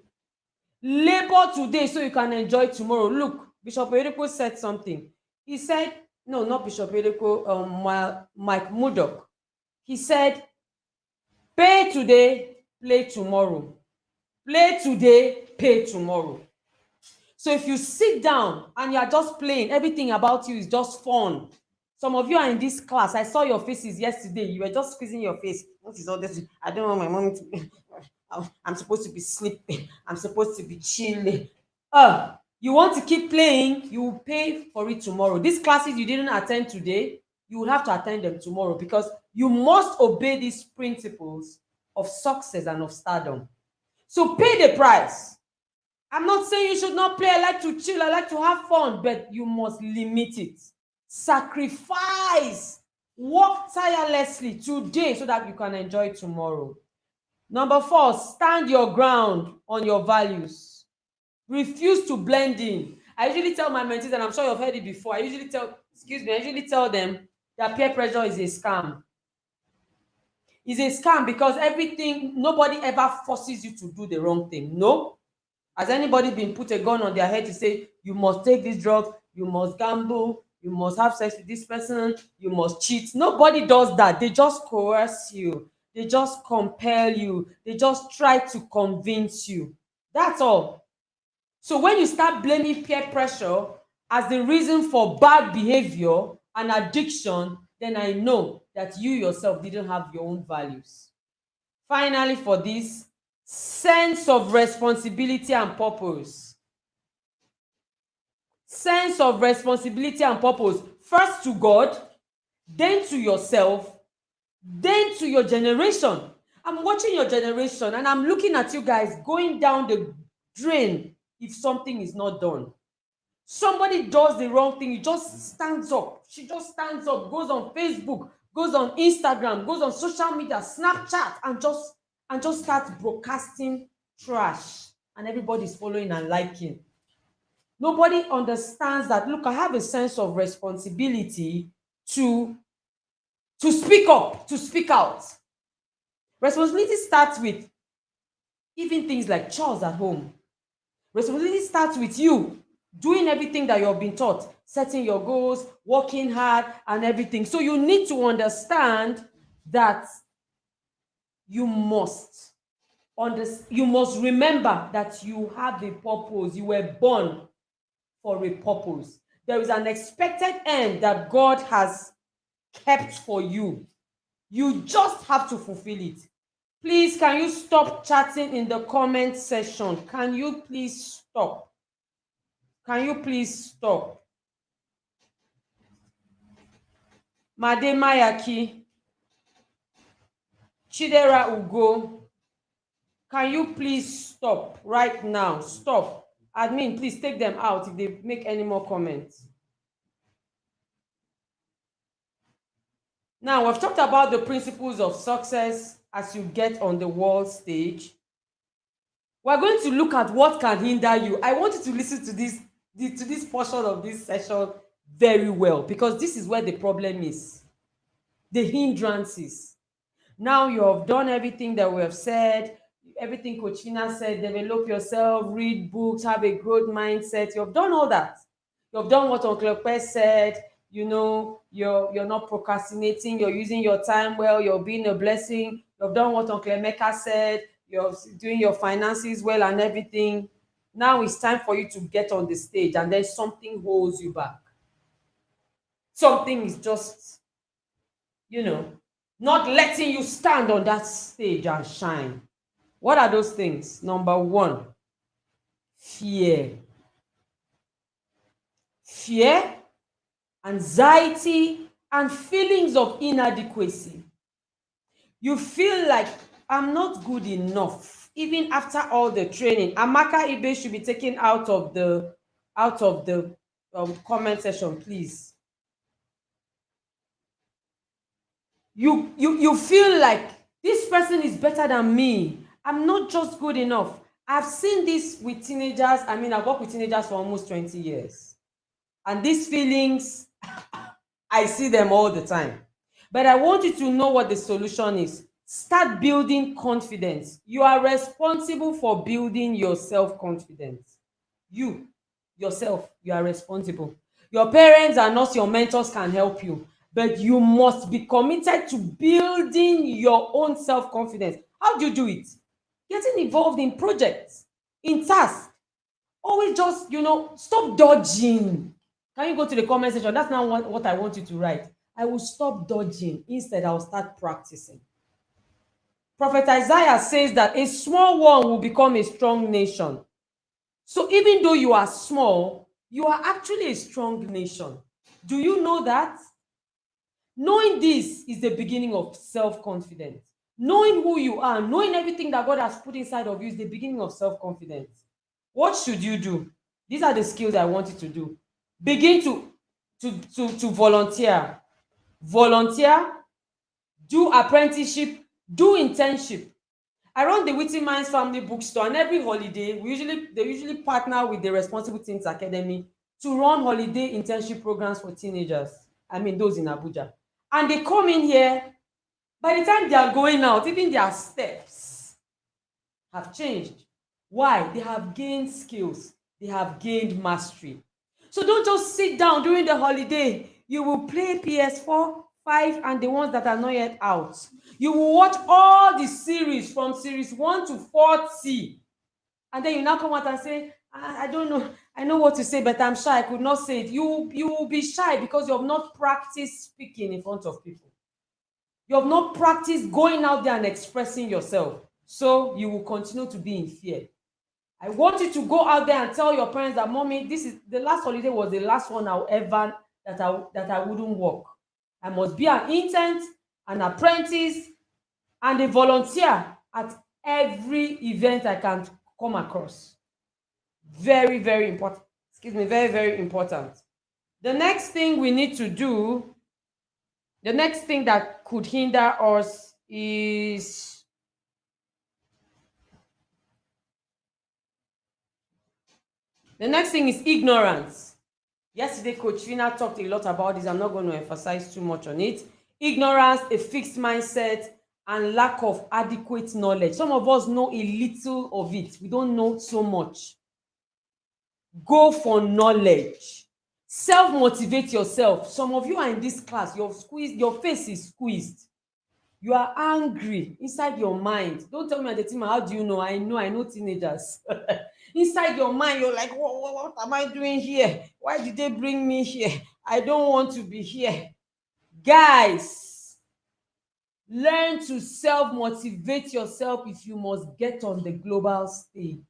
Labor today so you can enjoy tomorrow. Look, Bishop Oyedepo said something. He said, no, not Bishop Oyedepo, Mike Murdoch. He said, pay today, play tomorrow. Play today, pay tomorrow. So if you sit down and you are just playing, everything about you is just fun. Some of you are in this class. I saw your faces yesterday. You were just squeezing your face. What is all this? I don't want my mom to be. I'm supposed to be sleeping. I'm supposed to be chilling. You want to keep playing, you will pay for it tomorrow. These classes you didn't attend today, you will have to attend them tomorrow, because you must obey these principles of success and of stardom. So pay the price. I'm not saying you should not play. I like to chill. I like to have fun, but you must limit it. Sacrifice. Work tirelessly today so that you can enjoy tomorrow. Number 4, stand your ground on your values. Refuse to blend in. I usually tell my mentees, and I'm sure you've heard it before, I usually tell them that peer pressure is a scam. It's a scam because nobody ever forces you to do the wrong thing. No. Has anybody been put a gun on their head to say, you must take this drug, you must gamble, you must have sex with this person, you must cheat? Nobody does that. They just coerce you. They just compel you. They just try to convince you. That's all. So when you start blaming peer pressure as the reason for bad behavior and addiction, then I know that you yourself didn't have your own values. Finally, for this, sense of responsibility and purpose. Sense of responsibility and purpose. First to God, then to yourself, then to your generation. I'm watching your generation and I'm looking at you guys going down the drain if something is not done. Somebody does the wrong thing, he just stands up. She just stands up, goes on Facebook, goes on Instagram, goes on social media, Snapchat, and just starts broadcasting trash. And everybody's following and liking. Nobody understands that, look, I have a sense of responsibility to speak up, to speak out. Responsibility starts with even things like chores at home. Responsibility starts with you doing everything that you've been taught, setting your goals, working hard, and everything. So you need to understand that you must remember that you have a purpose. You were born for a purpose. There is an expected end that God has kept for you. You just have to fulfill it. Please, can you stop chatting in the comment section? Can you please stop? Can you please stop? Made Mayaki, Chidera Ugo, can you please stop right now? Stop. Admin, please take them out if they make any more comments. Now, we've talked about the principles of success as you get on the world stage. We're going to look at what can hinder you. I want you to listen to this portion of this session very well, because this is where the problem is. the hindrances. Now you have done everything that we have said, everything Coach Fina said, develop yourself, read books, have a growth mindset. You have done all that. You have done what Uncle Okpe said. You know, you're not procrastinating, you're using your time well, you're being a blessing. You've done what Uncle Emeka said, you're doing your finances well and everything. Now it's time for you to get on the stage, and then something holds you back. Something is just, not letting you stand on that stage and shine. What are those things? Number one, fear. Fear, anxiety, and feelings of inadequacy. You feel like, I'm not good enough, even after all the training. Amaka Ibe should be taken out of the comment section, please. You feel like this person is better than me. I'm not just good enough. I've seen this with teenagers. I mean, I've worked with teenagers for almost 20 years. And these feelings, I see them all the time. But I want you to know what the solution is. Start building confidence. You are responsible for building your self-confidence. You, yourself, you are responsible. Your parents and not your mentors can help you. But you must be committed to building your own self-confidence. How do you do it? Getting involved in projects, in tasks. Always just, stop dodging. Can you go to the comment section? That's not what I want you to write. I will stop dodging. Instead, I will start practicing. Prophet Isaiah says that a small one will become a strong nation. So even though you are small, you are actually a strong nation. Do you know that? Knowing this is the beginning of self-confidence. Knowing who you are, knowing everything that God has put inside of you is the beginning of self-confidence. What should you do? These are the skills I want you to do. Begin to volunteer. Volunteer, do apprenticeship, do internship. I run the Witty Minds Family Bookstore, and every holiday, they usually partner with the Responsible Teens Academy to run holiday internship programs for teenagers. I mean, those in Abuja. And they come in here, by the time they are going out, even their steps have changed. Why? They have gained skills. They have gained mastery. So don't just sit down during the holiday. You will play PS4, 5, and the ones that are not yet out. You will watch all the series from series 1 to 40. And then you now come out and say, I don't know. I know what to say, but I'm shy. I could not say it. You will be shy because you have not practiced speaking in front of people. You have not practiced going out there and expressing yourself. So you will continue to be in fear. I want you to go out there and tell your parents that, Mommy, this is the last holiday was the last one I'll ever that I wouldn't work. I must be an intern, an apprentice, and a volunteer at every event I can come across. Very, very important. Excuse me, very, very important. The next thing we need to do, the next thing that could hinder us is ignorance. Yesterday, Coach Fina talked a lot about this. I'm not going to emphasize too much on it. Ignorance, a fixed mindset, and lack of adequate knowledge. Some of us know a little of it. We don't know so much. Go for knowledge. Self-motivate yourself. Some of you are in this class. Your face is squeezed. You are angry inside your mind. Don't tell me at the team, how do you know? I know teenagers. Inside your mind, you're like, what am I doing here? Why did they bring me here? I don't want to be here. Guys, learn to self-motivate yourself if you must get on the global stage.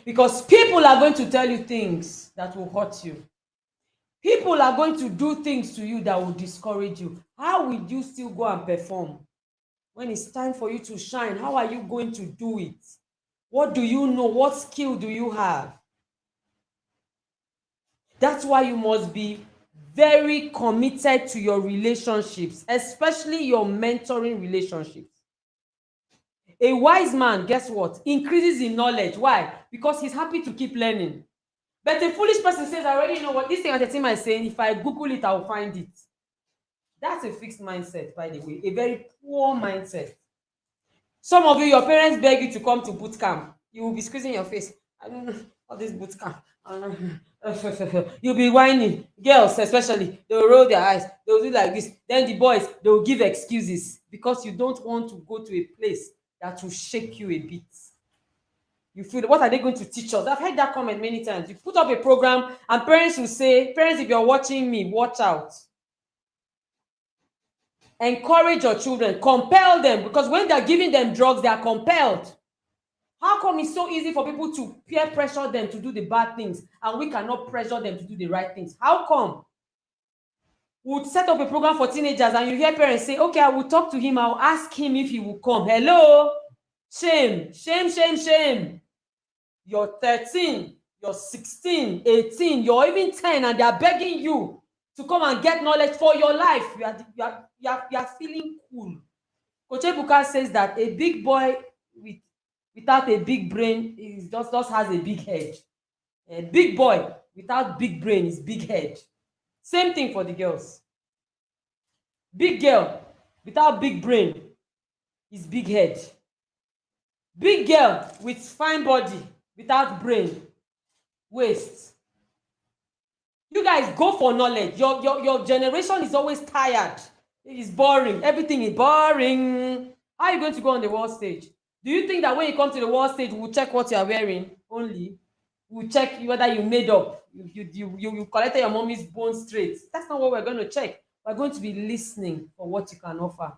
Because people are going to tell you things that will hurt you. People are going to do things to you that will discourage you. How will you still go and perform? When it's time for you to shine, how are you going to do it? What do you know? What skill do you have? That's why you must be very committed to your relationships, especially your mentoring relationships. A wise man, guess what? Increases in knowledge. Why? Because he's happy to keep learning. But a foolish person says, I already know what this thing at the team is saying. If I Google it, I'll find it. That's a fixed mindset, by the way, a very poor mindset. Some of you, your parents beg you to come to boot camp. You will be squeezing your face. I don't know all this boot camp. You'll be whining. Girls, especially, they will roll their eyes. They will do like this. Then the boys, they will give excuses because you don't want to go to a place that will shake you a bit. You feel, what are they going to teach us? I've heard that comment many times. You put up a program and parents will say, parents, if you're watching me, watch out. Encourage your children, compel them, because when they're giving them drugs, they are compelled. How come it's so easy for people to peer pressure them to do the bad things and we cannot pressure them to do the right things? How come? We would set up a program for teenagers and you hear parents say, okay, I will talk to him, I'll ask him if he will come. Hello? Shame, shame, shame, shame. You're 13, you're 16, 18, you're even 10, and they're begging you to come and get knowledge for your life. You are feeling cool. Coach Ebuka says that a big boy without a big brain is just has a big head. A big boy without big brain is big head. Same thing for the girls. Big girl without big brain is big head. Big girl with fine body without brain, waste. You guys go for knowledge. Your generation is always tired. It is boring. Everything is boring. How are you going to go on the world stage? Do you think that when you come to the world stage, we'll check what you are wearing only? We'll check whether you made up. You collected your mommy's bone straight. That's not what we're going to check. We're going to be listening for what you can offer.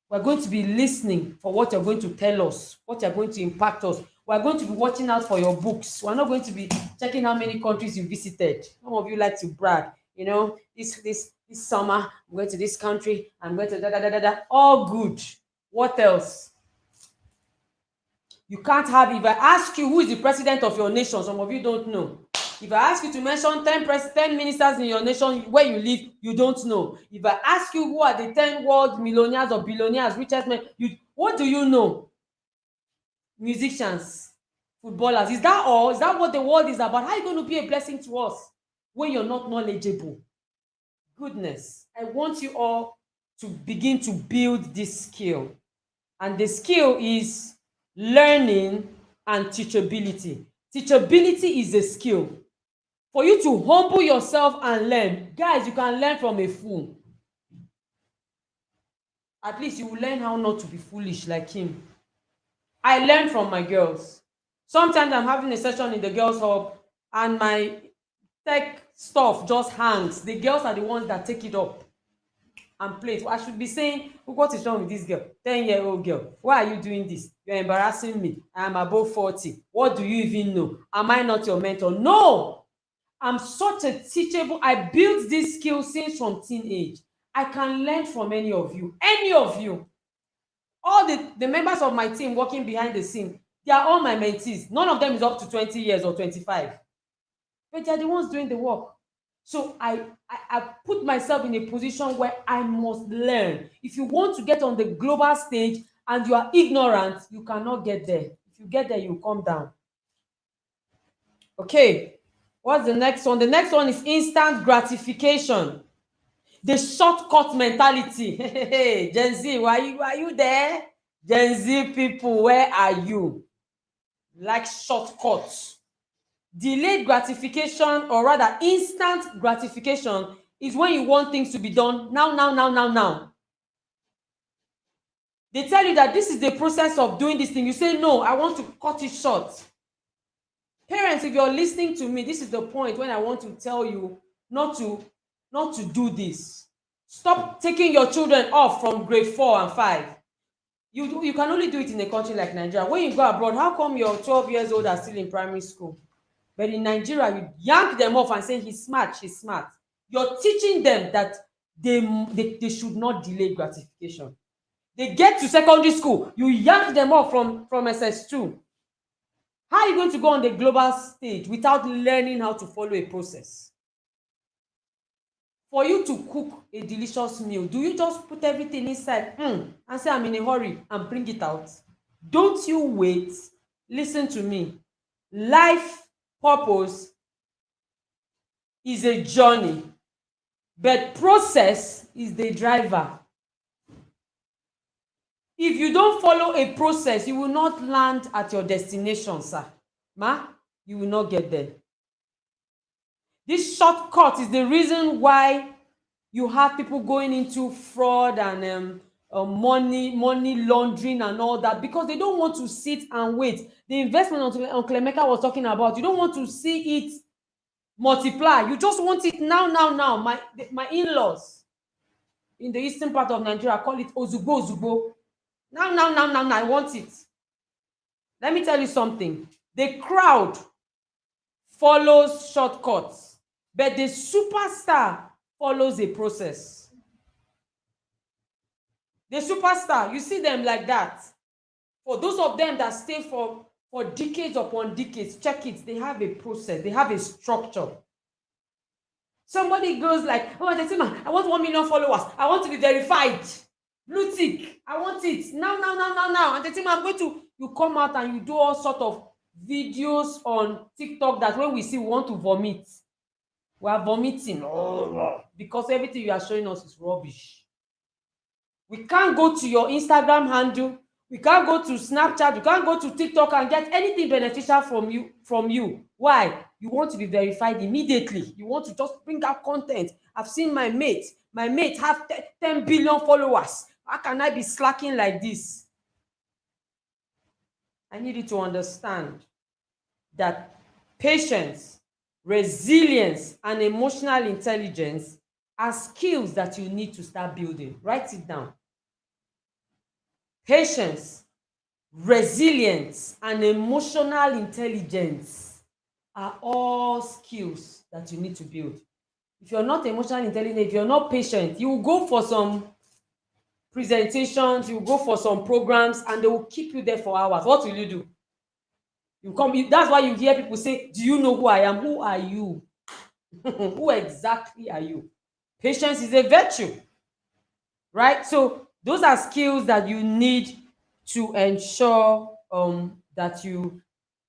We're going to be listening for what you're going to tell us, what you're going to impact us. We're going to be watching out for your books. We're not going to be checking how many countries you visited. Some of you like to brag. You know, this summer, I'm going to this country, I'm going to da. All good. What else? You can't have, if I ask you who is the president of your nation, some of you don't know. If I ask you to mention 10 ministers in your nation where you live, you don't know. If I ask you who are the 10 world millionaires or billionaires, richest men, what do you know? Musicians, footballers. Is that all? Is that what the world is about? How are you going to be a blessing to us when you're not knowledgeable? Goodness. I want you all to begin to build this skill. And the skill is learning and teachability. Teachability is a skill. For you to humble yourself and learn. Guys, you can learn from a fool. At least you will learn how not to be foolish like him. I learned from my girls. Sometimes I'm having a session in the girls' hub and my tech stuff just hangs. The girls are the ones that take it up and play it. I should be saying, what is wrong with this girl? 10-year-old girl. Why are you doing this? You're embarrassing me. I am above 40. What do you even know? Am I not your mentor? No! I'm such a teachable. I built this skill since from teenage. I can learn from any of you. Any of you. All the members of my team working behind the scene, they are all my mentees. None of them is up to 20 years or 25. But they are the ones doing the work. So I put myself in a position where I must learn. If you want to get on the global stage and you are ignorant, you cannot get there. If you get there, you come down. Okay. What's the next one? The next one is instant gratification. The shortcut mentality. Hey, Gen Z, are you there? Gen Z people, where are you? Like shortcuts. Delayed gratification, or rather instant gratification, is when you want things to be done now. They tell you that this is the process of doing this thing. You say, no, I want to cut it short. Parents, if you're listening to me, this is the point when I want to tell you not to do this. Stop taking your children off from grade 4 and 5. You can only do it in a country like Nigeria. When you go abroad, how come your 12 years old are still in primary school? But in Nigeria, you yank them off and say, he's smart, she's smart. You're teaching them that they should not delay gratification. They get to secondary school, you yank them off from SS2. How are you going to go on the global stage without learning how to follow a process? For you to cook a delicious meal, do you just put everything inside and say, I'm in a hurry and bring it out? Don't you wait. Listen to me. Life purpose is a journey. but process is the driver. If you don't follow a process, you will not land at your destination, sir. Ma, you will not get there. This shortcut is the reason why you have people going into fraud and money laundering and all that, because they don't want to sit and wait. The investment Uncle Emeka was talking about, you don't want to see it multiply. You just want it now. My in-laws in the eastern part of Nigeria call it ozugbo. Now, I want it. Let me tell you something. The crowd follows shortcuts, but the superstar follows a process. The superstar, you see them like that. For those of them that stay for decades upon decades, check it, they have a process, they have a structure. Somebody goes like, oh, I want 1 million followers. I want to be verified. Blue tick. I want it. Now. And I'm going to, you come out and you do all sort of videos on TikTok that when we see, we want to vomit. We are vomiting. Because everything you are showing us is rubbish. We can't go to your Instagram handle. We can't go to Snapchat. We can't go to TikTok and get anything beneficial from you. Why? You want to be verified immediately. You want to just bring out content. I've seen my mate. My mate have 10 billion followers. How can I be slacking like this? I need you to understand that patience, resilience, and emotional intelligence are skills that you need to start building. Write it down. Patience, resilience, and emotional intelligence are all skills that you need to build. If you're not emotionally intelligent, if you're not patient, you will go for some presentations, you will go for some programs, and they will keep you there for hours. What will you do? That's why you hear people say, do you know who I am? Who are you? Who exactly are you? Patience is a virtue, right? So those are skills that you need to ensure that you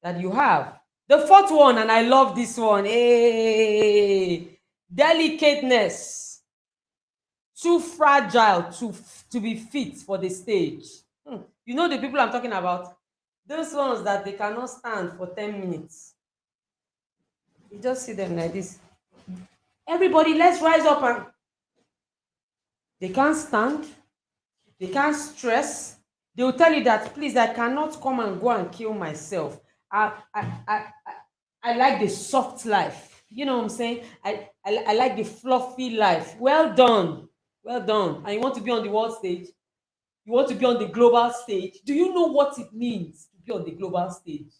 have. The fourth one, and I love this one, delicateness. Too fragile to be fit for the stage. You know the people I'm talking about? Those ones that they cannot stand for 10 minutes. You just see them like this. Everybody, let's rise up, and they can't stand. They can't stress. They will tell you that, please, I cannot come and go and kill myself. I like the soft life. You know what I'm saying? I like the fluffy life. Well done. Well done. And you want to be on the world stage? You want to be on the global stage? Do you know what it means to be on the global stage?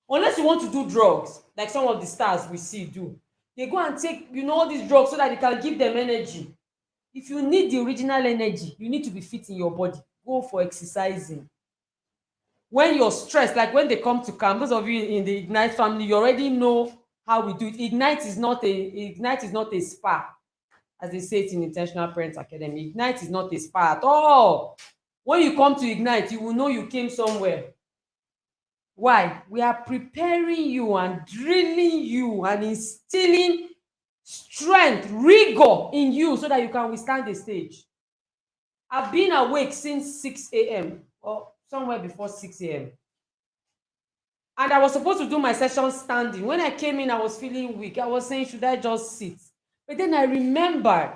Unless you want to do drugs, like some of the stars we see do. They go and take, all these drugs so that they can give them energy. If you need the original energy, you need to be fit in your body. Go for exercising. When you're stressed, like when they come to camp, those of you in the Ignite family, you already know how we do it. Ignite is not a spa, as they say it in Intentional Parents Academy. Ignite is not a spa at all. When you come to Ignite, you will know you came somewhere. Why? We are preparing you and drilling you and instilling strength, rigor in you so that you can withstand the stage. I've been awake since 6 a.m. or somewhere before 6 a.m. And I was supposed to do my session standing. When I came in, I was feeling weak. I was saying, should I just sit? But then I remembered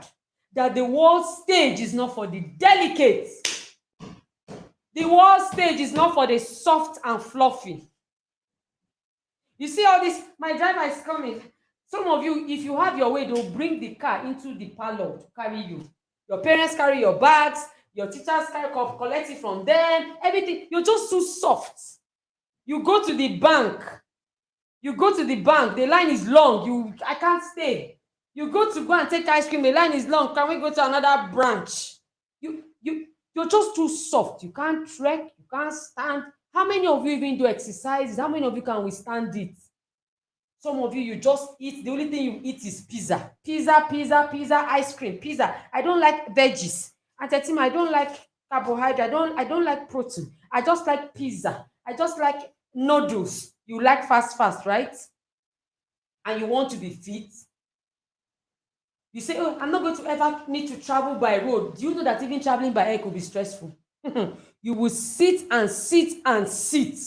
that the world stage is not for the delicate. The world stage is not for the soft and fluffy. You see all this, my driver is coming. Some of you, if you have your way, they'll bring the car into the parlor to carry you. Your parents carry your bags, your teachers collect it from them, everything. You're just too soft. You go to the bank. The line is long. I can't stay. You go and take ice cream, the line is long. Can we go to another branch? You're just too soft. You can't trek, you can't stand. How many of you even do exercises? How many of you can withstand it? Some of you just eat. The only thing you eat is pizza. Pizza, ice cream, pizza. I don't like veggies. And Tetima, I don't like carbohydrate. I don't like protein. I just like pizza. I just like noodles. You like fast, right? And you want to be fit. You say, oh, I'm not going to ever need to travel by road. Do you know that even traveling by air could be stressful? You will sit and sit and sit.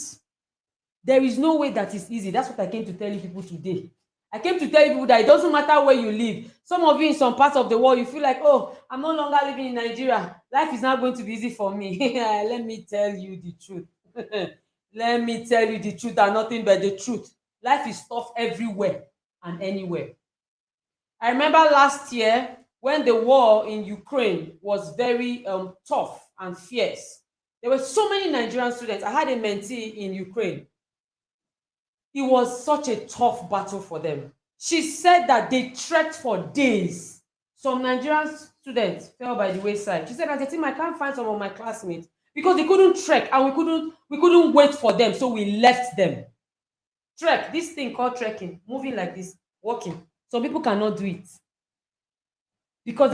There is no way that is easy. That's what I came to tell you people today. I came to tell you people that it doesn't matter where you live. Some of you in some parts of the world, you feel like, oh, I'm no longer living in Nigeria. Life is not going to be easy for me. Let me tell you the truth. Let me tell you the truth and nothing but the truth. Life is tough everywhere and anywhere. I remember last year when the war in Ukraine was very tough and fierce. There were so many Nigerian students. I had a mentee in Ukraine. It was such a tough battle for them. She said that they trekked for days. Some Nigerian students fell by the wayside. She said, "At the time, I can't find some of my classmates because they couldn't trek and we couldn't wait for them, so we left them." Trek, this thing called trekking, moving like this, walking. Some people cannot do it because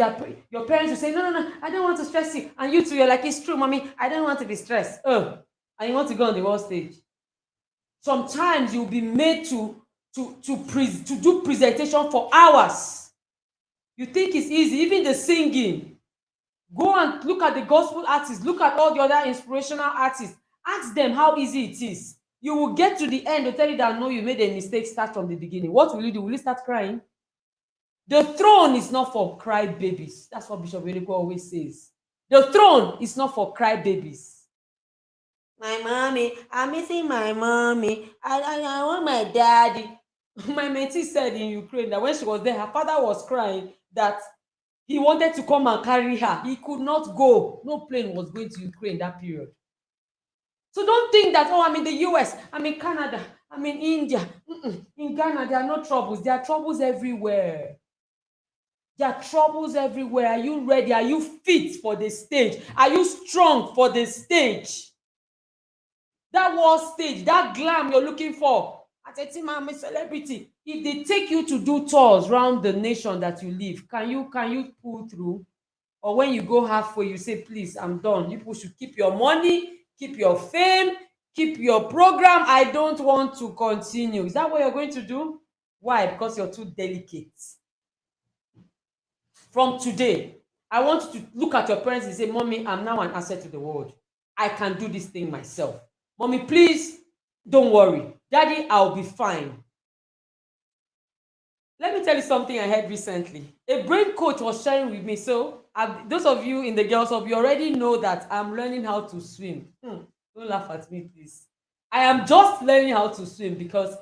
your parents will say, no, I don't want to stress you. And you too, you're like, it's true, mommy, I don't want to be stressed. And you want to go on the world stage. Sometimes you'll be made to do presentation for hours. You think it's easy, even the singing. Go and look at the gospel artists, look at all the other inspirational artists. Ask them how easy it is. You will get to the end, they'll tell you that no, you made a mistake, start from the beginning. What will you do? Will you start crying? The throne is not for cry babies. That's what Bishop Weleko always says. The throne is not for cry babies. My mommy, I'm missing my mommy. I want my daddy. My mentee said in Ukraine that when she was there, her father was crying that he wanted to come and carry her. He could not go. No plane was going to Ukraine that period. So don't think that, oh, I'm in the US, I'm in Canada, I'm in India. In Ghana, there are no troubles. There are troubles everywhere. There are troubles everywhere. Are you ready? Are you fit for the stage? Are you strong for the stage? That world stage, that glam you're looking for. At a team, I'm a celebrity. If they take you to do tours around the nation that you live, can you pull through? Or when you go halfway, you say, please, I'm done. You people should keep your money, keep your fame, keep your program. I don't want to continue. Is that what you're going to do? Why? Because you're too delicate. From today, I want you to look at your parents and say, Mommy, I'm now an asset to the world. I can do this thing myself. Mommy, please, don't worry. Daddy, I'll be fine. Let me tell you something I heard recently. A brain coach was sharing with me. So, those of you in the Girls Hub, you already know that I'm learning how to swim. Don't laugh at me, please. I am just learning how to swim because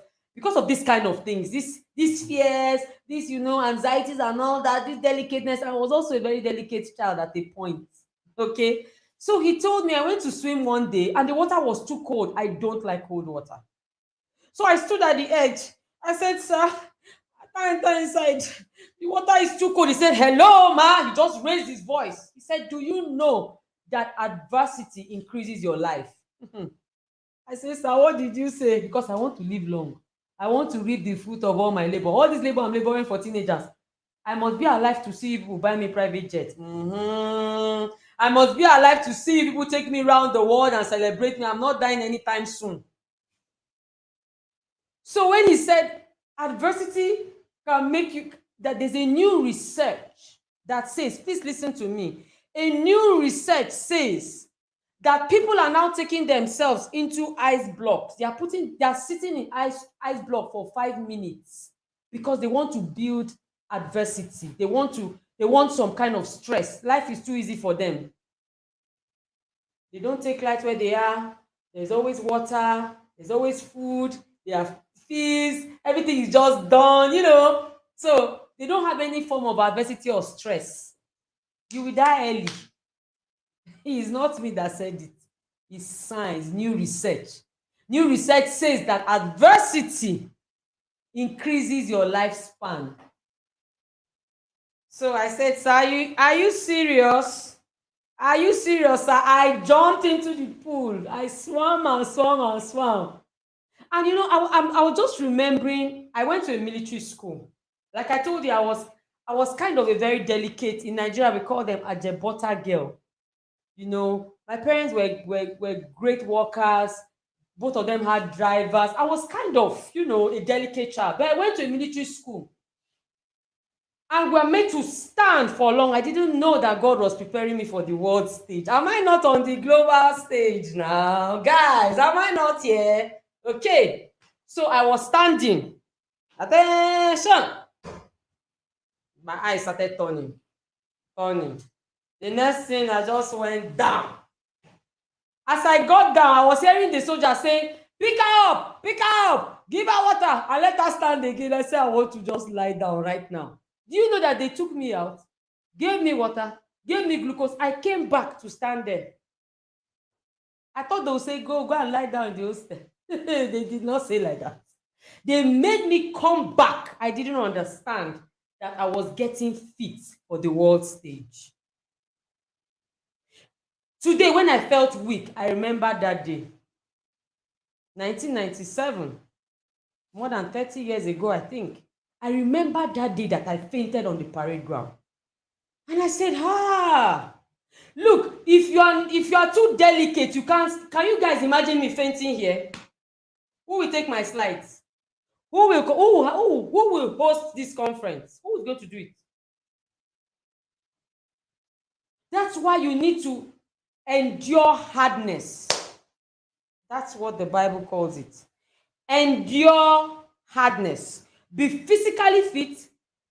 of this kind of things, these fears, these, anxieties and all that, this delicateness. I was also a very delicate child at a point. Okay? So he told me I went to swim one day and the water was too cold. I don't like cold water. So I stood at the edge. I said, sir, I can't enter inside. The water is too cold. He said, hello, ma. He just raised his voice. He said, do you know that adversity increases your life? I said, sir, what did you say? Because I want to live long. I want to reap the fruit of all my labor. All this labor I'm laboring for teenagers. I must be alive to see people buy me private jet. I must be alive to see people take me around the world and celebrate me. I'm not dying anytime soon. So when he said adversity can make you, that there's a new research that says, please listen to me. A new research says that people are now taking themselves into ice blocks. They are sitting in ice block for 5 minutes because they want to build adversity. They want some kind of stress. Life is too easy for them. They don't take light where they are. There's always water. There's always food. They have fees. Everything is just done, So they don't have any form of adversity or stress. You will die early. It is not me that said it. It's science, new research. New research says that adversity increases your lifespan. So I said, sir, are you serious? Are you serious, sir? I jumped into the pool. I swam and swam and swam. And I was just remembering, I went to a military school. Like I told you, I was kind of a very delicate, in Nigeria, we call them a Jebota girl. My parents were great workers. Both of them had drivers. I was kind of, a delicate child. But I went to a military school. and we're made to stand for long. I didn't know that God was preparing me for the world stage. Am I not on the global stage now? Guys, am I not here? Okay. So I was standing. Attention. My eyes started turning. The next thing, I just went down. As I got down, I was hearing the soldier saying, pick her up, give her water, and let her stand again. I said, I want to just lie down right now. Do you know that they took me out, gave me water, gave me glucose? I came back to stand there. I thought they would say, go and lie down in the hostel. They did not say like that. They made me come back. I didn't understand that I was getting fit for the world stage. Today, when I felt weak, I remember that day. 1997, more than 30 years ago, I think. I remember that day that I fainted on the parade ground. And I said, look, if you are too delicate, you can't. Can you guys imagine me fainting here? Who will take my slides? Who will host this conference? Who is going to do it? That's why you need to endure hardness. That's what the Bible calls it. Endure hardness. Be physically fit,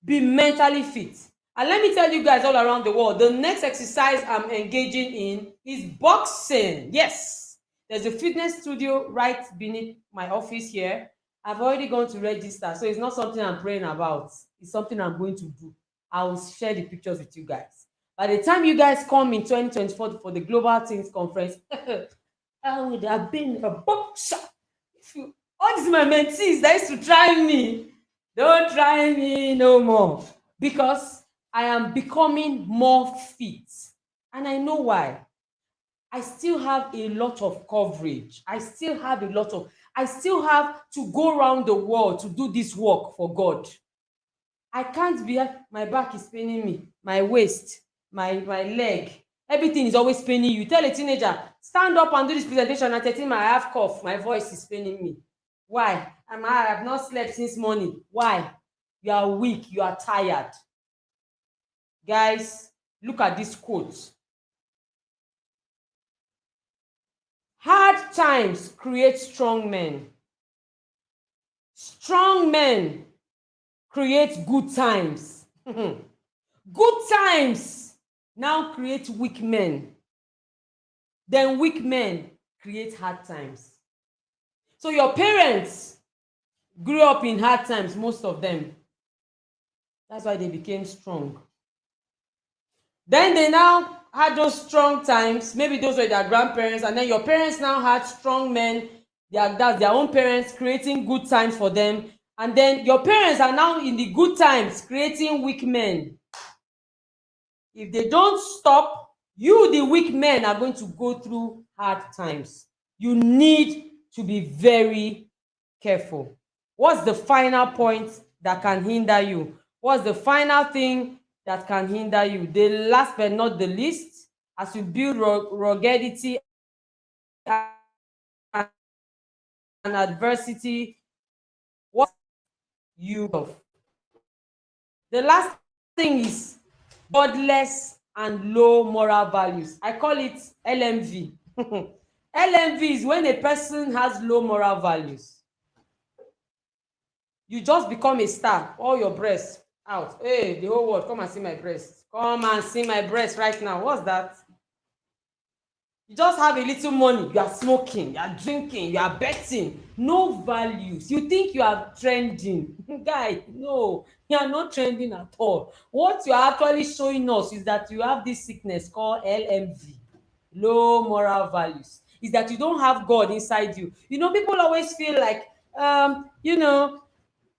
be mentally fit. And let me tell you guys all around the world, the next exercise I'm engaging in is boxing. Yes, there's a fitness studio right beneath my office here. I've already gone to register, so it's not something I'm praying about. It's something I'm going to do. I'll share the pictures with you guys. By the time you guys come in 2024 for the Global Teens Conference, I would have been a boxer. All these my mentees that used to try me, don't try me no more. Because I am becoming more fit. And I know why. I still have a lot of coverage. I still have to go around the world to do this work for God. I can't be, my back is paining me, my waist, my leg, everything is always paining you. Tell a teenager, stand up and do this presentation at 13, I have cough, my voice is paining me. Why? I have not slept since morning. Why? You are weak, you are tired. Guys, look at this quote. Hard times create strong men. Strong men create good times. Good times now create weak men. Then weak men create hard times. So your parents grew up in hard times, most of them. That's why they became strong. Then they now had those strong times. Maybe those were their grandparents, and then your parents now had strong men, their own parents creating good times for them. And then your parents are now in the good times creating weak men. If they don't stop, you, the weak men, are going to go through hard times. You need to be very careful. What's the final point that can hinder you? What's the final thing that can hinder you? The last but not the least, as you build ruggedity and adversity, what you love. The last thing is godless and low moral values. I call it LMV. LMV is when a person has low moral values. You just become a star, all your breasts out. Hey, the whole world, come and see my breasts. Come and see my breasts right now. What's that? You just have a little money. You are smoking, you are drinking, you are betting. No values. You think you are trending. Guy, no, you are not trending at all. What you are actually showing us is that you have this sickness called LMV, low moral values. Is that you don't have God inside you. You know, people always feel like,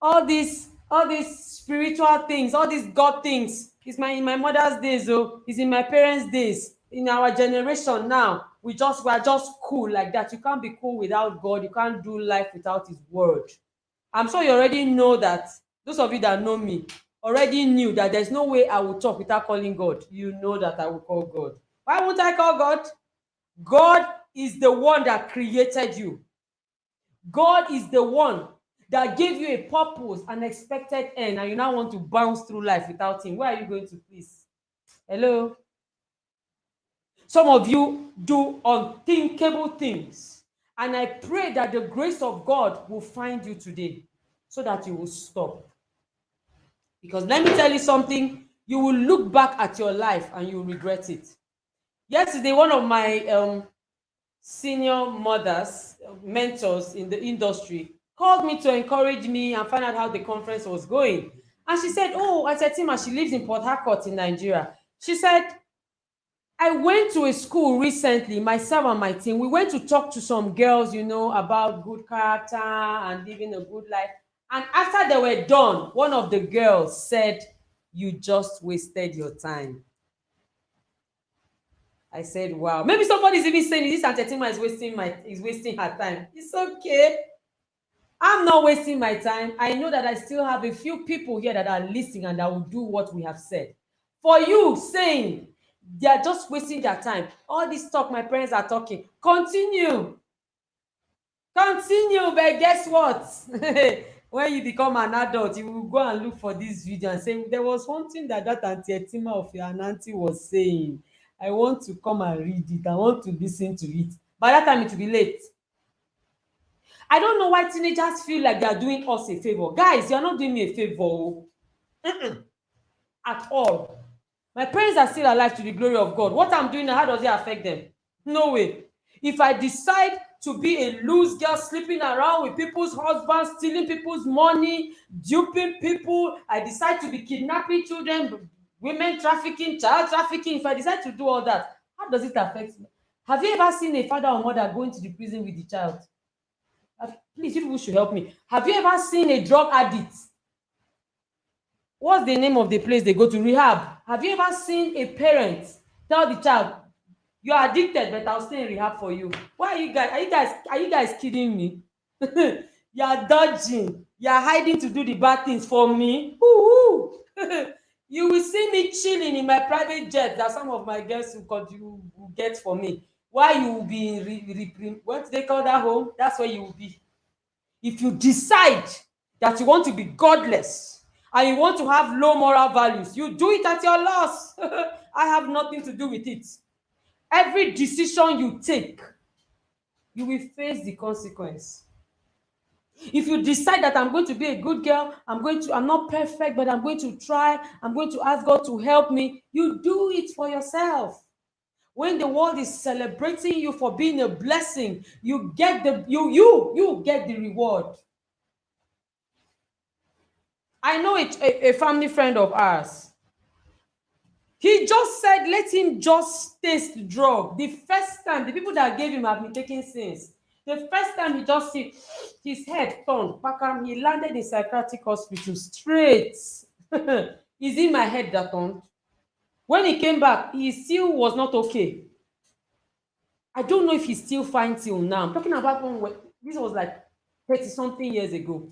all these spiritual things, all these God things, it's in my mother's days, it's in my parents' days. In our generation now, we are just cool like that. You can't be cool without God. You can't do life without His word. I'm sure you already know that. Those of you that know me already knew that there's no way I will talk without calling God. You know that I will call God. Why won't I call God? God is the one that created you. God is the one that gave you a purpose, an expected end, and you now want to bounce through life without him, where are you going to, please? Hello? Some of you do unthinkable things, and I pray that the grace of God will find you today so that you will stop. Because let me tell you something, you will look back at your life and you will regret it. Yesterday, one of my senior mothers, mentors in the industry, called me to encourage me and find out how the conference was going. And she said, oh, I said, Tima, she lives in Port Harcourt in Nigeria. She said, I went to a school recently, myself and my team. We went to talk to some girls, you know, about good character and living a good life. And after they were done, one of the girls said, you just wasted your time. I said, wow. Maybe somebody's even saying this Auntie Tima is wasting her time. It's okay. I'm not wasting my time. I know that I still have a few people here that are listening and that will do what we have said. For you saying they are just wasting their time, all this talk my parents are talking, continue, but guess what? When you become an adult, you will go and look for this video and say, there was one thing that Auntie Tima of your auntie was saying. I want to come and read it. I want to listen to it. By that time, it will be late. I don't know why teenagers feel like they are doing us a favor. Guys, you're not doing me a favor. At all. My parents are still alive to the glory of God. What I'm doing now, how does it affect them? No way. If I decide to be a loose girl, sleeping around with people's husbands, stealing people's money, duping people, I decide to be kidnapping children, women trafficking, child trafficking, if I decide to do all that, how does it affect me? Have you ever seen a father or mother going to the prison with the child? Please, you people should help me. Have you ever seen a drug addict? What's the name of the place they go to? Rehab. Have you ever seen a parent tell the child, you're addicted, but I'll stay in rehab for you? Why are you guys kidding me? You're dodging. You're hiding to do the bad things for me. You will see me chilling in my private jet that some of my girls will get for me. Why you will be in what do they call that home? That's where you will be. If you decide that you want to be godless and you want to have low moral values, you do it at your loss. I have nothing to do with it. Every decision you take, you will face the consequence. If you decide that I'm going to be a good girl, I'm not perfect, but I'm going to try, I'm going to ask God to help me, you do it for yourself. When the world is celebrating you for being a blessing, you get the you get the reward. I know a family friend of ours. He just said, let him just taste the drug. The first time, the people that gave him have been taking since. The first time he just see his head turned back, he landed in psychiatric hospital straight. Is in my head that turned. When he came back, he still was not okay. I don't know if he's still fine till now. I'm talking about when this was like 30-something years ago.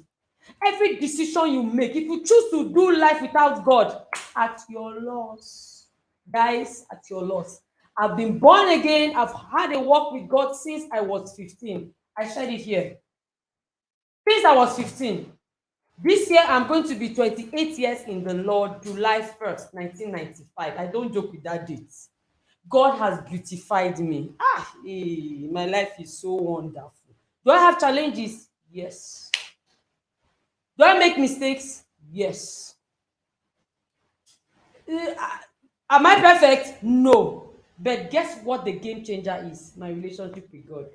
Every decision you make, if you choose to do life without God, at your loss. Guys, at your loss. I've been born again. I've had a walk with God since I was 15. I shared it here. Since I was 15. This year, I'm going to be 28 years in the Lord, July 1st, 1995. I don't joke with that date. God has beautified me. My life is so wonderful. Do I have challenges? Yes. Do I make mistakes? Yes. Am I perfect? No. But guess what the game changer is? My relationship with God.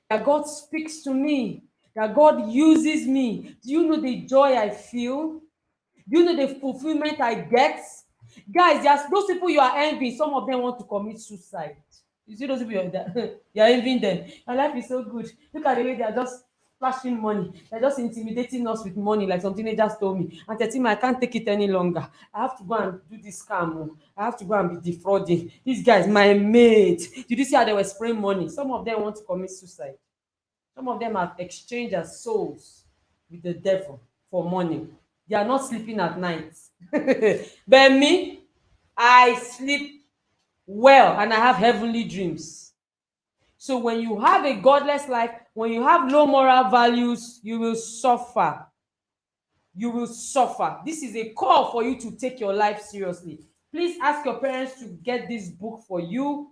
That God speaks to me. That God uses me. Do you know the joy I feel? Do you know the fulfillment I get? Guys, there's those people you are envying. Some of them want to commit suicide. You see those people you're envying them. My life is so good. Look at the way they are just flashing money. They're just intimidating us with money, like some teenagers told me. And tell me I can't take it any longer. I have to go and do this scam. I have to go and be defrauding. These guys, my mate. Did you see how they were spraying money? Some of them want to commit suicide. Some of them have exchanged their souls with the devil for money. They are not sleeping at night. But me, I sleep well and I have heavenly dreams. So when you have a godless life, when you have low moral values, you will suffer. You will suffer. This is a call for you to take your life seriously. Please ask your parents to get this book for you.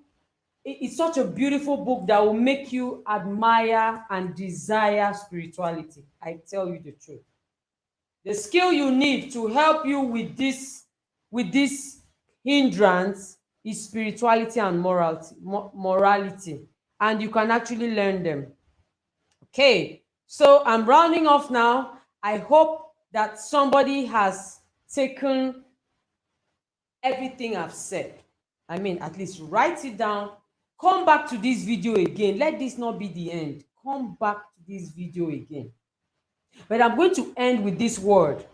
It's such a beautiful book that will make you admire and desire spirituality. I tell you the truth. The skill you need to help you with this hindrance is spirituality and morality, and you can actually learn them. Okay, so I'm rounding off now. I hope that somebody has taken everything I've said. I mean, at least write it down. Come back to this video again. Let this not be the end. Come back to this video again. But I'm going to end with this word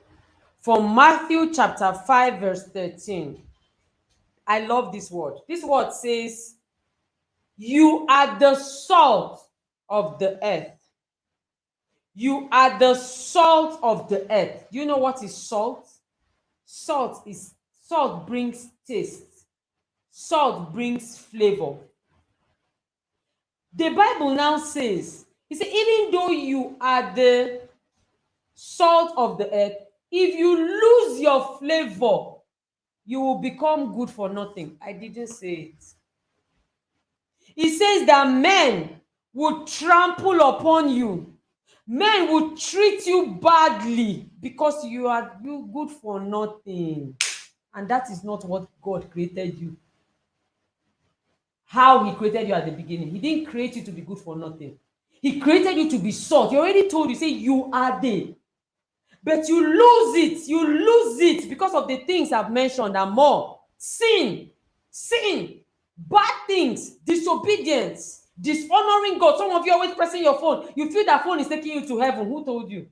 from Matthew chapter 5 verse 13. I love this word. This word says, you are the salt of the earth. You are the salt of the earth. Do you know what is salt? Salt brings taste. Salt brings flavor. The Bible now says, it says, even though you are the salt of the earth, if you lose your flavor, you will become good for nothing. I didn't say it. It says that men would trample upon you. Men would treat you badly because you are good for nothing. And that is not what God created you. How he created you at the beginning. He didn't create you to be good for nothing. He created you to be salt. He already told you, say, you are there. But you lose it because of the things I've mentioned and more. Sin, bad things, disobedience, dishonoring God. Some of you are always pressing your phone. You feel that phone is taking you to heaven. Who told you?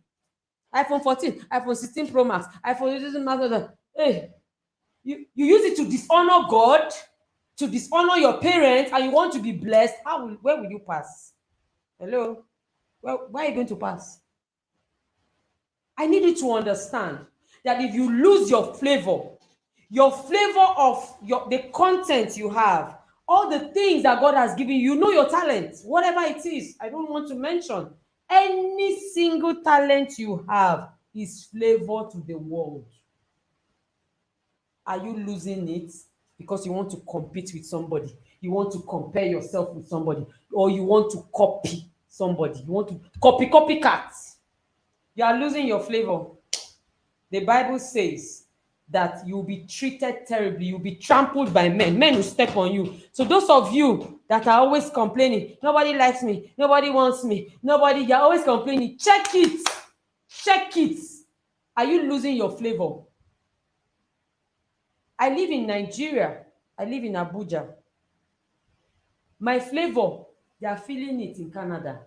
iPhone 14, iPhone 16 Pro Max, iPhone, it doesn't matter. Hey, you use it to dishonor God, to dishonor your parents, and you want to be blessed. Where will you pass? Hello? Well, where are you going to pass? I need you to understand that if you lose your flavor of the content you have, all the things that God has given you, know your talent, whatever it is, I don't want to mention, any single talent you have is flavor to the world. Are you losing it because you want to compete with somebody? You want to compare yourself with somebody, or you want to copy somebody? You want to copycat. You are losing your flavor. The Bible says that you'll be treated terribly. You'll be trampled by men. Men will step on you. So those of you that are always complaining, nobody likes me, nobody wants me, you're always complaining, check it. Are you losing your flavor? I live in Nigeria. I live in Abuja. My flavor, they are feeling it in Canada.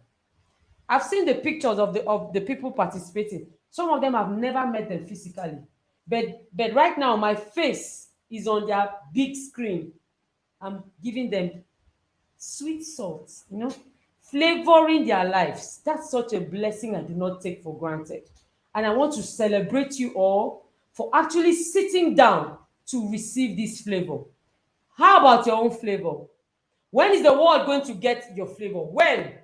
I've seen the pictures of the people participating. Some of them, I've never met them physically. But right now, my face is on their big screen. I'm giving them sweet salt, flavoring their lives. That's such a blessing I do not take for granted. And I want to celebrate you all for actually sitting down to receive this flavor. How about your own flavor? When is the world going to get your flavor? When?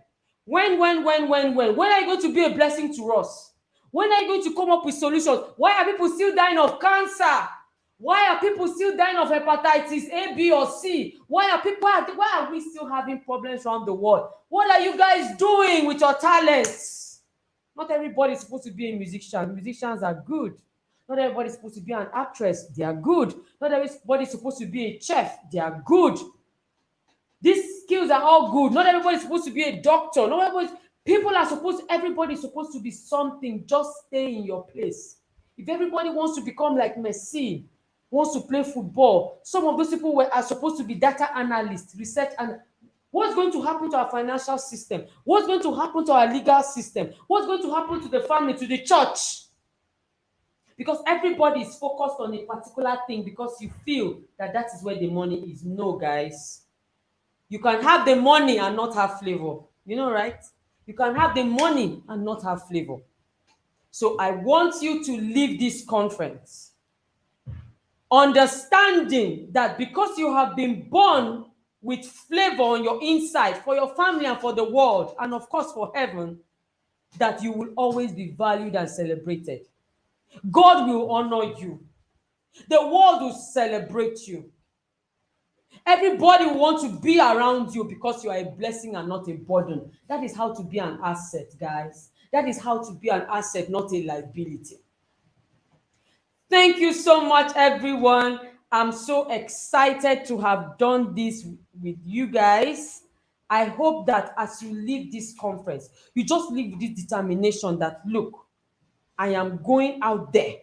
When are you going to be a blessing to us? When are you going to come up with solutions? Why are people still dying of cancer? Why are people still dying of hepatitis A, B, or C? Why are we still having problems around the world? What are you guys doing with your talents? Not everybody is supposed to be a musician. Musicians are good. Not everybody is supposed to be an actress. They are good. Not everybody is supposed to be a chef. They are good. These skills are all good. Not everybody is supposed to be a doctor. Everybody is supposed to be something. Just stay in your place. If everybody wants to become like Messi, wants to play football, some of those people are supposed to be data analysts, research, and what's going to happen to our financial system? What's going to happen to our legal system? What's going to happen to the family, to the church? Because everybody is focused on a particular thing because you feel that is where the money is. No, guys. You can have the money and not have flavor. You know, right? You can have the money and not have flavor. So I want you to leave this conference understanding that because you have been born with flavor on your inside for your family and for the world, and of course for heaven, that you will always be valued and celebrated. God will honor you. The world will celebrate you. Everybody will want to be around you because you are a blessing and not a burden. That is how to be an asset, guys. That is how to be an asset, not a liability. Thank you so much, everyone. I'm so excited to have done this with you guys. I hope that as you leave this conference, you just leave with this determination that, look, I am going out there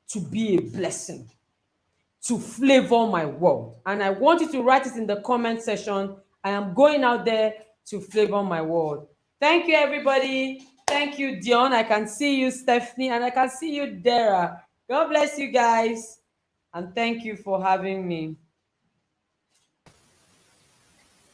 to be a blessing, to flavor my world. And I want you to write it in the comment section. I am going out there to flavor my world. Thank you, everybody. Thank you, Dion. I can see you, Stephanie, and I can see you, Dara. God bless you guys. And thank you for having me.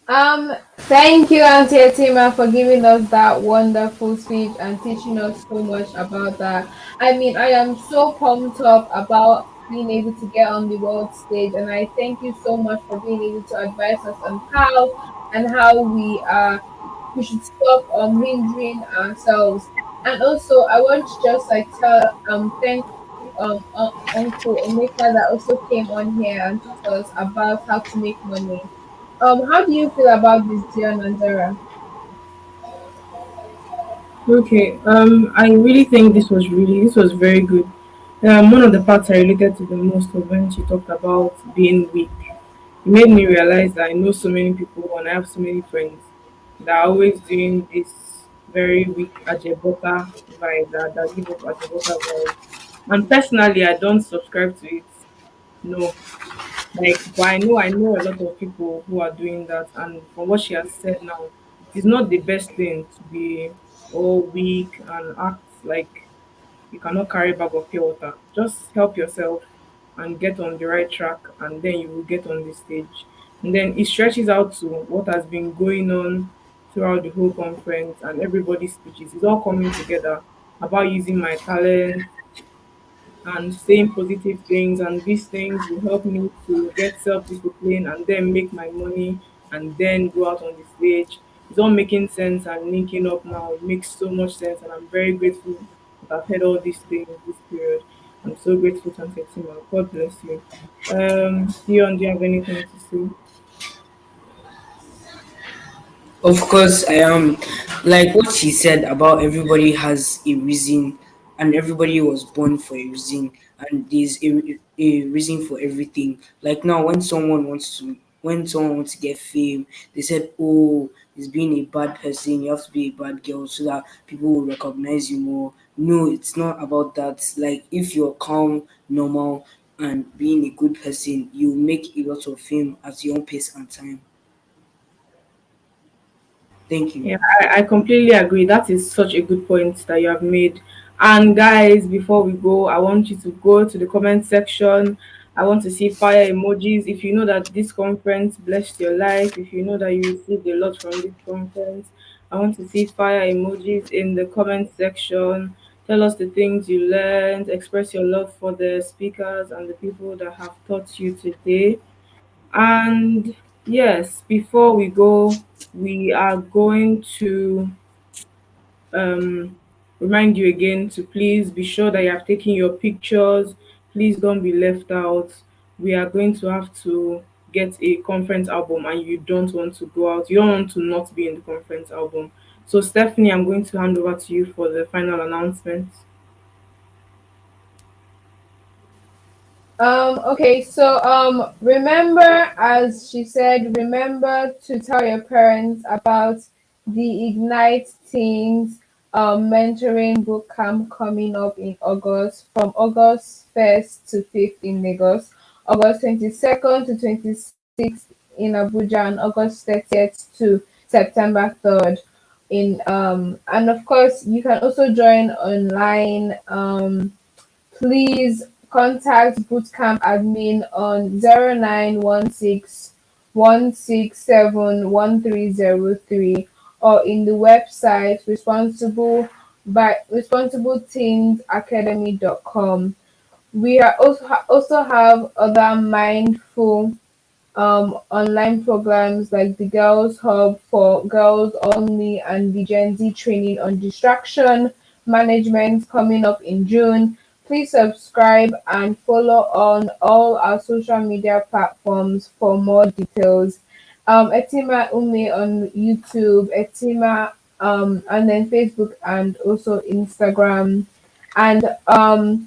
Thank you, Auntie Etima, for giving us that wonderful speech and teaching us so much about that. I mean, I am so pumped up about being able to get on the world stage, and I thank you so much for being able to advise us on how we should stop hindering ourselves. And also, I want to just like thank Uncle Emeka that also came on here and taught us about how to make money. How do you feel about this, Dion and Zara? Okay, I really think this was very good. One of the parts I related to the most was when she talked about being weak. It made me realize that I know so many people and I have so many friends that are always doing this very weak ajebota vibe, that give up ajebota vibe. And personally, I don't subscribe to it. No, like, but I know a lot of people who are doing that, and from what she has said now, it's not the best thing to be all weak and act like you cannot carry a bag of pure water. Just help yourself and get on the right track, and then you will get on the stage. And then it stretches out to what has been going on throughout the whole conference and everybody's speeches. It's all coming together about using my talent and saying positive things, and these things will help me to get self-discipline and then make my money and then go out on the stage. It's all making sense and linking up now. It makes so much sense, and I'm very grateful that I've heard all these things this period. I'm so grateful to Fatima. God bless you. Dion, do you have anything to say? Of course, I am. Like what she said about everybody has a reason, and everybody was born for a reason, and there's a reason for everything. Like now, when someone wants to get fame, they said, "Oh, it's being a bad person. You have to be a bad girl so that people will recognize you more." No, it's not about that. Like if you're calm, normal, and being a good person, you make a lot of fame at your own pace and time. Thank you. Yeah, I completely agree. That is such a good point that you have made. And guys, before we go, I want you to go to the comment section. I want to see fire emojis. If you know that this conference blessed your life, if you know that you received a lot from this conference, I want to see fire emojis in the comment section. Tell us the things you learned, express your love for the speakers and the people that have taught you today. And yes, before we go, we are going to um, remind you again to please be sure that you have taken your pictures. Please don't be left out. We are going to have to get a conference album, and you don't want to go out. You don't want to not be in the conference album. So, Stephanie, I'm going to hand over to you for the final announcement. Okay, so remember, as she said, remember to tell your parents about the Ignite Teens mentoring boot camp coming up in August, from August 1st to 5th in Lagos, August 22nd to 26th in Abuja, and August 30th to September 3rd in and of course you can also join online. Please contact Bootcamp admin on 0916 167 1303 or in the website responsibleteenacademy.com. We are also have other mindful online programs like the Girls Hub for Girls Only and the Gen Z training on distraction management coming up in June. Please subscribe and follow on all our social media platforms for more details. Etima Ume on YouTube, Etima, and then Facebook and also Instagram. And the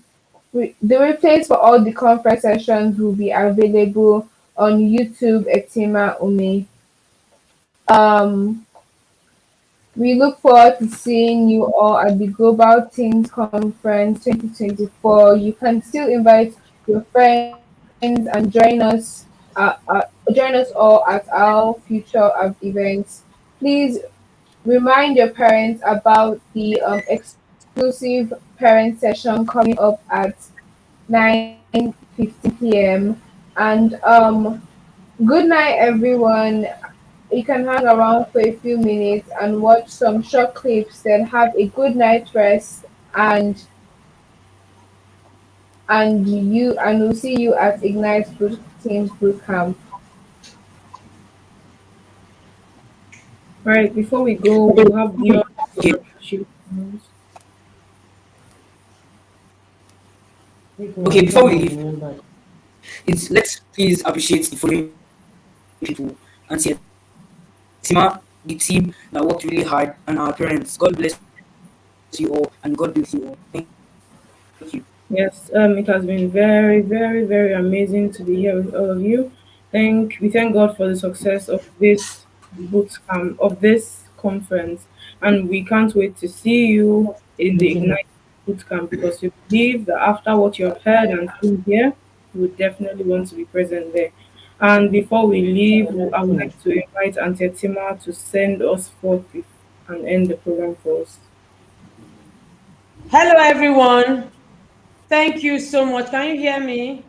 replays for all the conference sessions will be available on YouTube, Etima Ume. Um, we look forward to seeing you all at the Global Teams Conference 2024. You can still invite your friends and join us all at our future events. Please remind your parents about the exclusive parent session coming up at 9:15 p.m. And good night, everyone. You can hang around for a few minutes and watch some short clips, then have a good night rest and we'll see you at Ignite Teams Bootcamp. All right, before we go, we'll have the Okay, before we leave, let's please appreciate the following people: Auntie Tima, the team that worked really hard, and our parents. God bless you all, and God bless you all. Thank you. Yes, it has been very, very, very amazing to be here with all of you. We thank God for the success of this boot camp, of this conference, and we can't wait to see you in the Ignite boot camp because we believe that after what you have heard and seen here, you would definitely want to be present there. And before we leave, I would like to invite Auntie Tima to send us forth and end the program for us. Hello, everyone. Thank you so much. Can you hear me?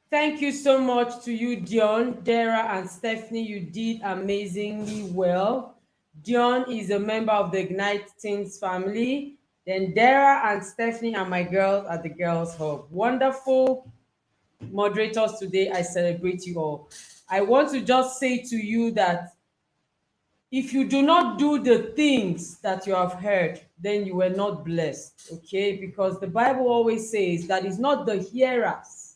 Thank you so much to you, Dion, Dara, and Stephanie. You did amazingly well. Dion is a member of the Ignite Teens family. Then Dara and Stephanie are my girls at the Girls Hub. Wonderful moderators today. I celebrate you all. I want to just say to you that if you do not do the things that you have heard, then you were not blessed, okay? Because the Bible always says that it's not the hearers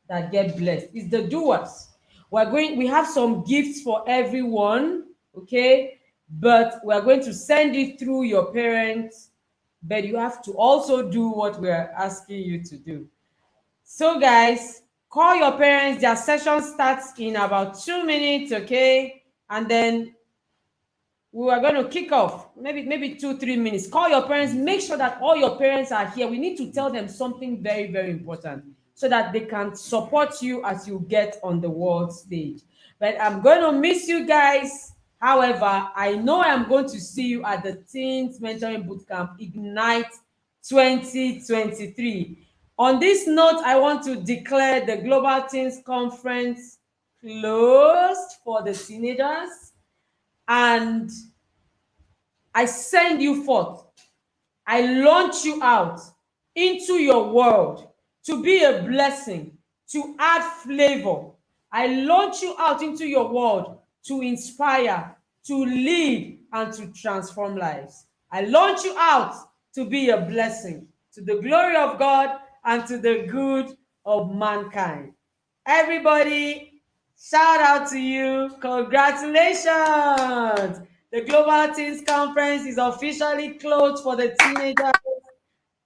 that get blessed, it's the doers. We have some gifts for everyone, okay? But we're going to send it through your parents, but you have to also do what we're asking you to do. So guys, call your parents. Their session starts in about 2 minutes, okay? And then we are going to kick off maybe 2-3 minutes. Call your parents. Make sure that all your parents are here. We need to tell them something very, very important so that they can support you as you get on the world stage. But I'm going to miss you guys. However, I know I'm going to see you at the Teens Mentoring Bootcamp Ignite 2023. On this note, I want to declare the Global Teens Conference closed for the teenagers. And I send you forth. I launch you out into your world to be a blessing, to add flavor. I launch you out into your world to inspire, to lead, and to transform lives. I launch you out to be a blessing to the glory of God and to the good of mankind. Everybody, shout out to you. Congratulations. The Global Teens Conference is officially closed for the teenagers,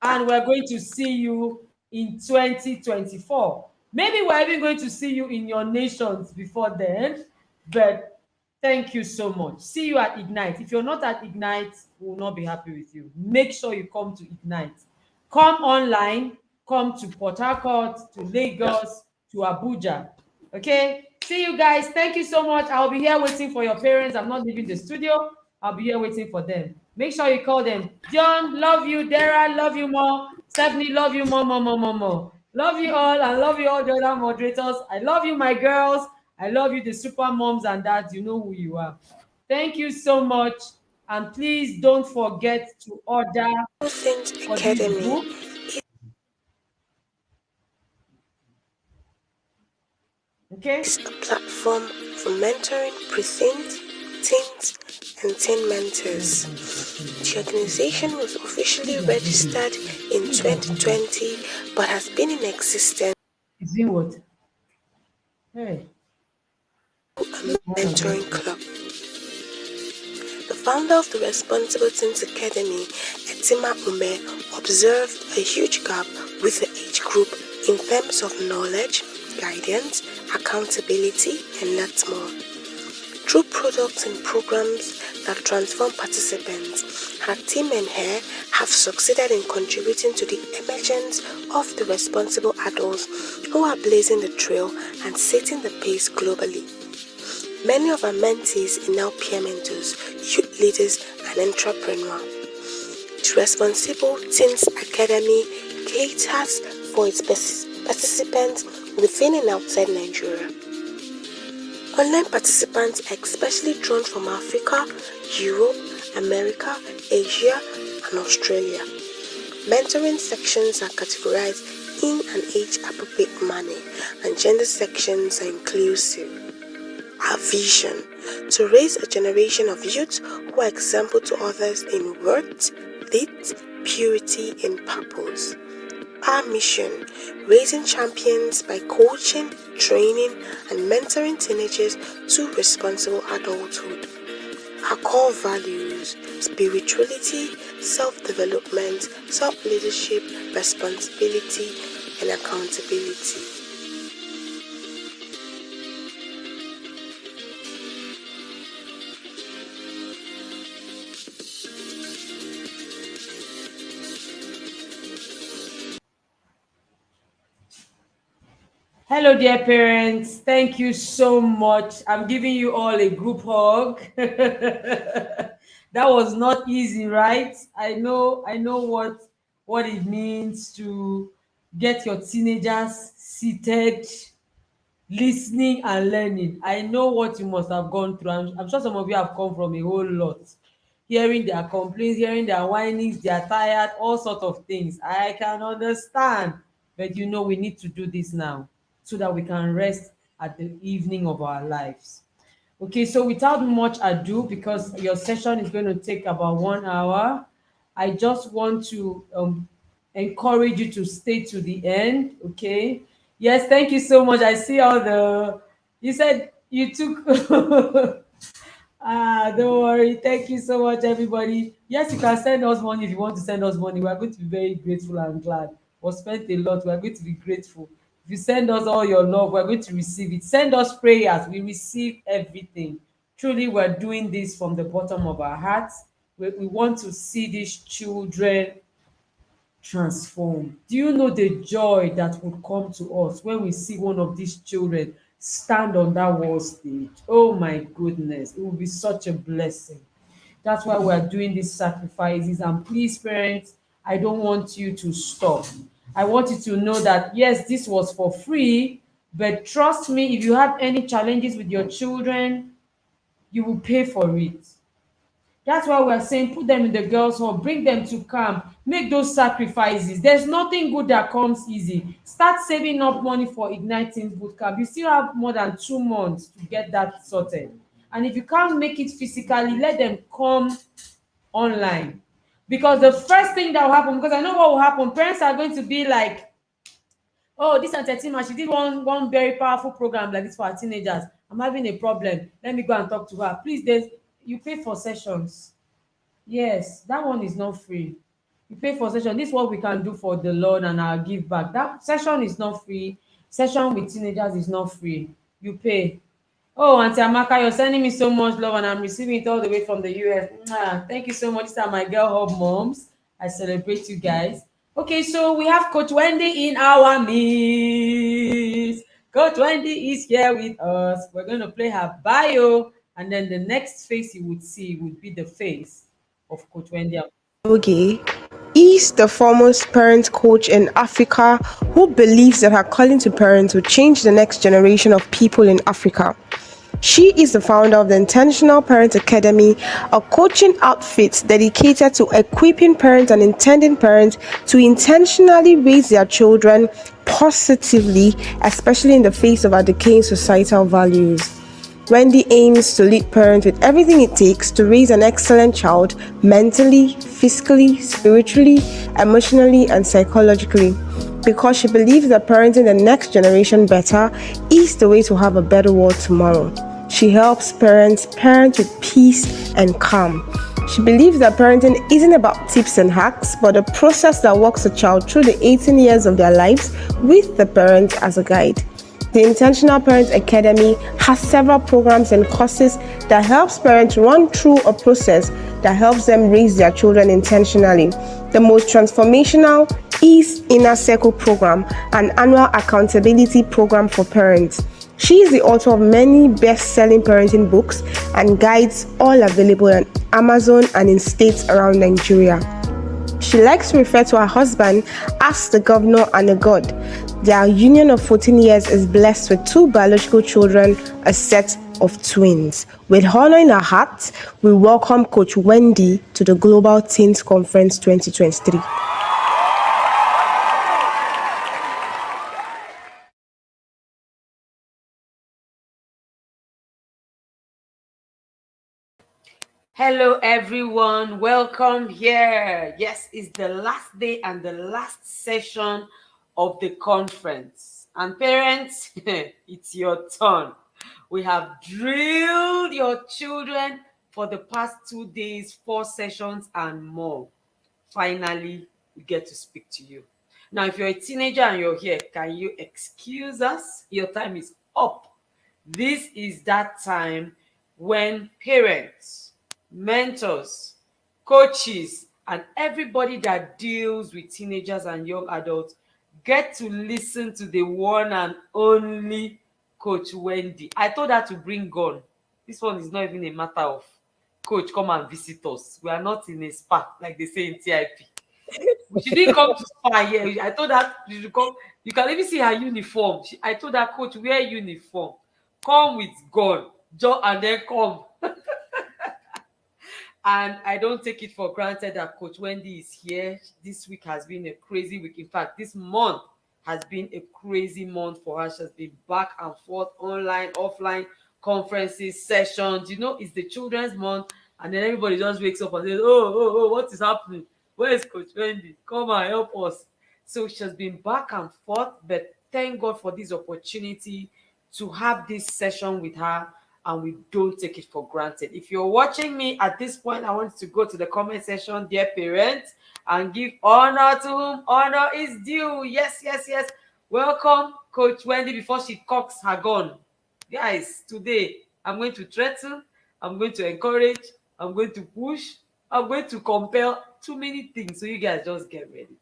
and we're going to see you in 2024. Maybe we're even going to see you in your nations before then, but thank you so much. See you at Ignite. If you're not at Ignite, we will not be happy with you. Make sure you come to Ignite. Come online, come to Port Harcourt, to Lagos, to Abuja. Okay? See you guys. Thank you so much. I'll be here waiting for your parents. I'm not leaving the studio. I'll be here waiting for them. Make sure you call them. John, love you. Dara, love you more. Stephanie, love you more. Love you all, and love you all the other moderators. I love you, my girls. I love you, the super moms and dads. You know who you are. Thank you so much. And please don't forget to order Think for this Academy. book. Okay? Is a platform for mentoring pre-teens, teens, and teen mentors. The organization was officially registered in 2020 but has been in existence It's been what? Hey. as a mentoring club. The founder of the Responsible Teens Academy, Etima Ume, observed a huge gap with the age group in terms of knowledge, guidance, accountability, and lots more. Through products and programs that transform participants, her team and her have succeeded in contributing to the emergence of the responsible adults who are blazing the trail and setting the pace globally. Many of our mentees are now peer mentors, youth leaders, and entrepreneurs. The Responsible Teens Academy caters for its participants within and outside Nigeria. Online participants are especially drawn from Africa, Europe, America, Asia, and Australia. Mentoring sections are categorized in an age-appropriate manner, and gender sections are inclusive. Our vision: to raise a generation of youth who are example to others in worth, faith, purity, and purpose. Our mission: raising champions by coaching, training, and mentoring teenagers to responsible adulthood. Our core values: spirituality, self-development, self-leadership, responsibility, and accountability. Hello, dear parents. Thank you so much. I'm giving you all a group hug. That was not easy, right? I know what it means to get your teenagers seated, listening and learning. I know what you must have gone through. I'm sure some of you have come from a whole lot. Hearing their complaints, hearing their whinings, they are tired, all sorts of things. I can understand. But we need to do this now so that we can rest at the evening of our lives. Okay, so without much ado, because your session is going to take about 1 hour, I just want to encourage you to stay to the end. Okay. Yes, thank you so much. I see all you said you took don't worry. Thank you so much, everybody. Yes, you can send us money if you want to send us money. We are going to be very grateful and glad. We spent a lot. We are going to be grateful. If you send us all your love, we are going to receive it. Send us prayers. We receive everything. Truly, we are doing this from the bottom of our hearts. We want to see these children transform. Do you know the joy that would come to us when we see one of these children stand on that world stage? Oh my goodness, it will be such a blessing. That's why we are doing these sacrifices. And please, parents, I don't want you to stop. I want you to know that yes, this was for free, but trust me, if you have any challenges with your children, you will pay for it. That's why we're saying put them in the girls' hall, bring them to camp, make those sacrifices. There's nothing good that comes easy. Start saving up money for Igniting Bootcamp. You still have more than 2 months to get that sorted. And if you can't make it physically, let them come online. Because the first thing that will happen, because I know what will happen, parents are going to be like, oh, this Auntie Etima, she did one very powerful program like this for our teenagers. I'm having a problem. Let me go and talk to her. Please, you pay for sessions. Yes, that one is not free. You pay for session. This is what we can do for the Lord and our give back. That session is not free. Session with teenagers is not free. You pay. Oh, Auntie Amaka, you're sending me so much love and I'm receiving it all the way from the US. Thank you so much. These are my Girl Hub moms. I celebrate you guys. Okay, so we have Coach Wendy in our midst. Coach Wendy is here with us. We're going to play her bio, and then the next face you would see would be the face of Coach Wendy. Oge is the foremost parent coach in Africa who believes that her calling to parents will change the next generation of people in Africa. She is the founder of the Intentional Parent Academy, a coaching outfit dedicated to equipping parents and intending parents to intentionally raise their children positively, especially in the face of our decaying societal values. Wendy aims to lead parents with everything it takes to raise an excellent child mentally, physically, spiritually, emotionally, and psychologically. Because she believes that parenting the next generation better is the way to have a better world tomorrow. She helps parents parent with peace and calm. She believes that parenting isn't about tips and hacks, but a process that walks a child through the 18 years of their lives with the parent as a guide. The Intentional Parents Academy has several programs and courses that helps parents run through a process that helps them raise their children intentionally. The most transformational is Inner Circle Program, an annual accountability program for parents. She is the author of many best-selling parenting books and guides, all available on Amazon and in states around Nigeria. She likes to refer to her husband as the governor and a god. Their union of 14 years is blessed with 2 biological children, a set of twins. With honor in her heart, we welcome Coach Wendy to the Global Teens Conference 2023. Hello, everyone. Welcome here. Yes, it's the last day and the last session of the conference. And parents, it's your turn. We have drilled your children for the past 2 days, 4 sessions, and more. Finally, we get to speak to you. Now, if you're a teenager and you're here, can you excuse us? Your time is up. This is that time when parents, mentors, coaches, and everybody that deals with teenagers and young adults get to listen to the one and only Coach Wendy. I told her to bring gun. This one is not even a matter of coach, come and visit us. We are not in a spa, like they say in TIP. She didn't come to spa here. I told her she should come. You can even see her uniform. I told her, coach, wear uniform. Come with gun. And then come. And I don't take it for granted that Coach Wendy is here. This week has been a crazy week. In fact, this month has been a crazy month for her. She has been back and forth, online, offline, conferences, sessions. You know, it's the children's month. And then everybody just wakes up and says, oh, what is happening? Where is Coach Wendy? Come and help us. So she has been back and forth. But thank God for this opportunity to have this session with her. And we don't take it for granted. If you're watching me at this point, I want to go to the comment section, dear parents, and give honor to whom honor is due. Yes. Welcome, Coach Wendy, before she cocks her gun. Guys, today, I'm going to threaten, I'm going to encourage, I'm going to push, I'm going to compel, too many things. So you guys just get ready.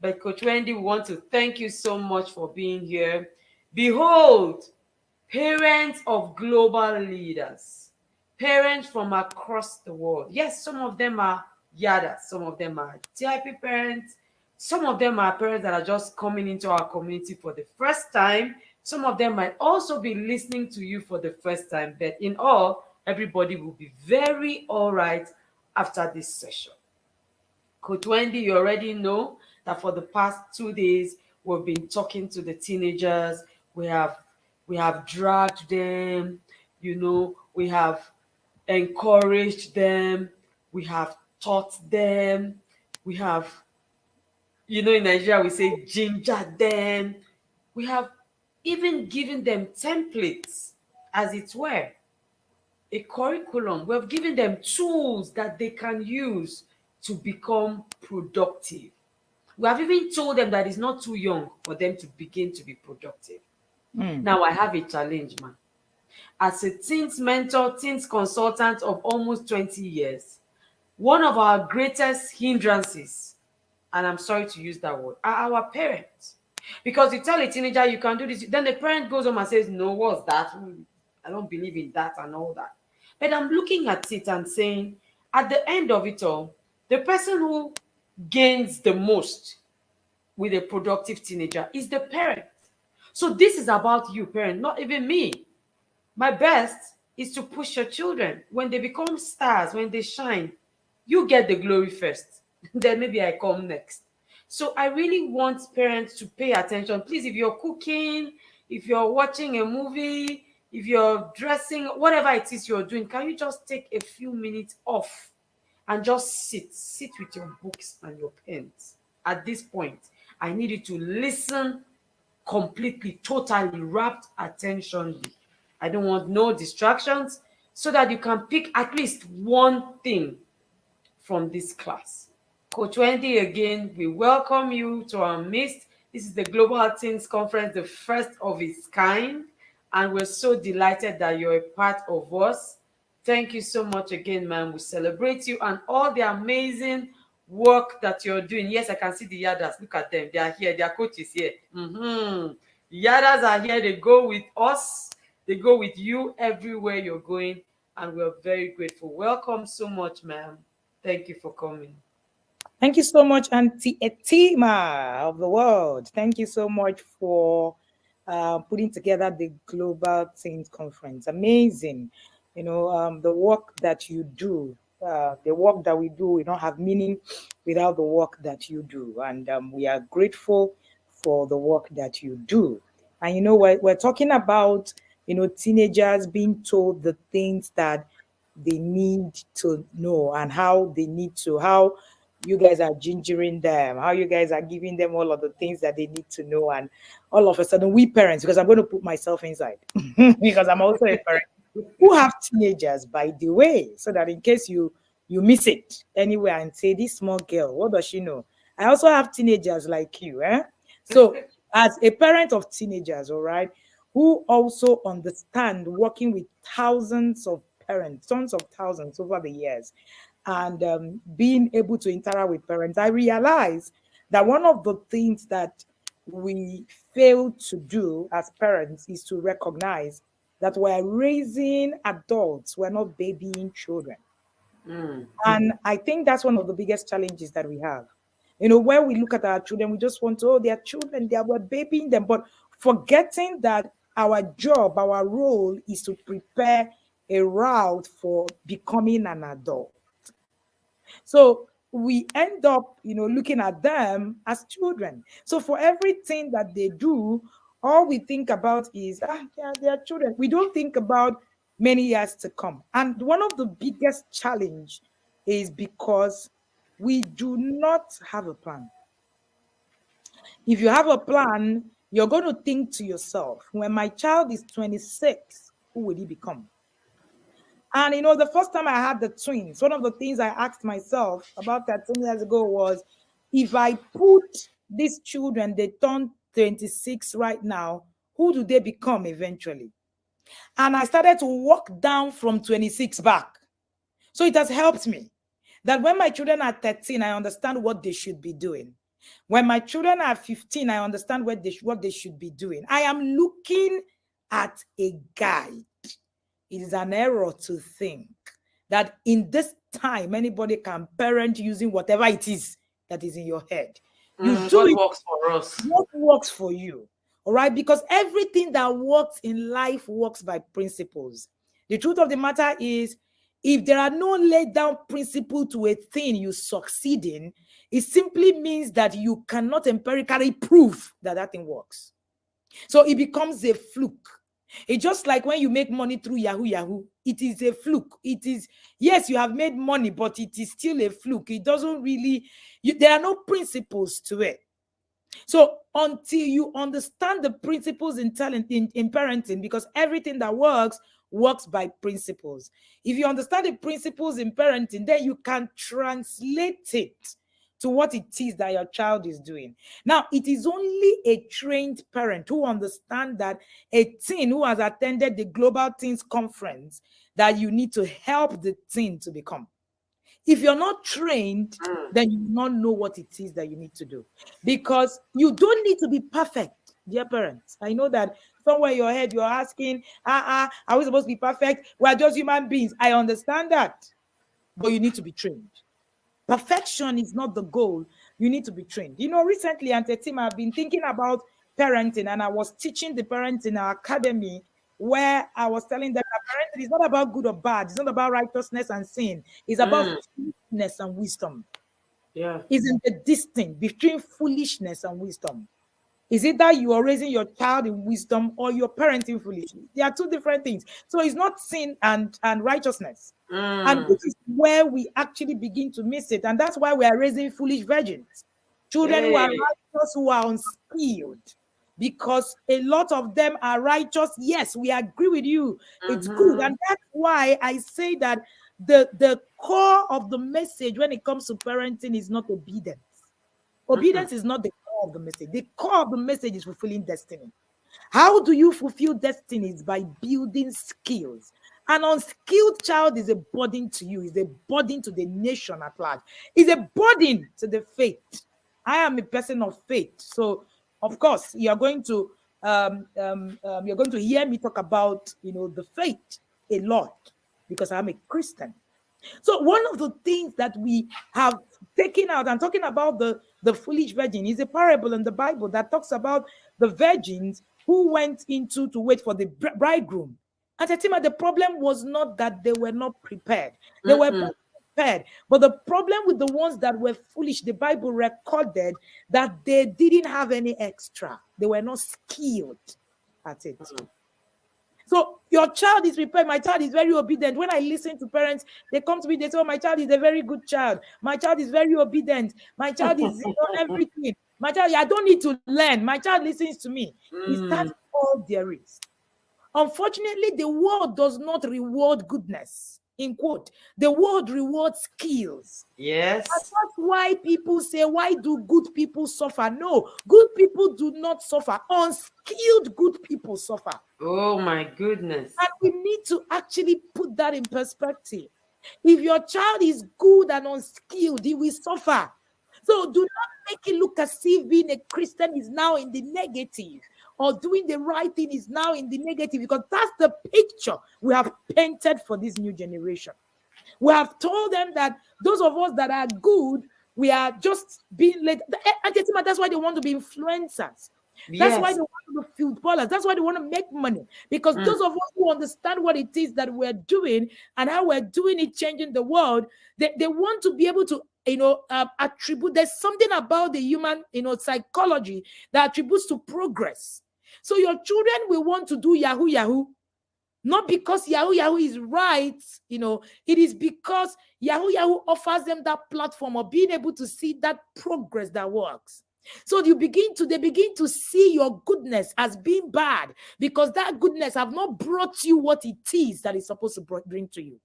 But Coach Wendy, we want to thank you so much for being here. Behold, parents of global leaders, parents from across the world. Yes, some of them are YADA, some of them are TIP parents, some of them are parents that are just coming into our community for the first time. Some of them might also be listening to you for the first time, but in all, everybody will be very all right after this session. Coach Wendy, you already know that for the past 2 days, we've been talking to the teenagers. We have dragged them, we have encouraged them, we have taught them, we have, in Nigeria we say ginger them. We have even given them templates, as it were, a curriculum. We have given them tools that they can use to become productive. We have even told them that it's not too young for them to begin to be productive. Now, I have a challenge, man. As a teens mentor, teens consultant of almost 20 years, one of our greatest hindrances, and I'm sorry to use that word, are our parents. Because you tell a teenager you can do this, then the parent goes home and says, no, what's that? I don't believe in that and all that. But I'm looking at it and saying, at the end of it all, the person who gains the most with a productive teenager is the parent. So this is about you, parent, not even me. My best is to push your children. When they become stars, when they shine, you get the glory first. Then maybe I come next. So I really want parents to pay attention. Please, if you're cooking, if you're watching a movie, if you're dressing, whatever it is you're doing, can you just take a few minutes off and just sit with your books and your pens? At this point, I need you to listen completely, totally, rapt attentionally. I don't want no distractions, so that you can pick at least one thing from this class. Coach Wendy, again, we welcome you to our midst. This is the Global Teens Conference, the first of its kind, and we're so delighted that you're a part of us. Thank you so much again, ma'am. We celebrate you and all the amazing work that you're doing. Yes, I can see the Yadas. Look at them. They are here. Their coach is here. The Yadas are here. They go with us. They go with you everywhere you're going, and we're very grateful. Welcome so much, ma'am. Thank you for coming. Thank you so much, Auntie Etima of the world. Thank you so much for putting together the Global Teens Conference. Amazing. The work that you do, the work that we do, we don't have meaning without the work that you do. And we are grateful for the work that you do. And, we're talking about, teenagers being told the things that they need to know and how you guys are gingering them, how you guys are giving them all of the things that they need to know. And all of a sudden, we parents, because I'm going to put myself inside, because I'm also a parent, who have teenagers, by the way, so that in case you miss it anywhere and say, this small girl, what does she know? I also have teenagers like you. So as a parent of teenagers, all right, who also understand working with thousands of parents, tons of thousands over the years, and being able to interact with parents, I realize that one of the things that we fail to do as parents is to recognize that we're raising adults, we're not babying children. And I think that's one of the biggest challenges that we have. Where we look at our children, we just want to, they're children, we're babying them, but forgetting that our job, our role is to prepare a route for becoming an adult. So we end up, looking at them as children. So for everything that they do, all we think about is, they're children. We don't think about many years to come. And one of the biggest challenge is because we do not have a plan. If you have a plan, you're going to think to yourself, when my child is 26, who will he become? And the first time I had the twins, one of the things I asked myself about 13 years ago was, if I put these children, they turn 26 right now, who do they become eventually? And I started to walk down from 26 back. So it has helped me that when my children are 13, I understand what they should be doing. When my children are 15, I understand what they should be doing. I am looking at a guide. It is an error to think that in this time, anybody can parent using whatever it is that is in your head. You do what works for us. What works for you. All right? Because everything that works in life works by principles. The truth of the matter is, if there are no laid down principle to a thing you succeed in, it simply means that you cannot empirically prove that that thing works. So it becomes a fluke. It's just like when you make money through Yahoo. It is a fluke. It is, yes, you have made money, but it is still a fluke. It doesn't really, there are no principles to it. So until you understand the principles in parenting, because everything that works by principles. If you understand the principles in parenting, then you can translate it to what it is that your child is doing. Now, it is only a trained parent who understands that a teen who has attended the Global Teens Conference, that you need to help the teen to become. If you're not trained, then you will not know what it is that you need to do. Because you don't need to be perfect, dear parents. I know that somewhere in your head, you're asking, are we supposed to be perfect? We're just human beings. I understand that. But you need to be trained. Perfection is not the goal. You need to be trained. Recently, Auntie Tima, I've been thinking about parenting, and I was teaching the parents in our academy, where I was telling them that parenting is not about good or bad. It's not about righteousness and sin. It's about goodness and wisdom. Yeah. Isn't the distinct between foolishness and wisdom? Is it that you are raising your child in wisdom or you're parenting foolishly? They are two different things. So it's not sin and righteousness. And this is where we actually begin to miss it. And that's why we are raising foolish virgins, children who are Hey. righteous, who are unskilled. Because a lot of them are righteous. Yes, we agree with you. It's good. And that's why I say that the core of the message when it comes to parenting is not obedience. Obedience is not the core of the message. The core of the message is fulfilling destiny. How do you fulfill destinies? By building skills. An unskilled child is a burden to you, is a burden to the nation at large, is a burden to the faith. I am a person of faith. So, of course, you're going to hear me talk about the faith a lot because I'm a Christian. So one of the things that we have taken out and talking about the foolish virgin is a parable in the Bible that talks about the virgins who went into to wait for the bridegroom. And Tetima, the problem was not that they were not prepared. They were prepared. But the problem with the ones that were foolish, the Bible recorded that they didn't have any extra. They were not skilled at it. So your child is prepared. My child is very obedient. When I listen to parents, they come to me, they say, oh, my child is a very good child. My child is very obedient. My child is everything. My child, I don't need to learn. My child listens to me. Is that all there is? Unfortunately, the world does not reward goodness. In quote, the world rewards skills. Yes. And that's why people say, why do good people suffer? No, good people do not suffer. Unskilled good people suffer. Oh my goodness. And we need to actually put that in perspective. If your child is good and unskilled, he will suffer. So do not make it look as if being a Christian is now in the negative, or doing the right thing is now in the negative, because that's the picture we have painted for this new generation. We have told them that those of us that are good, we are just being led. That's why they want to be influencers. That's why they want to be footballers. That's why they want to make money. Because those of us who understand what it is that we're doing and how we're doing it, changing the world, they want to be able to attribute. There's something about the human psychology that attributes to progress. So your children will want to do Yahoo Yahoo, not because Yahoo Yahoo is right, it is because Yahoo Yahoo offers them that platform of being able to see that progress that works. So they begin to see your goodness as being bad, because that goodness have not brought you what it is that is supposed to bring to you.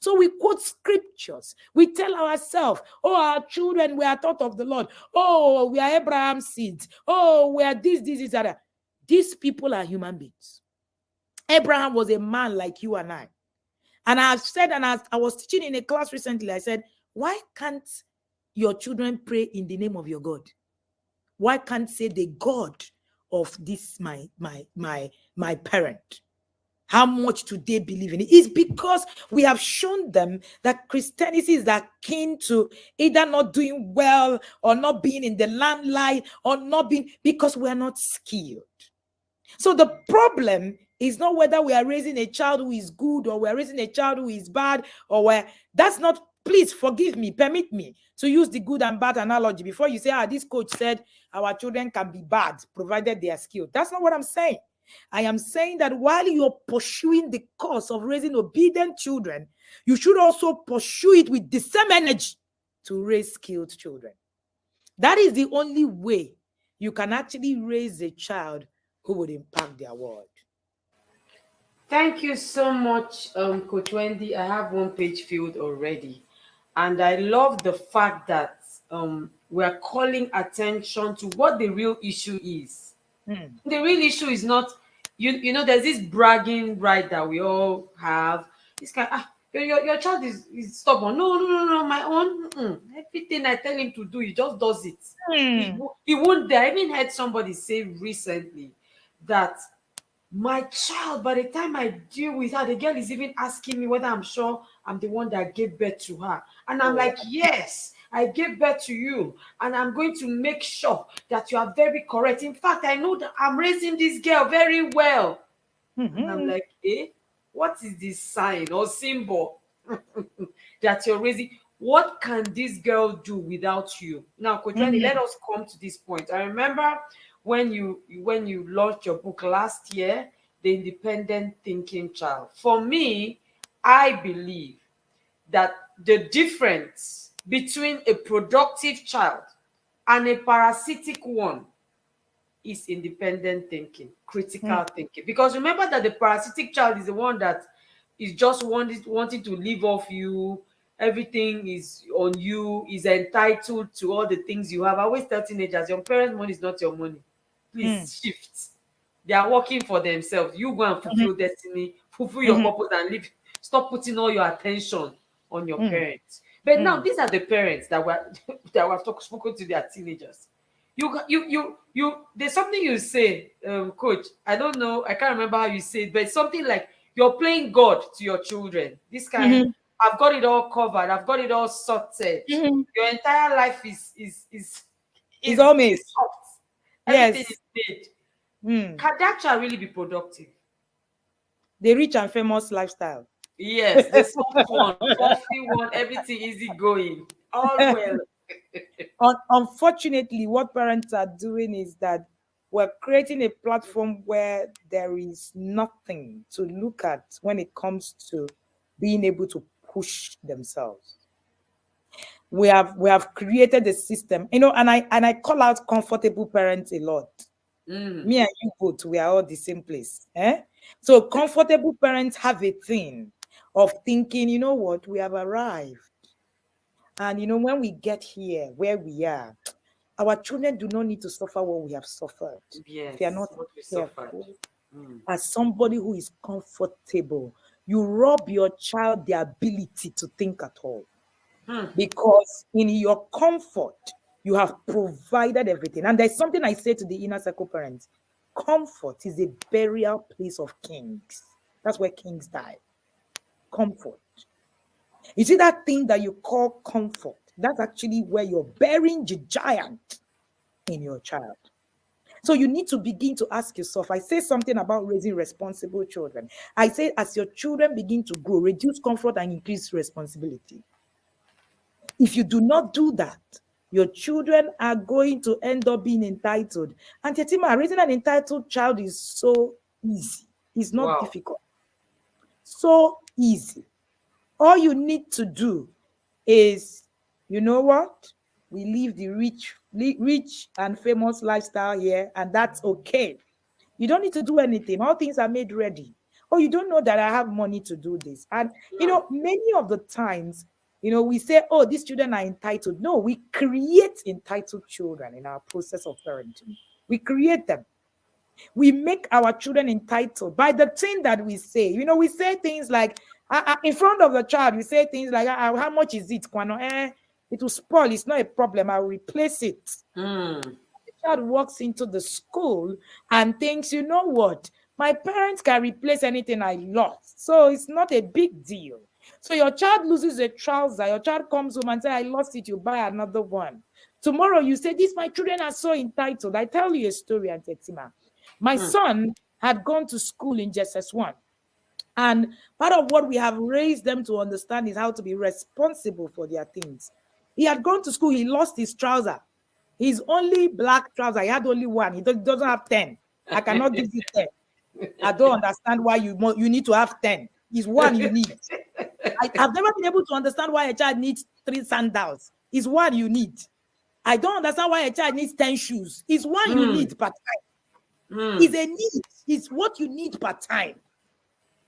So we quote scriptures. We tell ourselves, oh, our children, we are taught of the Lord. Oh, we are Abraham's seeds. Oh, we are this, that. These people are human beings. Abraham was a man like you and I. And I have said, and I was teaching in a class recently, I said, why can't your children pray in the name of your God? Why can't say the God of this my parent? How much do they believe in it? It's because we have shown them that Christianity is akin to either not doing well or not being in the limelight or not being, because we are not skilled. So the problem is not whether we are raising a child who is good or we are raising a child who is bad, or where that's not. Please forgive me, permit me to use the good and bad analogy before you say, this coach said our children can be bad provided they are skilled. That's not what I'm saying. I am saying that while you're pursuing the cause of raising obedient children, you should also pursue it with the same energy to raise skilled children. That is the only way you can actually raise a child who would impact their world. Thank you so much, Coach Wendy. I have one page filled already. And I love the fact that we're calling attention to what the real issue is. The real issue is not, there's this bragging right that we all have. This kind of, your child is stubborn. No, my own. Everything I tell him to do, he just does it. He won't dare. I even heard somebody say recently that my child, by the time I deal with her, the girl is even asking me whether I'm sure I'm the one that gave birth to her. And I'm like, yes, I gave birth to you. And I'm going to make sure that you are very correct. In fact, I know that I'm raising this girl very well. And I'm like, what is this sign or symbol that you're raising? what can this girl do without you? Now, Coach Wendy, let us come to this point. I remember when you launched your book last year, The Independent Thinking Child. For me, I believe that the difference between a productive child and a parasitic one is independent thinking, critical thinking. Because remember that the parasitic child is the one that is just wanting to live off you. Everything is on you, is entitled to all the things you have. I always tell teenagers, your parents' money is not your money. Please shift. They are working for themselves. You go and fulfill destiny, fulfill your purpose, and live. Stop putting all your attention on your parents. But now these are the parents that were that were spoken to their teenagers. You there's something you say, Coach. I don't know, I can't remember how you say it, but it's something like you're playing God to your children. This kind, I've got it all covered, I've got it all sorted. Your entire life is almost soft. Everything is made. Can that child really be productive? The rich and famous lifestyle. Yes, the soft one, coffee one, everything easy going. All well. Unfortunately, what parents are doing is that we're creating a platform where there is nothing to look at when it comes to being able to push themselves. We have created a system, and I call out comfortable parents a lot. Me and you both, we are all the same place. So comfortable parents have a thing of thinking, you know what, we have arrived. And when we get here, where we are, our children do not need to suffer what we have suffered. Yes, they are not what we careful. suffered. As somebody who is comfortable, you rob your child the ability to think at all. Because in your comfort, you have provided everything. And there's something I say to the inner circle parents. Comfort is a burial place of kings. That's where kings die. Comfort. You see that thing that you call comfort? That's actually where you're burying the giant in your child. So you need to begin to ask yourself. I say something about raising responsible children. I say as your children begin to grow, reduce comfort and increase responsibility. If you do not do that, your children are going to end up being entitled. And Tetima, raising an entitled child is so easy. It's not difficult. So easy. All you need to do is, you know what? We live the rich and famous lifestyle here, and that's okay. You don't need to do anything. All things are made ready. Oh, you don't know that I have money to do this. And, many of the times, we say, oh, these children are entitled. No, we create entitled children in our process of parenting. We create them. We make our children entitled by the thing that we say. We say things like, in front of the child, we say things like, how much is it? It will spoil. It's not a problem. I'll replace it. The child walks into the school and thinks, you know what? My parents can replace anything I lost. So it's not a big deal. So your child loses a trouser. Your child comes home and says, I lost it. You buy another one. Tomorrow you say, my children are so entitled. I tell you a story, Aunt Etima. My son had gone to school in JSS1. And part of what we have raised them to understand is how to be responsible for their things. He had gone to school. He lost his trouser. His only black trouser. He had only one. He doesn't have 10. I cannot give you 10. I don't understand why you need to have 10. It's one you need. I've never been able to understand why a child needs 3 sandals. It's one you need. I don't understand why a child needs 10 shoes. It's one you need per time. It's a need. It's what you need per time.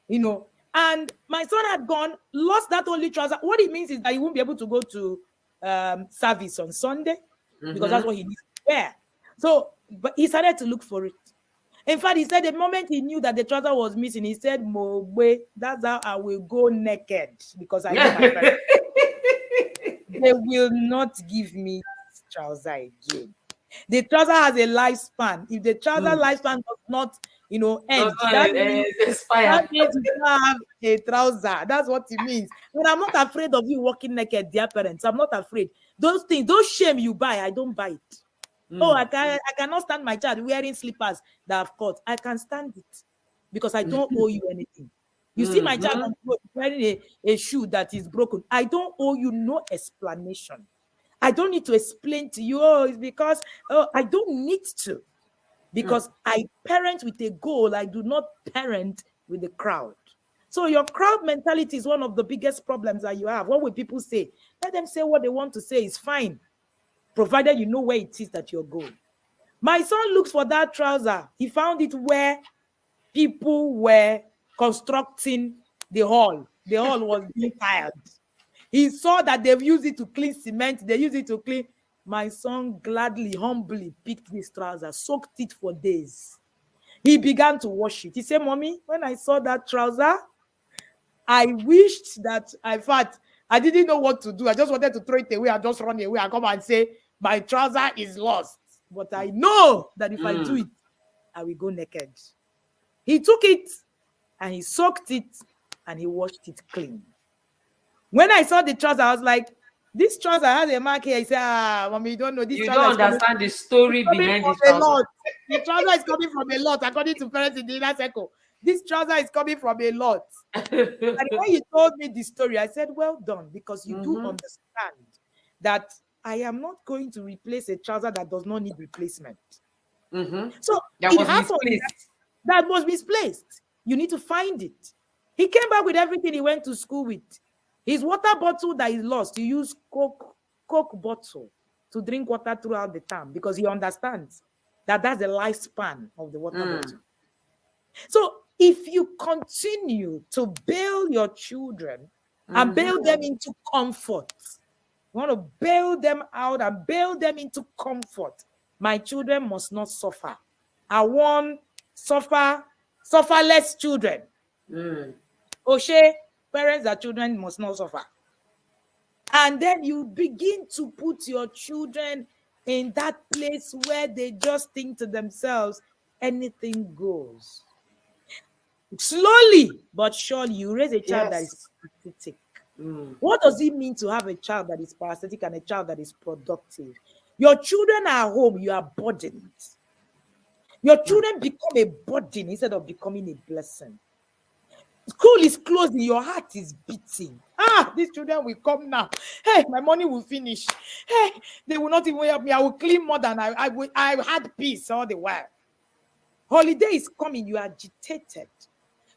And my son had lost that only trouser. What it means is that he won't be able to go to service on Sunday because that's what he needs to wear. So, but he started to look for it. In fact, he said the moment he knew that the trouser was missing, he said, Mogbe, that's how I will go naked because I know my parents. They will not give me this trouser again. The trouser has a lifespan. If the trouser lifespan does not, end, that means you don't have a trouser. That's what it means. But I'm not afraid of you walking naked, dear parents. I'm not afraid. Those things, those shame you buy, I don't buy it. Oh, I cannot stand my child wearing slippers that I've cut. I can stand it because I don't owe you anything. You see my child on the road wearing a shoe that is broken. I don't owe you no explanation. I don't need to explain to you, oh, it's because, oh, I don't need to. Because I parent with a goal. I do not parent with the crowd. So your crowd mentality is one of the biggest problems that you have. What will people say? Let them say what they want to say. Is fine, provided you know where it is that you're going. My son looks for that trouser. He found it where people were constructing the hall. The hall was being tiled. He saw that they've used it to clean cement. They use it to clean. My son gladly, humbly picked this trouser, soaked it for days. He began to wash it. He said, Mommy, when I saw that trouser, I wished that I didn't know what to do. I just wanted to throw it away and just run away and come and say, my trouser is lost. But I know that if I do it, I will go naked. He took it and he soaked it and he washed it clean. When I saw the trouser, I was like, this trouser has a mark here. He said, Mommy, you don't know this. You don't understand the story behind this trouser. The trouser is coming from a lot, according to parents in the inner circle. This trouser is coming from a lot. And when he told me the story, I said, well done, because you do understand that I am not going to replace a trouser that does not need replacement. So it happened. That was misplaced. You need to find it. He came back with everything he went to school with. His water bottle that is lost, he used Coke bottle to drink water throughout the time because he understands that that's the lifespan of the water bottle. So if you continue to bail your children and bail them into comfort, you want to bail them out and bail them into comfort, my children must not suffer. I want sufferless children. Oshe, parents that children must not suffer. And then you begin to put your children in that place where they just think to themselves, anything goes. Slowly but surely, you raise a child that is parasitic. What does it mean to have a child that is parasitic and a child that is productive? Your children are home, you are burdened. Your children become a burden instead of becoming a blessing. School is closing, your heart is beating. These children will come now. Hey, my money will finish. Hey, they will not even help me. I will clean more than I had peace all the while. Holiday is coming, you are agitated.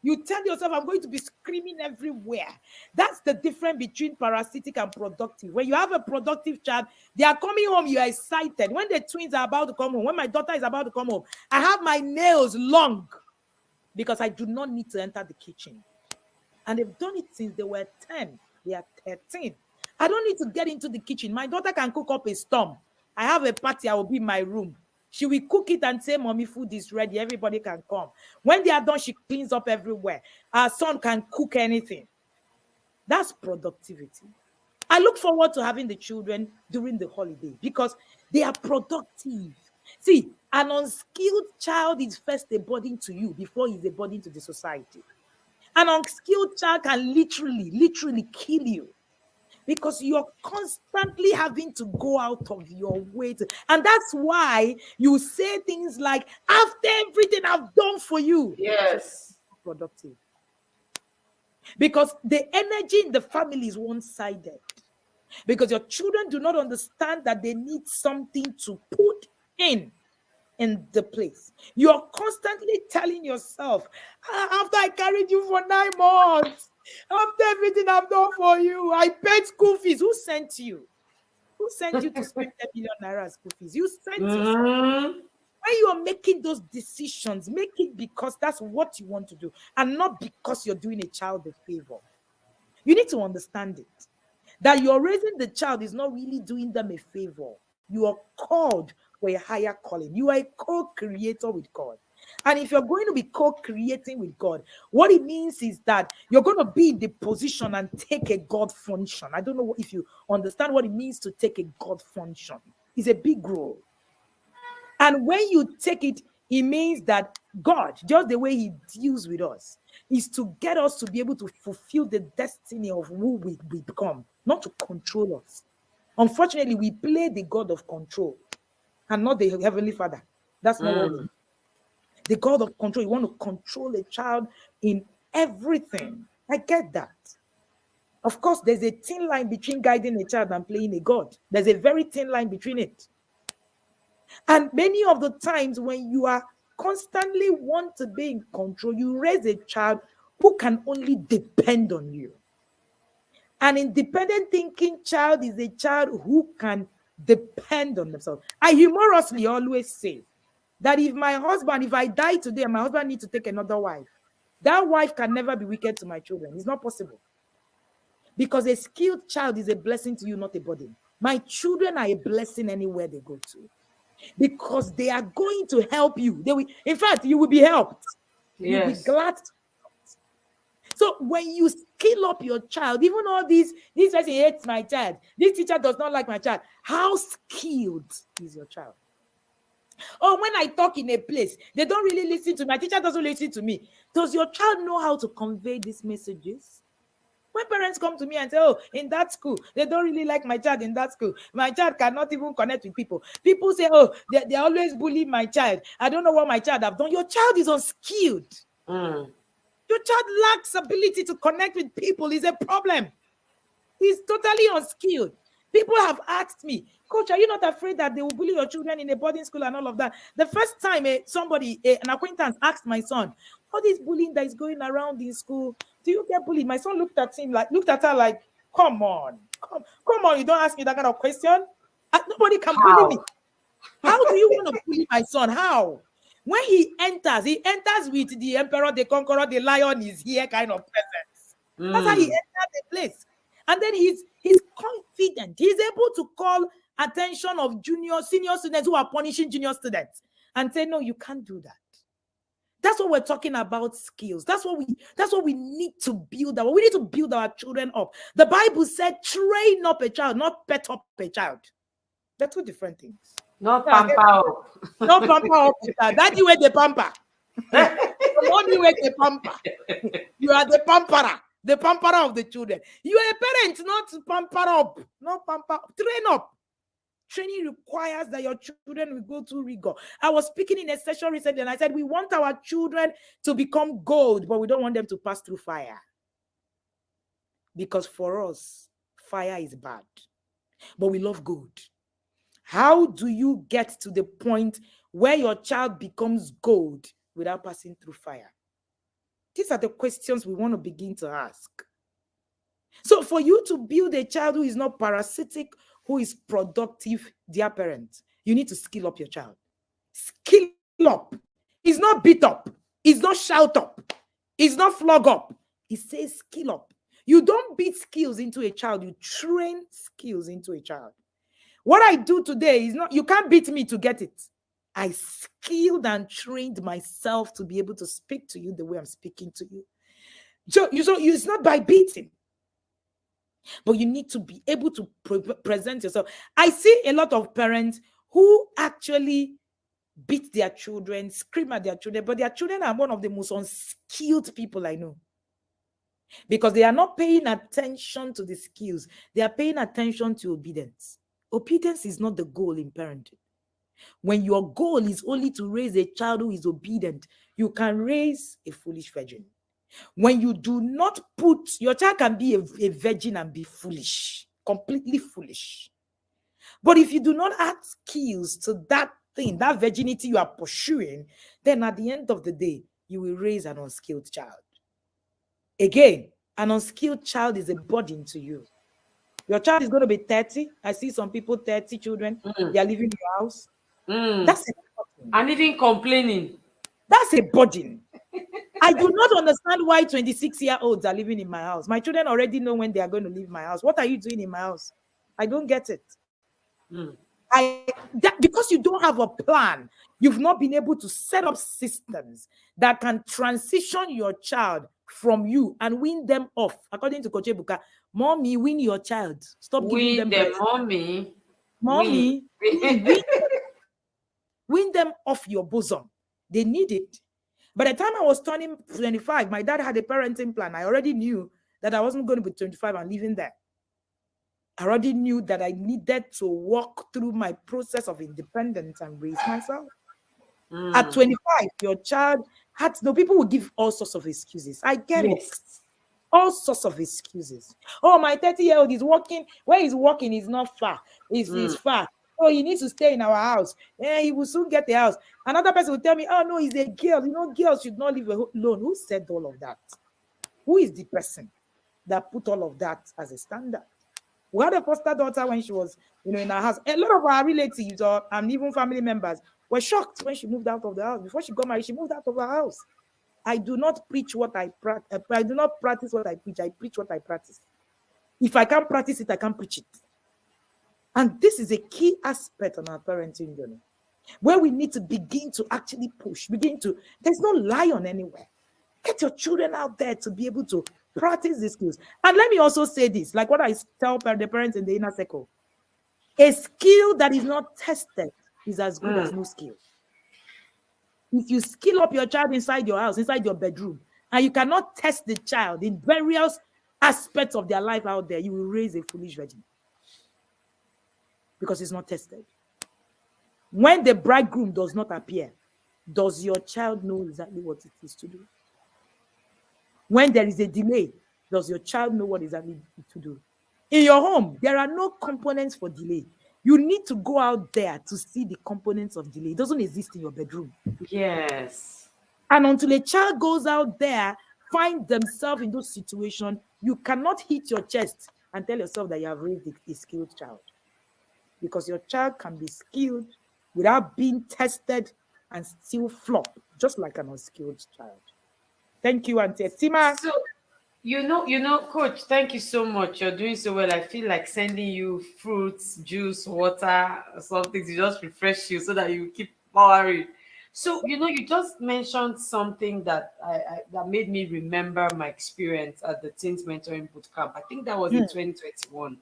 You tell yourself, I'm going to be screaming everywhere. That's the difference between parasitic and productive. When you have a productive child, they are coming home, you are excited. When the twins are about to come home, when my daughter is about to come home, I have my nails long because I do not need to enter the kitchen. And they've done it since they were 10. They are 13. I don't need to get into the kitchen. My daughter can cook up a storm. I have a party, I will be in my room. She will cook it and say, Mommy, food is ready. Everybody can come. When they are done, she cleans up everywhere. Our son can cook anything. That's productivity. I look forward to having the children during the holiday because they are productive. See, an unskilled child is first a burden to you before he's a burden to the society. An unskilled child can literally kill you. Because you're constantly having to go out of your way. And that's why you say things like, after everything I've done for you. Yes. Productive. Because the energy in the family is one-sided. Because your children do not understand that they need something to put in the place. You're constantly telling yourself, after I carried you for 9 months, after everything I've done for you, I paid school fees. Who sent you? Who sent you to spend 10 million naira school fees? You sent yourself. When you are making those decisions, make it because that's what you want to do and not because you're doing a child a favor. You need to understand it. That you're raising the child is not really doing them a favor. You are called for a higher calling. You are a co-creator with God. And if you're going to be co-creating with God, what it means is that you're going to be in the position and take a God function. I don't know if you understand what it means to take a God function. It's a big role. And when you take it, it means that God, just the way he deals with us, is to get us to be able to fulfill the destiny of who we become, not to control us. Unfortunately, we play the God of control and not the Heavenly Father. That's not what we do. The God of control, you want to control a child in everything. I get that. Of course, there's a thin line between guiding a child and playing a god. There's a very thin line between it. And many of the times when you are constantly want to be in control, you raise a child who can only depend on you. An independent thinking child is a child who can depend on themselves. I humorously always say that if I die today, my husband needs to take another wife, that wife can never be wicked to my children. It's not possible. Because a skilled child is a blessing to you, not a burden. My children are a blessing anywhere they go to. Because they are going to help you. In fact, you will be helped. You'll be glad to. So when you skill up your child, even all this person hates my child, this teacher does not like my child. How skilled is your child? Or when I talk in a place, they don't really listen to me. My teacher doesn't listen to me. Does your child know how to convey these messages? When parents come to me and say, oh, in that school, they don't really like my child in that school. My child cannot even connect with people. People say, oh, they always bully my child. I don't know what my child have done. Your child is unskilled. Your child lacks ability to connect with people. Is a problem. He's totally unskilled. People have asked me, Coach, are you not afraid that they will bully your children in a boarding school and all of that? The first time an acquaintance asked my son, all this bullying that is going around in school, do you get bullied? My son looked at her like, come on, you don't ask me that kind of question. Nobody can bully me. How do you want to bully my son? How? When he enters with the emperor, the conqueror, the lion is here kind of presence. That's how he enters the place. And then he's confident. He's able to call attention of senior students who are punishing junior students and say, no, you can't do that. That's what we're talking about, skills. That's what we need to build. We need to build our children up. The Bible said, train up a child, not pet up a child. They're two different things. Not pamper up. Not pamper up. That's the way they pamper. The only way they pamper. You are the pamperer. The pamperer of the children. You are a parent, not pamper up. Not pamper up. Train up. Training requires that your children will go through rigor. I was speaking in a session recently and I said, we want our children to become gold, but we don't want them to pass through fire. Because for us, fire is bad. But we love gold. How do you get to the point where your child becomes gold without passing through fire? These are the questions we want to begin to ask. So for you to build a child who is not parasitic, who is productive, dear parents, you need to skill up your child. Skill up. It's not beat up. It's not shout up. It's not flog up. It says skill up. You don't beat skills into a child. You train skills into a child. What I do today is not, you can't beat me to get it. I skilled and trained myself to be able to speak to you the way I'm speaking to you. So it's not by beating. But you need to be able to present yourself. I see a lot of parents who actually beat their children, scream at their children, but their children are one of the most unskilled people I know. Because they are not paying attention to the skills. They are paying attention to obedience. Obedience is not the goal in parenting. When your goal is only to raise a child who is obedient, you can raise a foolish virgin. When you do not your child can be a virgin and be foolish, completely foolish. But if you do not add skills to that thing, that virginity you are pursuing, then at the end of the day, you will raise an unskilled child. Again, an unskilled child is a burden to you. Your child is going to be 30. I see some people, 30 children, they are living in your house. That's a burden. And even complaining. That's a burden. I do not understand why 26-year-olds are living in my house. My children already know when they are going to leave my house. What are you doing in my house? I don't get it. Because you don't have a plan, you've not been able to set up systems that can transition your child from you and win them off. According to Coach Ebuka, mommy, win your child. Stop giving them breast. Mommy, win them off your bosom. They need it. By the time I was turning 25, my dad had a parenting plan. I already knew that I wasn't going to be 25 and living there. I already knew that I needed to walk through my process of independence and raise myself. At 25, your child No, people will give all sorts of excuses. I get it. Yes. All sorts of excuses. Oh, my 30-year-old is working. Where he's working is not far. It's far. Oh, he needs to stay in our house. He will soon get the house. Another person will tell me, oh, no, he's a girl. Girls should not live alone. Who said all of that? Who is the person that put all of that as a standard? We had a foster daughter when she was, in our house. A lot of our relatives and even family members were shocked when she moved out of the house. Before she got married, she moved out of her house. I do not preach what I practice. I do not practice what I preach. I preach what I practice. If I can't practice it, I can't preach it. And this is a key aspect on our parenting journey, where we need to begin to actually push, there's no lion anywhere. Get your children out there to be able to practice these skills. And let me also say this, like what I tell the parents in the inner circle. A skill that is not tested is as good as no skill. If you skill up your child inside your house, inside your bedroom, and you cannot test the child in various aspects of their life out there, you will raise a foolish virgin. Because it's not tested. When the bridegroom does not appear, does your child know exactly what it is to do? When there is a delay, does your child know what exactly to do? In your home, there are no components for delay. You need to go out there to see the components of delay. It doesn't exist in your bedroom. Yes. And until a child goes out there, find themselves in those situations, you cannot hit your chest and tell yourself that you have raised a skilled child. Because your child can be skilled without being tested and still flop, just like an unskilled child. Thank you, Auntie Tima. So, Coach, thank you so much. You're doing so well. I feel like sending you fruits, juice, water, something to just refresh you so that you keep powering. So, you just mentioned something that that made me remember my experience at the Teens Mentoring Bootcamp. I think that was in 2021.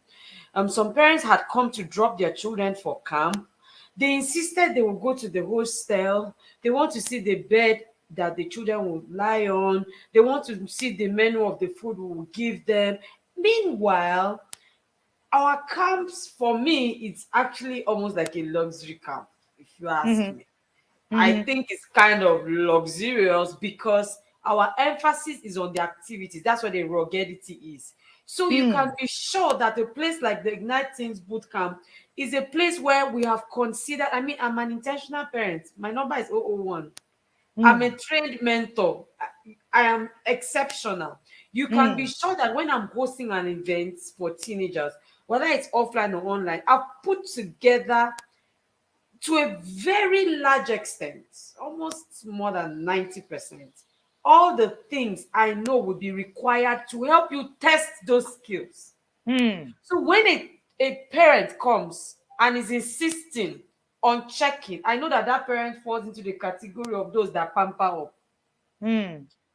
Some parents had come to drop their children for camp. They insisted they would go to the hostel. They want to see the bed that the children will lie on. They want to see the menu of the food we will give them. Meanwhile, our camps, for me, it's actually almost like a luxury camp, if you ask me. I think it's kind of luxurious because our emphasis is on the activities. That's where the ruggedity is. So you can be sure that a place like the Ignite Teens Bootcamp is a place where we have considered, I'm an intentional parent. My number is 001. I'm a trained mentor. I am exceptional. You can be sure that when I'm hosting an event for teenagers, whether it's offline or online, I've put together to a very large extent, almost more than 90%, all the things I know would be required to help you test those skills. So when a parent comes and is insisting on checking, I know that parent falls into the category of those that pamper up.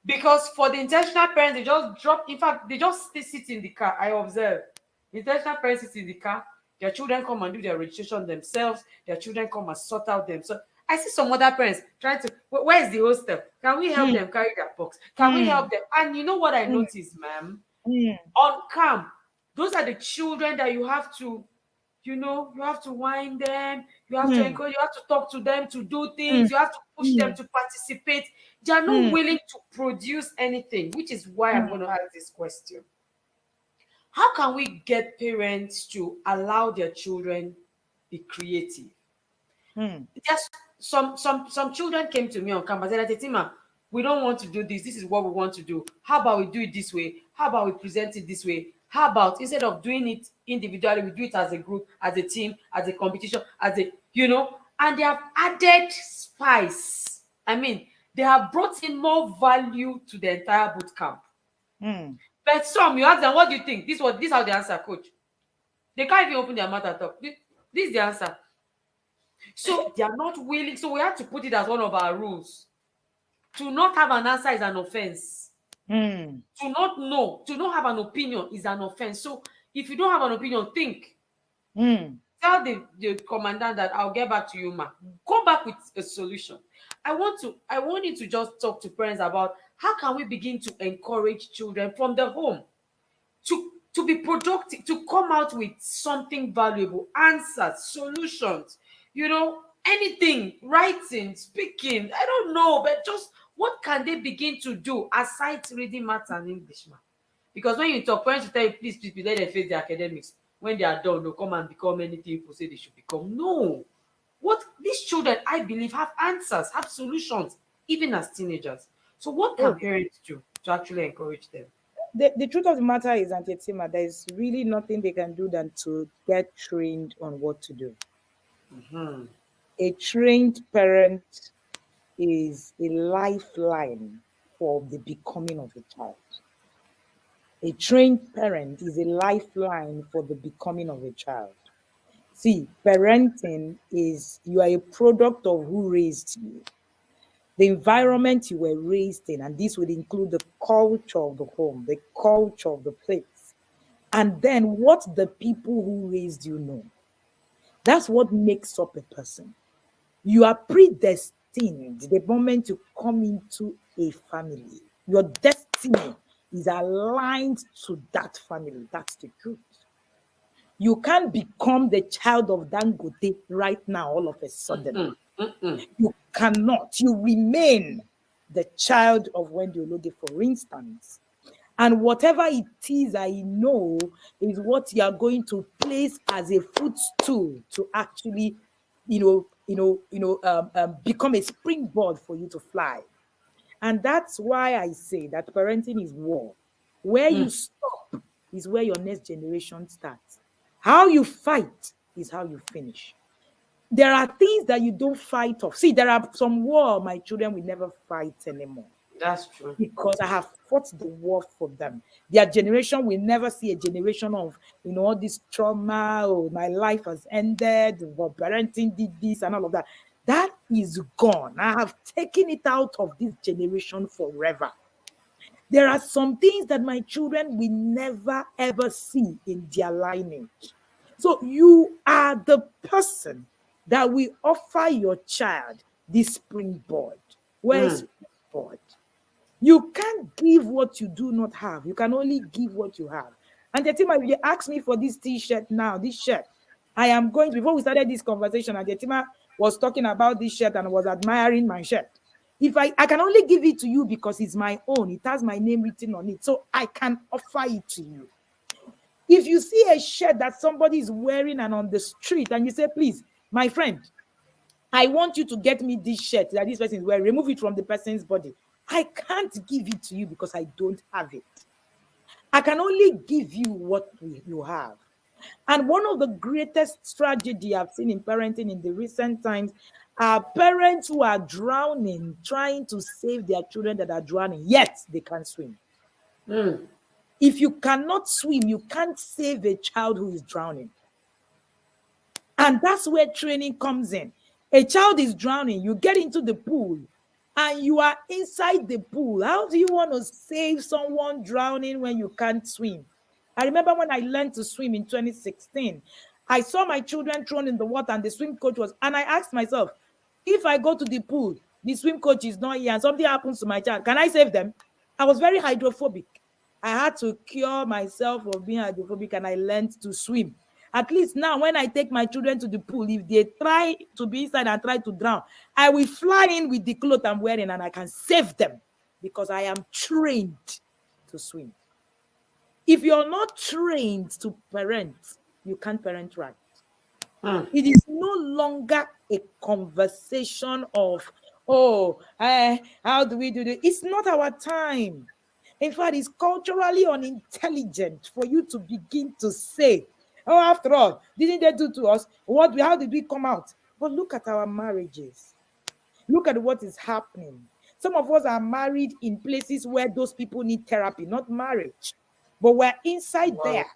Because for the intentional parents, they just drop, in fact, they just sit in the car. I observe. Intentional parents sit in the car, their children come and do their registration themselves, their children come and sort out themselves. I see some other parents trying to, where is the hostel? Can we help them carry their box? Can we help them? And you know what I noticed, ma'am? On camp, those are the children that you have to, you have to wind them, you have to encourage, you have to talk to them to do things, you have to push them to participate. They are not willing to produce anything, which is why I'm going to ask this question. How can we get parents to allow their children be creative? Just some children came to me on campus and said, Tima, we don't want to do this. This is what we want to do. How about we do it this way? How about we present it this way? How about instead of doing it individually, we do it as a group, as a team, as a competition, and they have added spice. They have brought in more value to the entire boot camp. But some, you ask them, what do you think? This is how they answer, coach. They can't even open their mouth and talk. This is the answer. So they are not willing. So we have to put it as one of our rules. To not have an answer is an offense. To not know, to not have an opinion is an offense. So if you don't have an opinion, think. Tell the commandant that I'll get back to you, ma. Come back with a solution. I want you to just talk to parents about how can we begin to encourage children from the home to be productive, to come out with something valuable, answers, solutions, anything, writing, speaking, I don't know, but just What can they begin to do aside reading maths and English, ma? Because when you talk, parents will tell you, please, let them face their academics. When they are done, they'll come and become anything people say they should become. No. What these children, I believe, have answers, have solutions, even as teenagers. So what can parents do to actually encourage them? The truth of the matter is, Auntie Tima, there is really nothing they can do than to get trained on what to do. A trained parent is a lifeline for the becoming of a child. A trained parent is a lifeline for the becoming of a child. See, parenting is you are a product of who raised you, the environment you were raised in, and this would include the culture of the home, the culture of the place, and then what the people who raised you know. That's what makes up a person. You are predestined the moment you come into a family. Your destiny is aligned to that family. That's the truth. You can't become the child of Dangote right now, all of a sudden. You cannot. You remain the child of Wendy Ologe, for instance. And whatever it is I know is what you are going to place as a footstool to actually, become a springboard for you to fly. And that's why I say that parenting is war. Where you stop is where your next generation starts. How you fight is how you finish. There are things that you don't fight off. See, there are some war my children will never fight anymore. That's true. Because I have fought the war for them. Their generation will never see a generation of, all this trauma, oh, my life has ended, or parenting did this and all of that. That is gone. I have taken it out of this generation forever. There are some things that my children will never ever see in their lineage. So you are the person that will offer your child this springboard. Where is springboard? You can't give what you do not have. You can only give what you have. And the team, you asked me for this t-shirt now, this shirt. I am going to, before we started this conversation, and the team was talking about this shirt and was admiring my shirt. If I can only give it to you because it's my own. It has my name written on it. So I can offer it to you. If you see a shirt that somebody is wearing and on the street and you say, please, my friend, I want you to get me this shirt that this person is wearing, remove it from the person's body. I can't give it to you because I don't have it. I can only give you what you have. And one of the greatest tragedy I've seen in parenting in the recent times are parents who are drowning, trying to save their children that are drowning, yet they can't swim. If you cannot swim, you can't save a child who is drowning. And that's where training comes in. A child is drowning, you get into the pool, and you are inside the pool. How do you want to save someone drowning when you can't swim? I remember when I learned to swim in 2016, I saw my children thrown in the water and the swim coach was, and I asked myself, if I go to the pool, the swim coach is not here and something happens to my child, can I save them? I was very hydrophobic. I had to cure myself of being hydrophobic and I learned to swim. At least now, when I take my children to the pool, if they try to be inside and try to drown, I will fly in with the clothes I'm wearing and I can save them because I am trained to swim. If you're not trained to parent, you can't parent right. It is no longer a conversation of, how do we do this? It's not our time. In fact, it's culturally unintelligent for you to begin to say, oh, after all, didn't they do to us? How did we come out? But look at our marriages. Look at what is happening. Some of us are married in places where those people need therapy, not marriage. But we're inside there,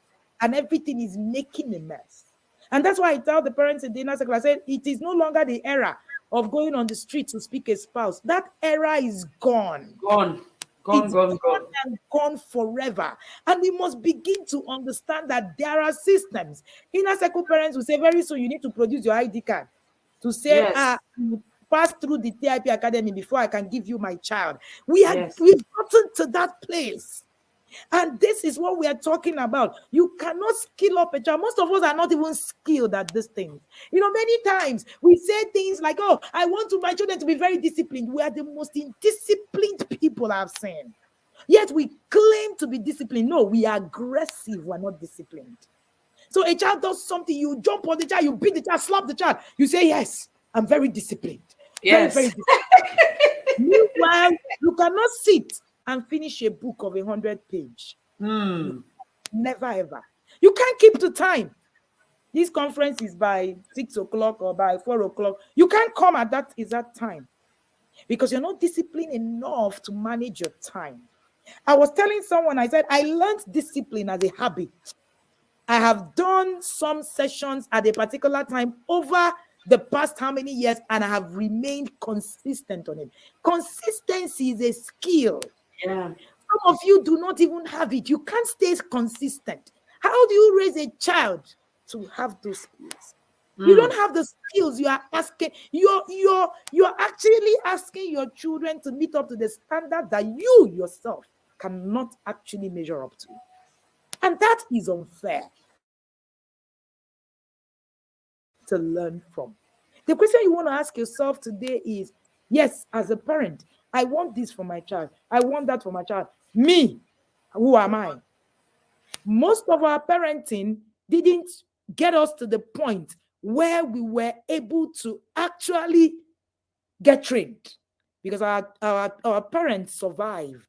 and everything is making a mess. And that's why I tell the parents in the inner circle, I said, it is no longer the era of going on the street to speak a spouse. That era is gone. Gone and gone forever. And we must begin to understand that there are systems. Inner circle parents will say, very soon you need to produce your ID card to say, you pass through the TIP Academy before I can give you my child. We've gotten to that place. And this is what we are talking about. You cannot skill up a child. Most of us are not even skilled at this thing. Many times we say things like, oh, I want my children to be very disciplined. We are the most indisciplined people I've seen. Yet we claim to be disciplined. No, we are aggressive. We're not disciplined. So a child does something, you jump on the child, you beat the child, slap the child. You say, yes, I'm very disciplined. Yes. Very, very disciplined. Meanwhile, you cannot sit and finish a book of 100 pages. Never, ever. You can't keep to time. This conference is by 6 o'clock or by 4 o'clock. You can't come at that exact time because you're not disciplined enough to manage your time. I was telling someone, I said, I learned discipline as a habit. I have done some sessions at a particular time over the past how many years, and I have remained consistent on it. Consistency is a skill. Yeah. Some of you do not even have it. You can't stay consistent. How do you raise a child to have those skills? You don't have the skills. You are asking. You're actually asking your children to meet up to the standard that you yourself cannot actually measure up to, and that is unfair to learn from. The question you want to ask yourself today is, yes, as a parent, I want this for my child. I want that for my child. Me, who am I? Most of our parenting didn't get us to the point where we were able to actually get trained because our parents survived.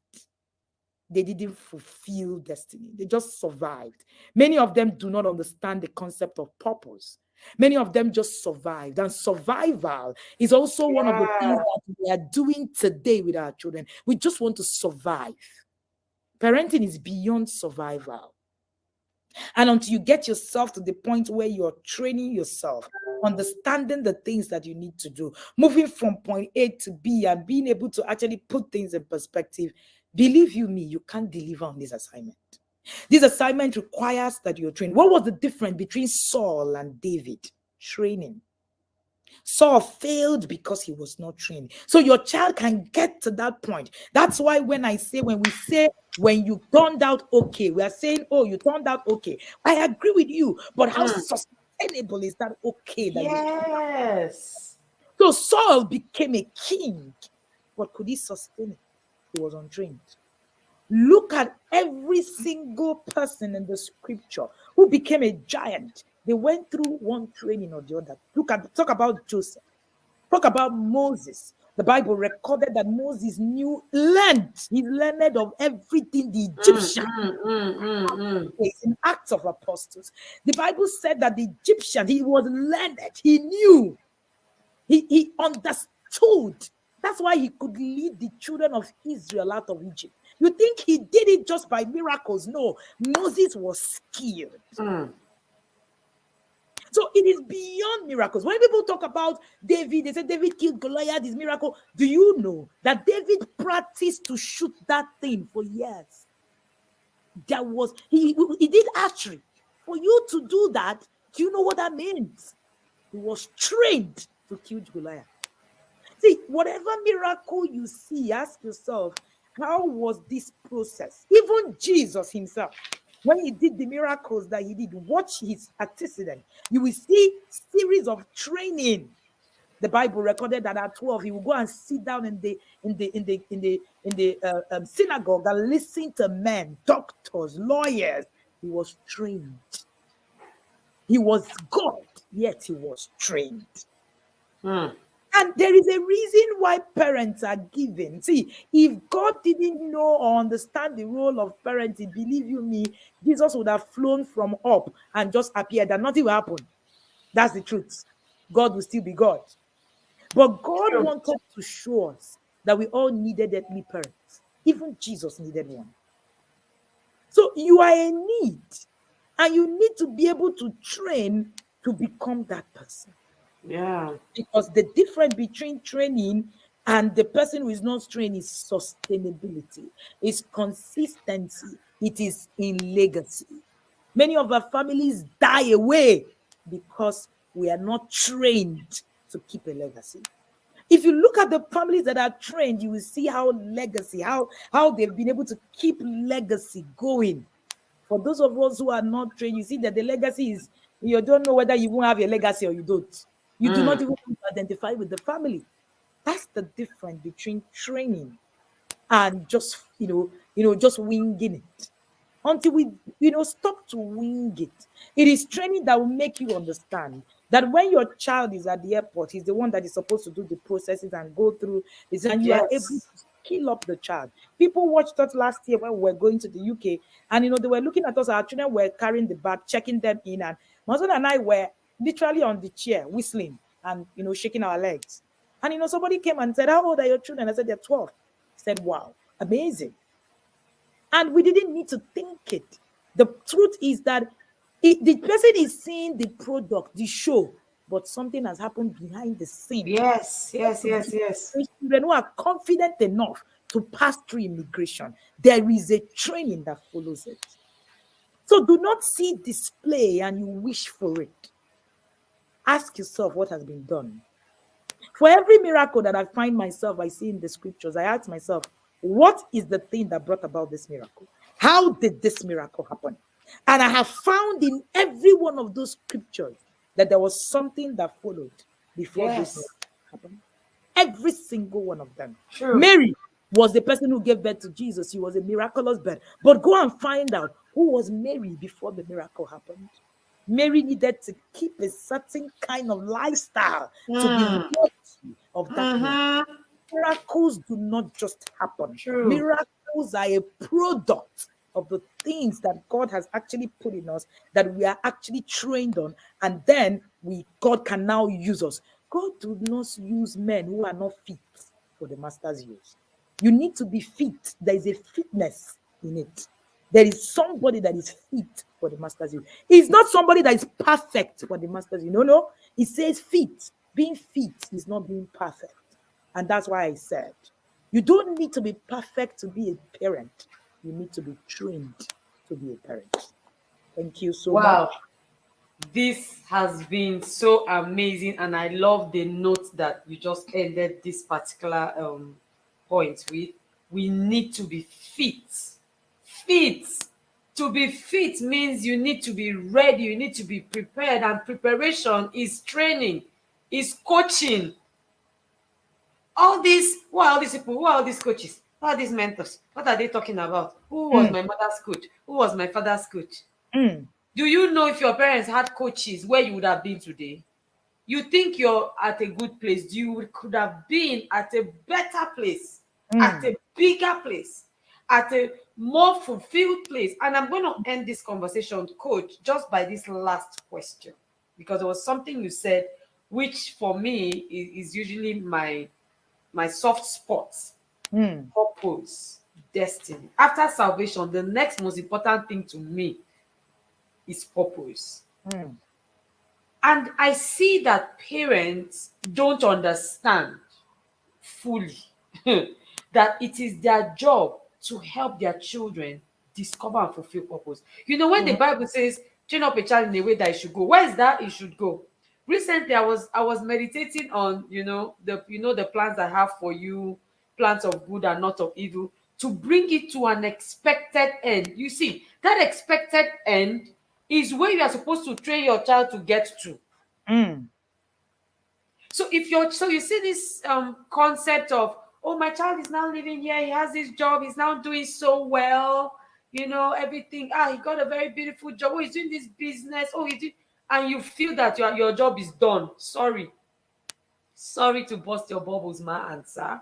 They didn't fulfill destiny. They just survived. Many of them do not understand the concept of purpose. Many of them just survived. And survival is also one of the things that we are doing today with our children. We just want to survive. Parenting is beyond survival. And until you get yourself to the point where you're training yourself, understanding the things that you need to do, moving from point A to B and being able to actually put things in perspective, believe you me, you can't deliver on this assignment. This assignment requires that you're trained. What was the difference between Saul and David? Training. Saul failed because he was not trained. So your child can get to that point. That's why when we say when you turned out okay, we are saying, oh, you turned out okay. I agree with you, but how sustainable is that okay? Yes. So Saul became a king, but could he sustain it? He was untrained. Look at every single person in the scripture who became a giant. They went through one training or the other. Talk about Joseph. Talk about Moses. The Bible recorded that Moses he learned of everything the Egyptian. In Acts of Apostles, the Bible said that the Egyptian, he was learned, he knew, he understood. That's why he could lead the children of Israel out of Egypt. You think he did it just by miracles? No, Moses was skilled. So it is beyond miracles. When people talk about David, they say David killed Goliath, this miracle. Do you know that David practiced to shoot that thing for years? He did archery. For you to do that, do you know what that means? He was trained to kill Goliath. See, whatever miracle you see, ask yourself, how was this process? Even Jesus himself, when he did the miracles that he did, watch his antecedent. You will see series of training. The Bible recorded that at 12 he would go and sit down in the synagogue and listen to men, doctors, lawyers. He was trained. He was God, yet he was trained. And there is a reason why parents are given. See, if God didn't know or understand the role of parenting, believe you me, Jesus would have flown from up and just appeared and nothing will happen. That's the truth. God will still be God. But God wanted to show us that we all needed earthly parents. Even Jesus needed one. So you are in need, and you need to be able to train to become that person. Yeah. Because the difference between training and the person who is not trained is sustainability, is consistency, it is in legacy. Many of our families die away because we are not trained to keep a legacy. If you look at the families that are trained, you will see how legacy, how they've been able to keep legacy going. For those of us who are not trained, you see that the legacy is, you don't know whether you won't have a legacy or you don't. You do not even identify with the family. That's the difference between training and just just winging it. Until we stop to wing it, it is training that will make you understand that when your child is at the airport, he's the one that is supposed to do the processes and go through this, and you are able to skill up the child. People watched us last year when we were going to the UK, and they were looking at us. Our children were carrying the bag, checking them in, and my husband and I were literally on the chair whistling and shaking our legs. And somebody came and said, "How old are your children?" I said, "They're 12." He said, "Wow, amazing." And we didn't need to think it. The truth is that the person is seeing the product, the show, but something has happened behind the scene. Yes. Children who are confident enough to pass through immigration, there is a training that follows it. So do not see display and you wish for it. Ask yourself what has been done. For every miracle that I find myself, I see in the scriptures, I ask myself, what is the thing that brought about this miracle? How did this miracle happen? And I have found in every one of those scriptures that there was something that followed before this miracle happened. Every single one of them. True. Mary was the person who gave birth to Jesus. She was a miraculous birth. But go and find out who was Mary before the miracle happened. Mary needed to keep a certain kind of lifestyle to be worthy of that miracle. Miracles do not just happen. True. Miracles are a product of the things that God has actually put in us, that we are actually trained on, and then God can now use us. God does not use men who are not fit for the master's use. You need to be fit. There is a fitness in it. There is somebody that is fit for the master's use. It's not somebody that is perfect for the master's use. No. It says fit. Being fit is not being perfect. And that's why I said, you don't need to be perfect to be a parent. You need to be trained to be a parent. Thank you so much. Wow. This has been so amazing, and I love the note that you just ended this particular point with. We need to be fit. Fit. To be fit means you need to be ready, you need to be prepared, and preparation is training, is coaching. All these, who are all these people? Who are all these coaches? Who are these mentors? What are they talking about? Who was my mother's coach? Who was my father's coach? Do you know if your parents had coaches, where you would have been today? You think you're at a good place. You could have been at a better place, at a bigger place, at a more fulfilled place. And I'm going to end this conversation, Coach, just by this last question, because there was something you said, which for me is usually my soft spots. Purpose, destiny. After salvation, the next most important thing to me is purpose. And I see that parents don't understand fully that it is their job to help their children discover and fulfill purpose. When the Bible says, train up a child in a way that it should go, where is that it should go? Recently, I was meditating on, the plans I have for you, plans of good and not of evil, to bring it to an expected end. You see, that expected end is where you are supposed to train your child to get to. So you see this concept of, oh, my child is now living here, he has this job, he's now doing so well, everything. He got a very beautiful job. Oh, he's doing this business. Oh, he's doing, and you feel that your job is done. Sorry to burst your bubbles, my answer.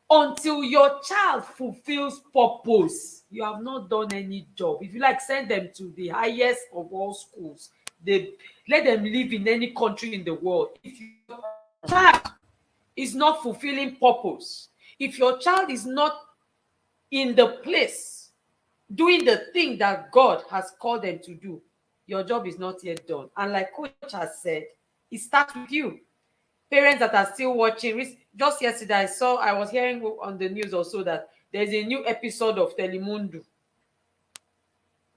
Until your child fulfills purpose, you have not done any job. If you like, send them to the highest of all schools. Let them live in any country in the world. If your child is not fulfilling purpose, if your child is not in the place doing the thing that God has called them to do, your job is not yet done. And like Coach has said, it starts with you. Parents that are still watching, just yesterday I was hearing on the news also that there's a new episode of Telemundo.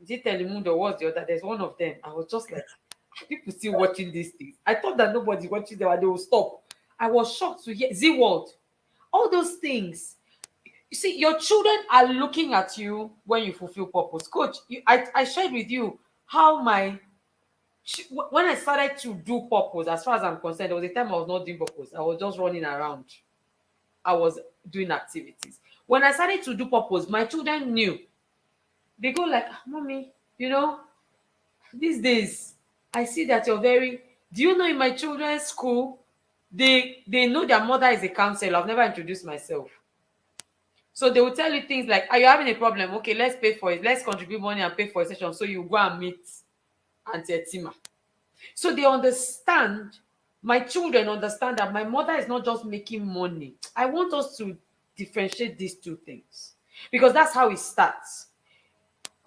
Is it Telemundo or what's the other? There's one of them. I was just like, are people still watching these things? I thought that nobody watching them and they will stop. I was shocked to hear Z World. All those things. You see, your children are looking at you when you fulfill purpose. Coach, I shared with you how when I started to do purpose, as far as I'm concerned, there was a time I was not doing purpose. I was just running around. I was doing activities. When I started to do purpose, my children knew. They go like, Mommy, these days, I see that you're very... Do you know in my children's school, they know their mother is a counselor. I've never introduced myself. So they will tell you things like, are you having a problem? Okay, let's pay for it. Let's contribute money and pay for a session. So you go and meet Auntie Etima. So they understand, my children understand that my mother is not just making money. I want us to differentiate these two things because that's how it starts.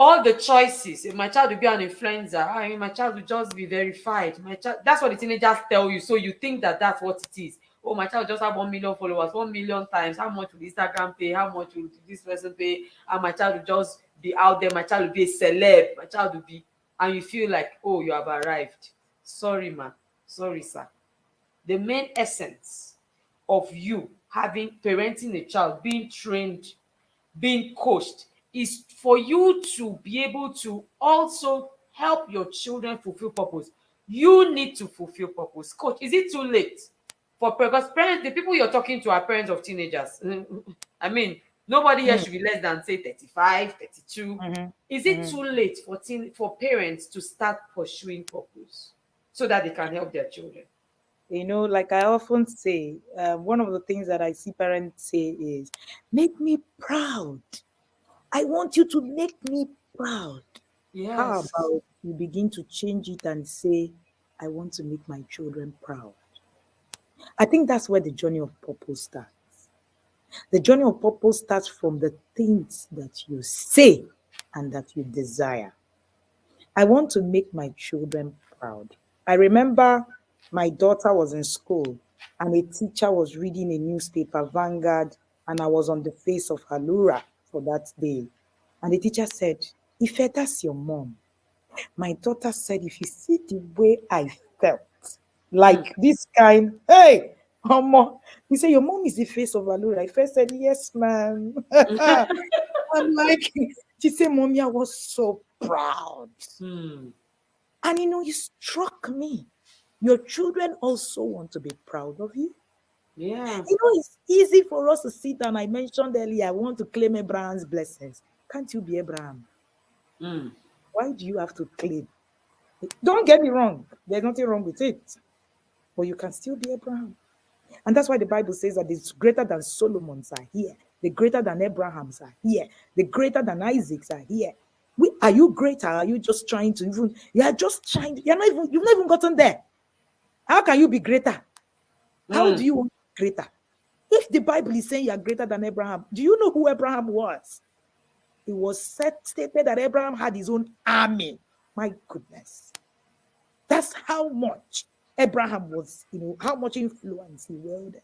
All the choices, if my child will be an influencer, my child will just be verified. That's what the teenagers tell you. So you think that that's what it is. Oh, my child just have 1 million followers, 1 million times. How much will Instagram pay? How much will this person pay? And my child will just be out there. My child will be a celeb. My child will be, and you feel like, oh, you have arrived. Sorry, ma. Sorry, sir. The main essence of you parenting a child, being trained, being coached, is for you to be able to also help your children fulfill purpose. You need to fulfill purpose. Coach, is it too late? Because parents, the people you're talking to are parents of teenagers. I mean, nobody here should be less than, say, 35, 32. Is it too late for parents to start pursuing purpose so that they can help their children? Like I often say, one of the things that I see parents say is, make me proud. I want you to make me proud. Yes. How about you begin to change it and say, I want to make my children proud? I think that's where the journey of purpose starts. The journey of purpose starts from the things that you say and that you desire. I want to make my children proud. I remember my daughter was in school and a teacher was reading a newspaper, Vanguard, and I was on the face of Allura for that day. And the teacher said, Ife, that's your mom. My daughter said, if you see the way I felt, like this kind, hey, Mama, he said, your mom is the face of Allura. I first said, yes, ma'am. I'm like, she said, Mommy, I was so proud. And it struck me. Your children also want to be proud of you. Yeah. It's easy for us to sit down. I mentioned earlier, I want to claim Abraham's blessings. Can't you be Abraham? Why do you have to claim? Don't get me wrong. There's nothing wrong with it. But you can still be Abraham. And that's why the Bible says that it's greater than Solomon's are here. The greater than Abraham's are here. The greater than Isaac's are here. Are you greater? Are you just trying to even? You've not even gotten there. How can you be greater? How do you want to be greater? If the Bible is saying you are greater than Abraham, do you know who Abraham was? It was stated that Abraham had his own army. My goodness. That's how much Abraham was, how much influence he wielded.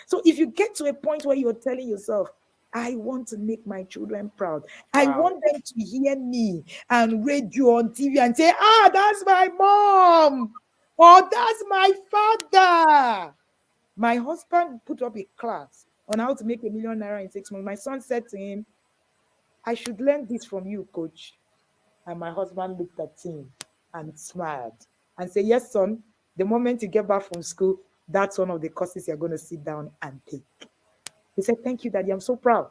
So if you get to a point where you're telling yourself, I want to make my children proud. I want them to hear me and radio on TV and say, that's my mom. Or that's my father. My husband put up a class on how to make £1 million in 6 months. My son said to him, I should learn this from you, coach. And my husband looked at him and smiled and said, yes, son, the moment you get back from school, that's one of the courses you're going to sit down and take. He said, thank you, Daddy. I'm so proud.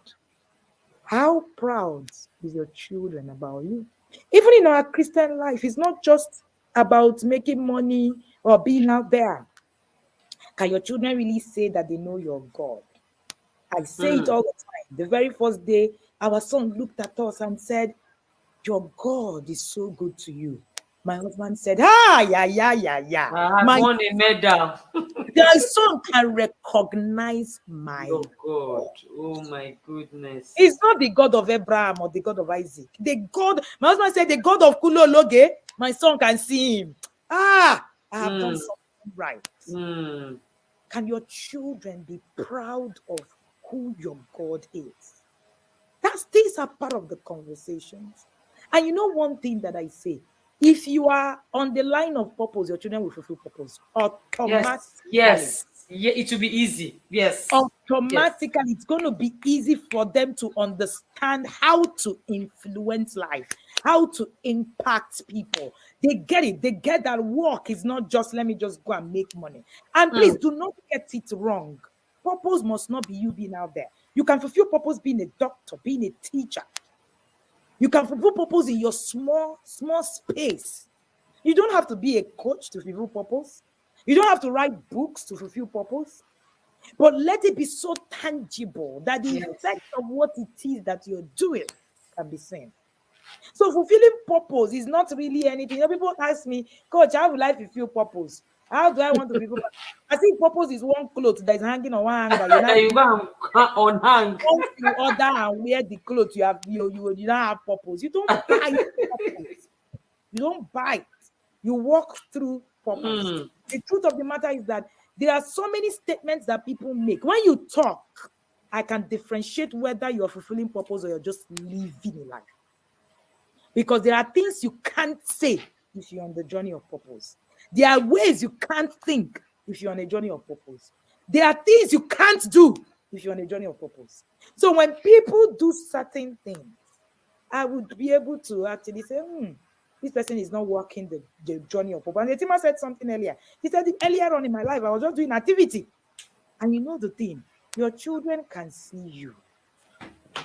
How proud is your children about you? Even in our Christian life, it's not just about making money or being out there. Can your children really say that they know your God? I say it all the time. The very first day, our son looked at us and said, your God is so good to you. My husband said, yeah. I won a medal. My son can recognize my God. Oh my goodness. It's not the God of Abraham or the God of Isaac. My husband said, the God of Kulologe, my son can see him. I have done something right. Can your children be proud of who your God is? These are part of the conversations. And one thing that I say, if you are on the line of purpose, your children will fulfill purpose. Automatically. Yes. Yeah, it will be easy. Yes. Automatically, it's going to be easy for them to understand how to influence life, how to impact people. They get it. They get that work is not just let me just go and make money. And please do not get it wrong. Purpose must not be you being out there. You can fulfill purpose being a doctor, being a teacher. You can fulfill purpose in your small space. You don't have to be a coach to fulfill purpose. You don't have to write books to fulfill purpose. But let it be so tangible that the effect of what it is that you're doing can be seen. So fulfilling purpose is not really anything. People ask me, Coach, how will I fulfill purpose? How do I want to fulfill purpose? I think purpose is one cloth that is hanging on one hanger. You go on hang. Once you order and wear the clothes, you don't have purpose. You don't buy purpose. You don't buy it. You walk through purpose. The truth of the matter is that there are so many statements that people make. When you talk, I can differentiate whether you are fulfilling purpose or you're just living a life. Because there are things you can't say if you're on the journey of purpose. There are ways you can't think if you're on a journey of purpose. There are things you can't do if you're on a journey of purpose. So when people do certain things, I would be able to actually say, this person is not walking the journey of purpose. And Etima said something earlier. He said, earlier on in my life, I was just doing activity. And you know the thing, your children can see you.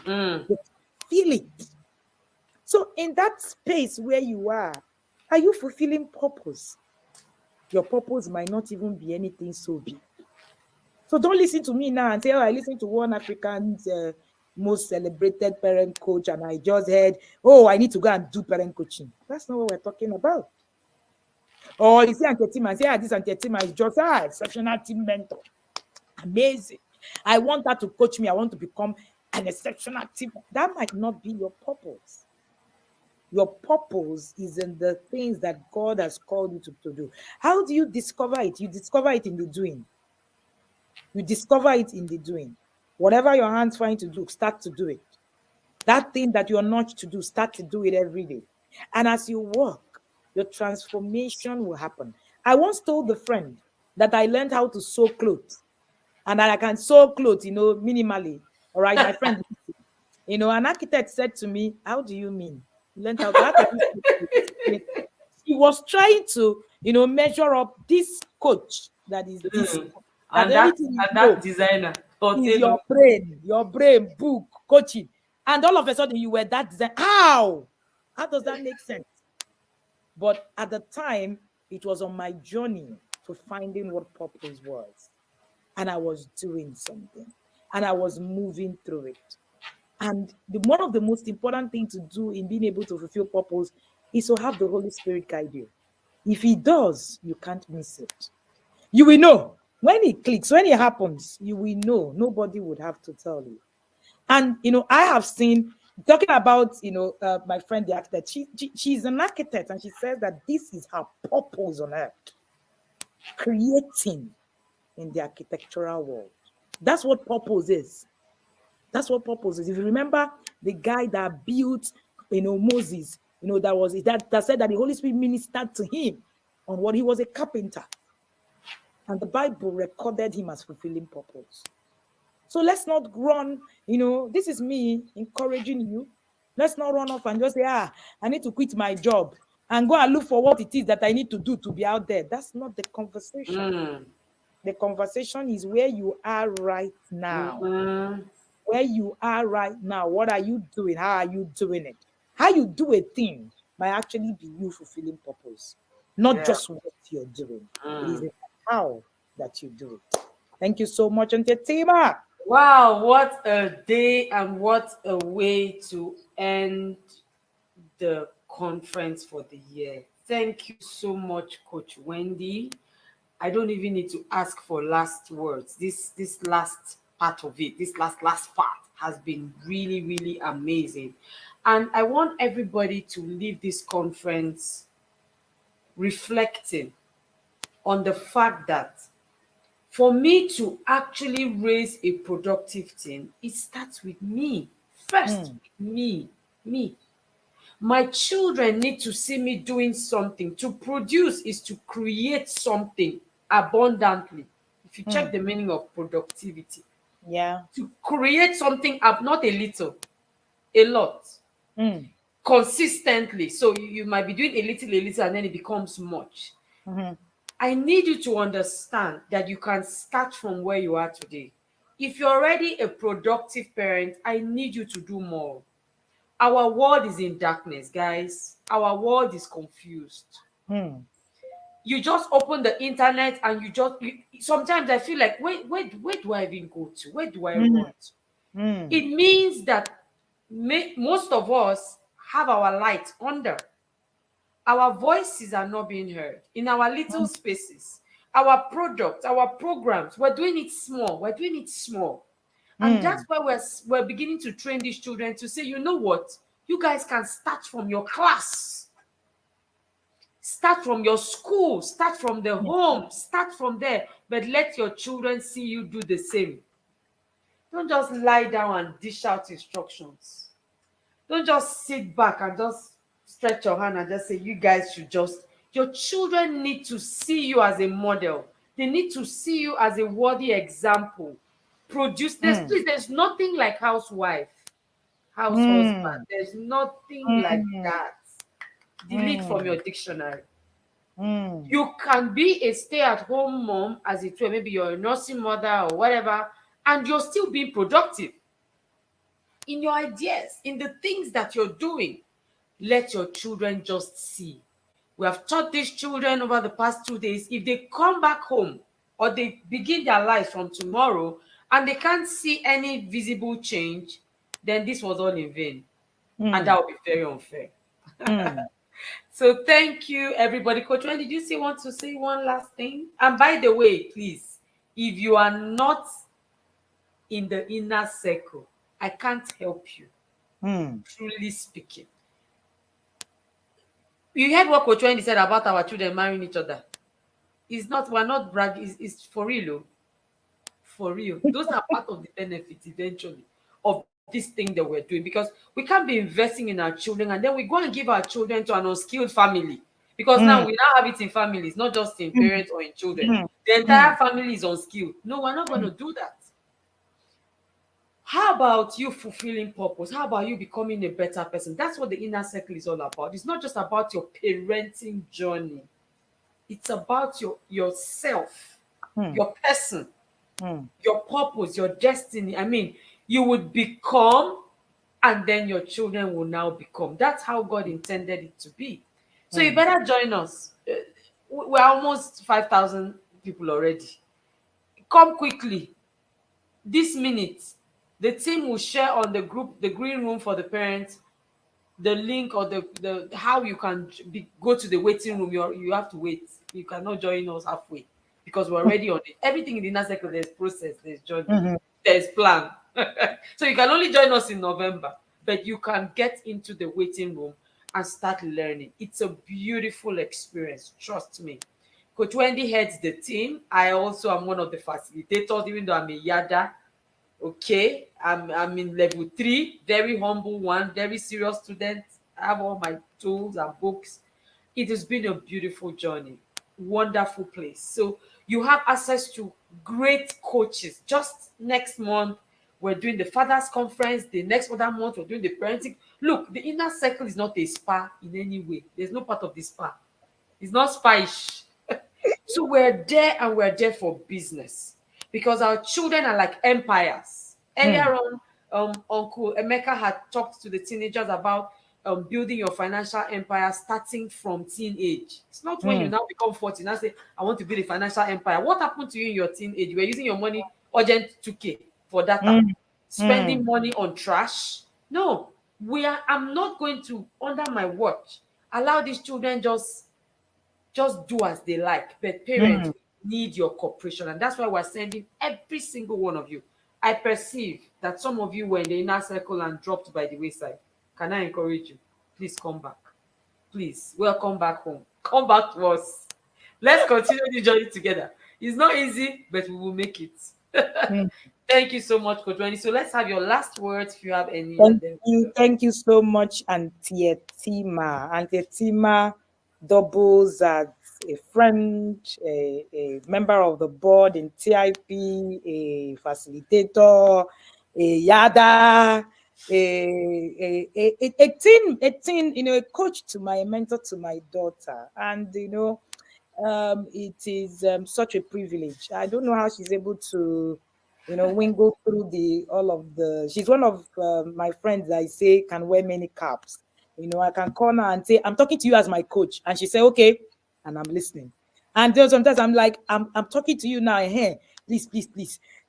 They feel it. So in that space where you are you fulfilling purpose? Your purpose might not even be anything so big. So don't listen to me now and say, I listen to one African's most celebrated parent coach and I just heard, I need to go and do parent coaching. That's not what we're talking about. Or you see Auntie and say, this Auntie is just exceptional team mentor. Amazing. I want her to coach me. I want to become an exceptional team. That might not be your purpose. Your purpose is in the things that God has called you to do. How do you discover it? You discover it in the doing. You discover it in the doing. Whatever your hands find to do, start to do it. That thing that you're not to do, start to do it every day. And as you work, your transformation will happen. I told a friend that I learned how to sew clothes. And that I can sew clothes, minimally. All right, my friend, an architect said to me, how do you mean? Learned how to he was trying to, measure up this coach that is this. And that designer. Is your brain, book, coaching. And all of a sudden you were that designer. How does that make sense? But at the time, it was on my journey to finding what purpose was. And I was doing something. And I was moving through it. And one of the most important things to do in being able to fulfill purpose is to have the Holy Spirit guide you. If He does, you can't miss it. You will know. When it clicks, when it happens, you will know. Nobody would have to tell you. And, I have seen, talking about, my friend, the architect, she's an architect, and she says that this is her purpose on earth. Creating in the architectural world. That's what purpose is. That's what purpose is. If you remember the guy that built, Moses, that said that the Holy Spirit ministered to him on what he was a carpenter. And the Bible recorded him as fulfilling purpose. So let's not run, this is me encouraging you. Let's not run off and just say, I need to quit my job and go and look for what it is that I need to do to be out there. That's not the conversation. The conversation is where you are right now. Where you are right now. What are you doing? How are you doing it? How you do a thing might actually be you fulfilling purpose, not just what you're doing. It is how that you do it. Thank you so much, Auntie Tima. Wow, what a day and what a way to end the conference for the year. Thank you so much, Coach Wendy. I don't even need to ask for last words. This last part of it, this last part has been really, really amazing. And I want everybody to leave this conference reflecting on the fact that for me to actually raise a productive team, it starts with me. First, me. My children need to see me doing something. To produce is to create something abundantly. If if you check the meaning of productivity, Yeah. to create something up, not a little, a lot, consistently. So you might be doing a little, and then it becomes much. I need you to understand that you can start from where you are today. If you're already a productive parent, I need you to do more. Our world is in darkness, guys. Our world is confused. You just open the internet and sometimes I feel like, where do I even go to? Where do I run to? It means that most of us have our light under. Our voices are not being heard in our little spaces. Our products, our programs, we're doing it small. We're doing it small. And that's why we're beginning to train these children to say, you know what? You guys can start from your class. Start from your school. Start from the home. Start from there. But let your children see you do the same. Don't just lie down and dish out instructions. Don't just sit back and just stretch your hand and just say, you guys should just... Your children need to see you as a model. They need to see you as a worthy example. Please, there's nothing like housewife, house husband. There's nothing like that. Delete from your dictionary. You can be a stay-at-home mom, as it were, maybe you're a nursing mother or whatever, and you're still being productive in your ideas, in the things that you're doing. Let your children just see. We have taught these children over the past 2 days, if they come back home or they begin their lives from tomorrow and they can't see any visible change, then this was all in vain. And that would be very unfair. So thank you, everybody. Coach Wendy, did you want to say one last thing? And by the way, please, if you are not in the inner circle, I can't help you. Truly speaking. You heard what Coach Wendy said about our children marrying each other. We're not bragging, it's for real. For real. Those are part of the benefits eventually of this thing that we're doing, because we can't be investing in our children and then we go and give our children to an unskilled family, because now we now have it in families, not just in parents or in children. The entire family is unskilled. No, we're not going to do that. How about you fulfilling purpose? How about you becoming a better person? That's what the inner circle is all about. It's not just about your parenting journey. It's about yourself, your person, your purpose, your destiny. I mean, you would become, and then your children will now become. That's how God intended it to be. So you better join us. We're almost 5,000 people already. Come quickly. This minute, the team will share on the group, the green room for the parents, the link or the how you can go to the waiting room. You have to wait. You cannot join us halfway because we're already on it. Everything in the inner circle, there's process, there's journey, there's plan. So you can only join us in November, but you can get into the waiting room and start learning. It's a beautiful experience, trust me. Coach Wendy heads the team. I also am one of the facilitators, even though I'm a YADA. Okay, I'm in level 3, very humble one, very serious student. I have all my tools and books. It has been a beautiful journey, wonderful place. So you have access to great coaches. Just next month, we're doing the Fathers Conference. The next other month, we're doing the parenting. Look, the inner circle is not a spa in any way. There's no part of the spa. It's not spa-ish. So we're there, and we're there for business, because our children are like empires. Earlier on, Uncle Emeka had talked to the teenagers about building your financial empire starting from teenage. It's not when you now become 40 and say, I want to build a financial empire. What happened to you in your teenage? You were using your money, urgent 2K for data, spending money on trash. No, I'm not going to, under my watch, allow these children just do as they like. But parents need your cooperation, and that's why we're sending every single one of you. I perceive that some of you were in the inner circle and dropped by the wayside. Can I encourage you? Please come back. Please, welcome back home. Come back to us. Let's continue the journey together. It's not easy, but we will make it. Thank you so much, Coach Wendy. So let's have your last words if you have any. Thank you so much, Auntie Etima. Auntie Etima doubles as a friend, a member of the board in TIP, a facilitator, a yada, a teen, a coach to a mentor to my daughter. And, it is such a privilege. I don't know how she's able to, wingle through all of the. She's one of my friends I say can wear many caps. I can call her and say, I'm talking to you as my coach. And she say, okay. And I'm listening. And then sometimes I'm like, I'm talking to you now. Hey, please,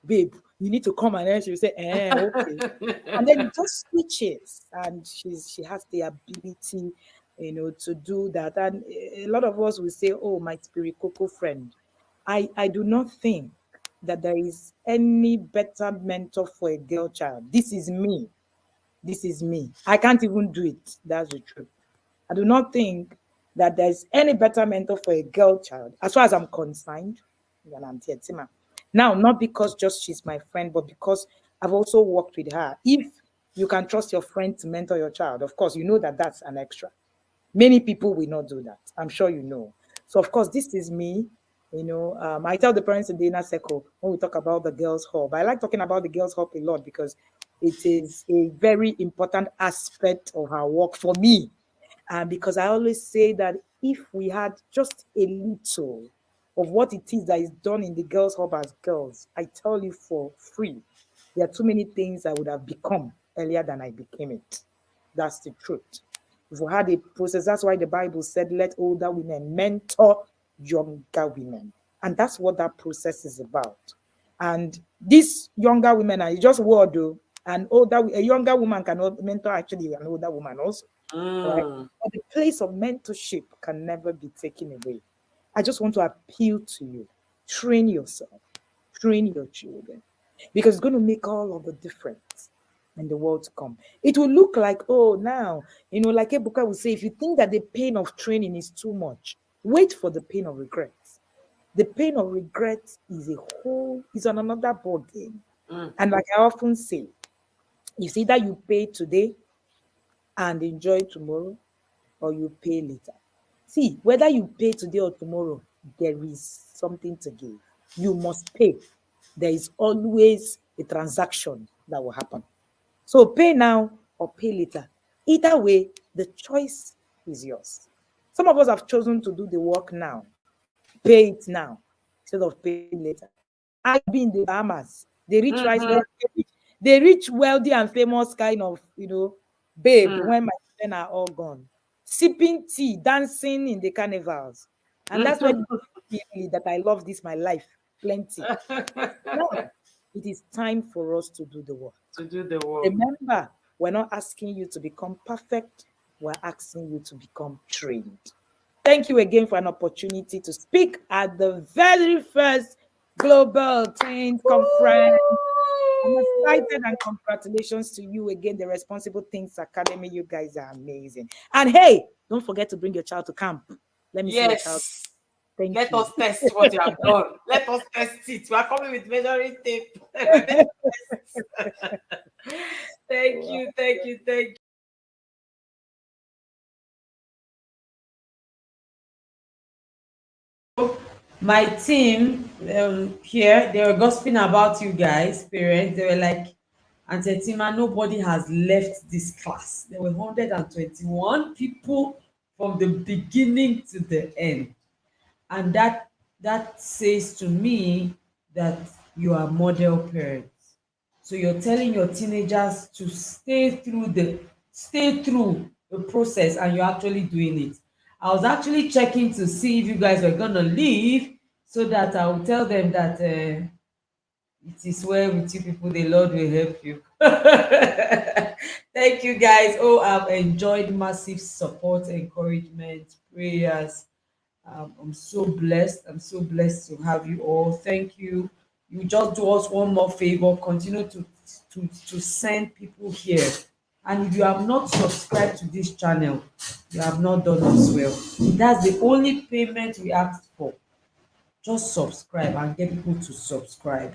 babe, you need to come. And then she'll say, okay. And then it just switches. And she has the ability, to do that. And a lot of us will say, oh, my spirit cocoa friend. I do not think that there is any better mentor for a girl child. This is me. This is me. I can't even do it. That's the truth. I do not think that there's any better mentor for a girl child, as far as I'm concerned, than Auntie Etima. Now, not because just she's my friend, but because I've also worked with her. If you can trust your friend to mentor your child, of course, you know that that's an extra. Many people will not do that. I'm sure you know. So, of course, this is me. I tell the parents in the inner circle when we talk about the girls' hub. I like talking about the girls' hub a lot because it is a very important aspect of our work for me. Because I always say that if we had just a little of what it is that is done in the girls' hub as girls, I tell you for free, there are too many things I would have become earlier than I became it. That's the truth. If we had a process, that's why the Bible said, let older women mentor younger women. And that's what that process is about. And these younger women are just word, though. A younger woman cannot mentor actually an older woman also. Right? But the place of mentorship can never be taken away. I just want to appeal to you. Train yourself. Train your children. Because it's going to make all of the difference in the world to come. It will look like, oh, now, like Ebuka will say, if you think that the pain of training is too much, wait for the pain of regret. The pain of regret is on another ball game. And like I often say, it's either you pay today and enjoy tomorrow, or you pay later. See, whether you pay today or tomorrow, there is something to give. You must pay. There is always a transaction that will happen. So pay now or pay later. Either way, the choice is yours. Some of us have chosen to do the work now. Pay it now instead of paying later. I've been in the Bahamas. They reach wealthy and famous kind of, babe when my children are all gone. Sipping tea, dancing in the carnivals. And that's why really that I love this, my life, plenty. No, it is time for us to do the work. Remember, we're not asking you to become perfect. We're asking you to become trained. Thank you again for an opportunity to speak at the very first Global Teens Conference. I'm excited and congratulations to you again, the Responsible Things Academy. You guys are amazing. And hey, don't forget to bring your child to camp. Let me see your child. Let us test what you have done. Let us test it. We are coming with measuring tape. Thank you. My team here, they were gossiping about you guys, parents. They were like, Auntie Etima, nobody has left this class. There were 121 people from the beginning to the end. And that says to me that you are model parents. So you're telling your teenagers to stay through the process, and you're actually doing it. I was actually checking to see if you guys were gonna leave, so that I will tell them that it is well with you people. The Lord will help you. Thank you guys. Oh, I've enjoyed massive support, encouragement, prayers. I'm so blessed. I'm so blessed to have you all. Thank you. You just do us one more favor. Continue to send people here. And if you have not subscribed to this channel, you have not done us well. That's the only payment we asked for. Just subscribe and get people to subscribe.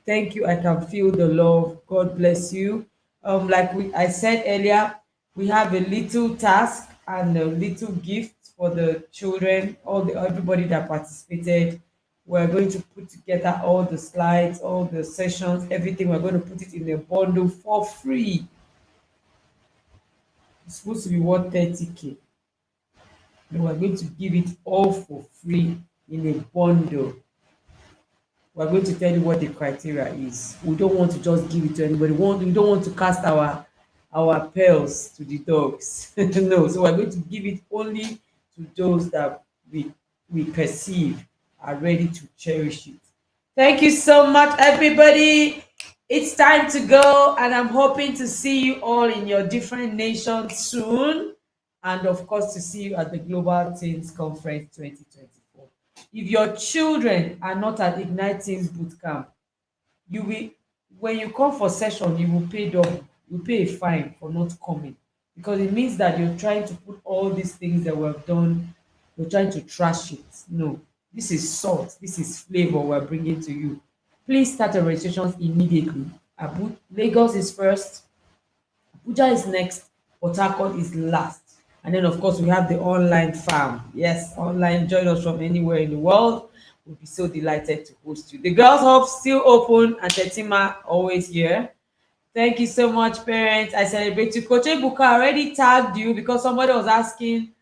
Thank you. I can feel the love. God bless you. Like I said earlier, we have a little task and a little gift for the children, everybody that participated. We're going to put together all the slides, all the sessions, everything. We're going to put it in a bundle for free. It's supposed to be 130K. And we're going to give it all for free in a bundle. We're going to tell you what the criteria is. We don't want to just give it to anybody. We don't want to cast our pearls to the dogs. No, so we're going to give it only to those that we perceive are ready to cherish it. Thank you so much, everybody. It's time to go, and I'm hoping to see you all in your different nations soon, and of course to see you at the Global Teens Conference 2024. If your children are not at Ignite Teens Bootcamp, you will, when you come for session, you will pay double. You pay a fine for not coming, because it means that you're trying to put all these things that we've done, you're trying to trash it. No, this is salt, this is flavor we're bringing to you. Please start the registrations immediately. Lagos is first, Abuja is next, Port Harcourt is last. And then, of course, we have the online farm. Yes, online. Join us from anywhere in the world. We'll be so delighted to host you. The Girls Hub still open, and Tetima always here. Thank you so much, parents. I celebrate you. Coach Ebuka already tagged you because somebody was asking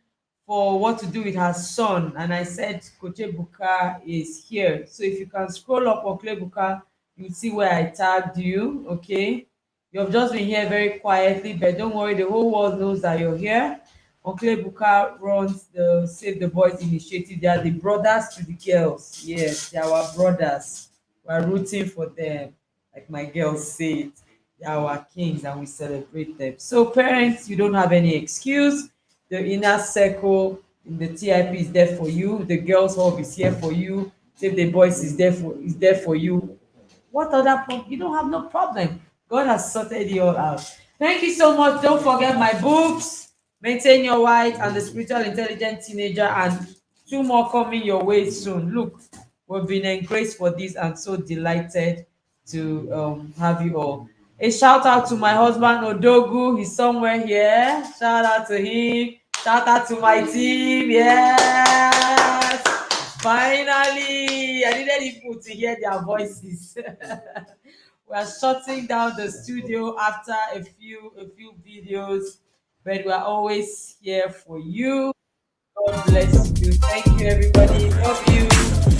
for what to do with her son. And I said, Coach Ebuka is here. So if you can scroll up on Coach Ebuka, you'll see where I tagged you, okay? You have just been here very quietly, but don't worry, the whole world knows that you're here. Uncle Ebuka runs the Save the Boys initiative. They are the brothers to the girls. Yes, they are our brothers. We're rooting for them. Like my girls say it. They are our kings and we celebrate them. So parents, you don't have any excuse. The inner circle in the TIP is there for you. The Girls Hub is here for you. Save the Boys is there for you. What other problem? You don't have no problem. God has sorted you all out. Thank you so much. Don't forget my books, Maintain Your White and The Spiritual Intelligent Teenager, and 2 more coming your way soon. Look, we've been engraced for this and so delighted to have you all. A shout out to my husband Odogu. He's somewhere here. Shout out to him. Shout out to my team. Yes. Finally, I needed people to hear their voices. We are shutting down the studio after a few videos, but we are always here for you. God bless you. Thank you, everybody. Love you.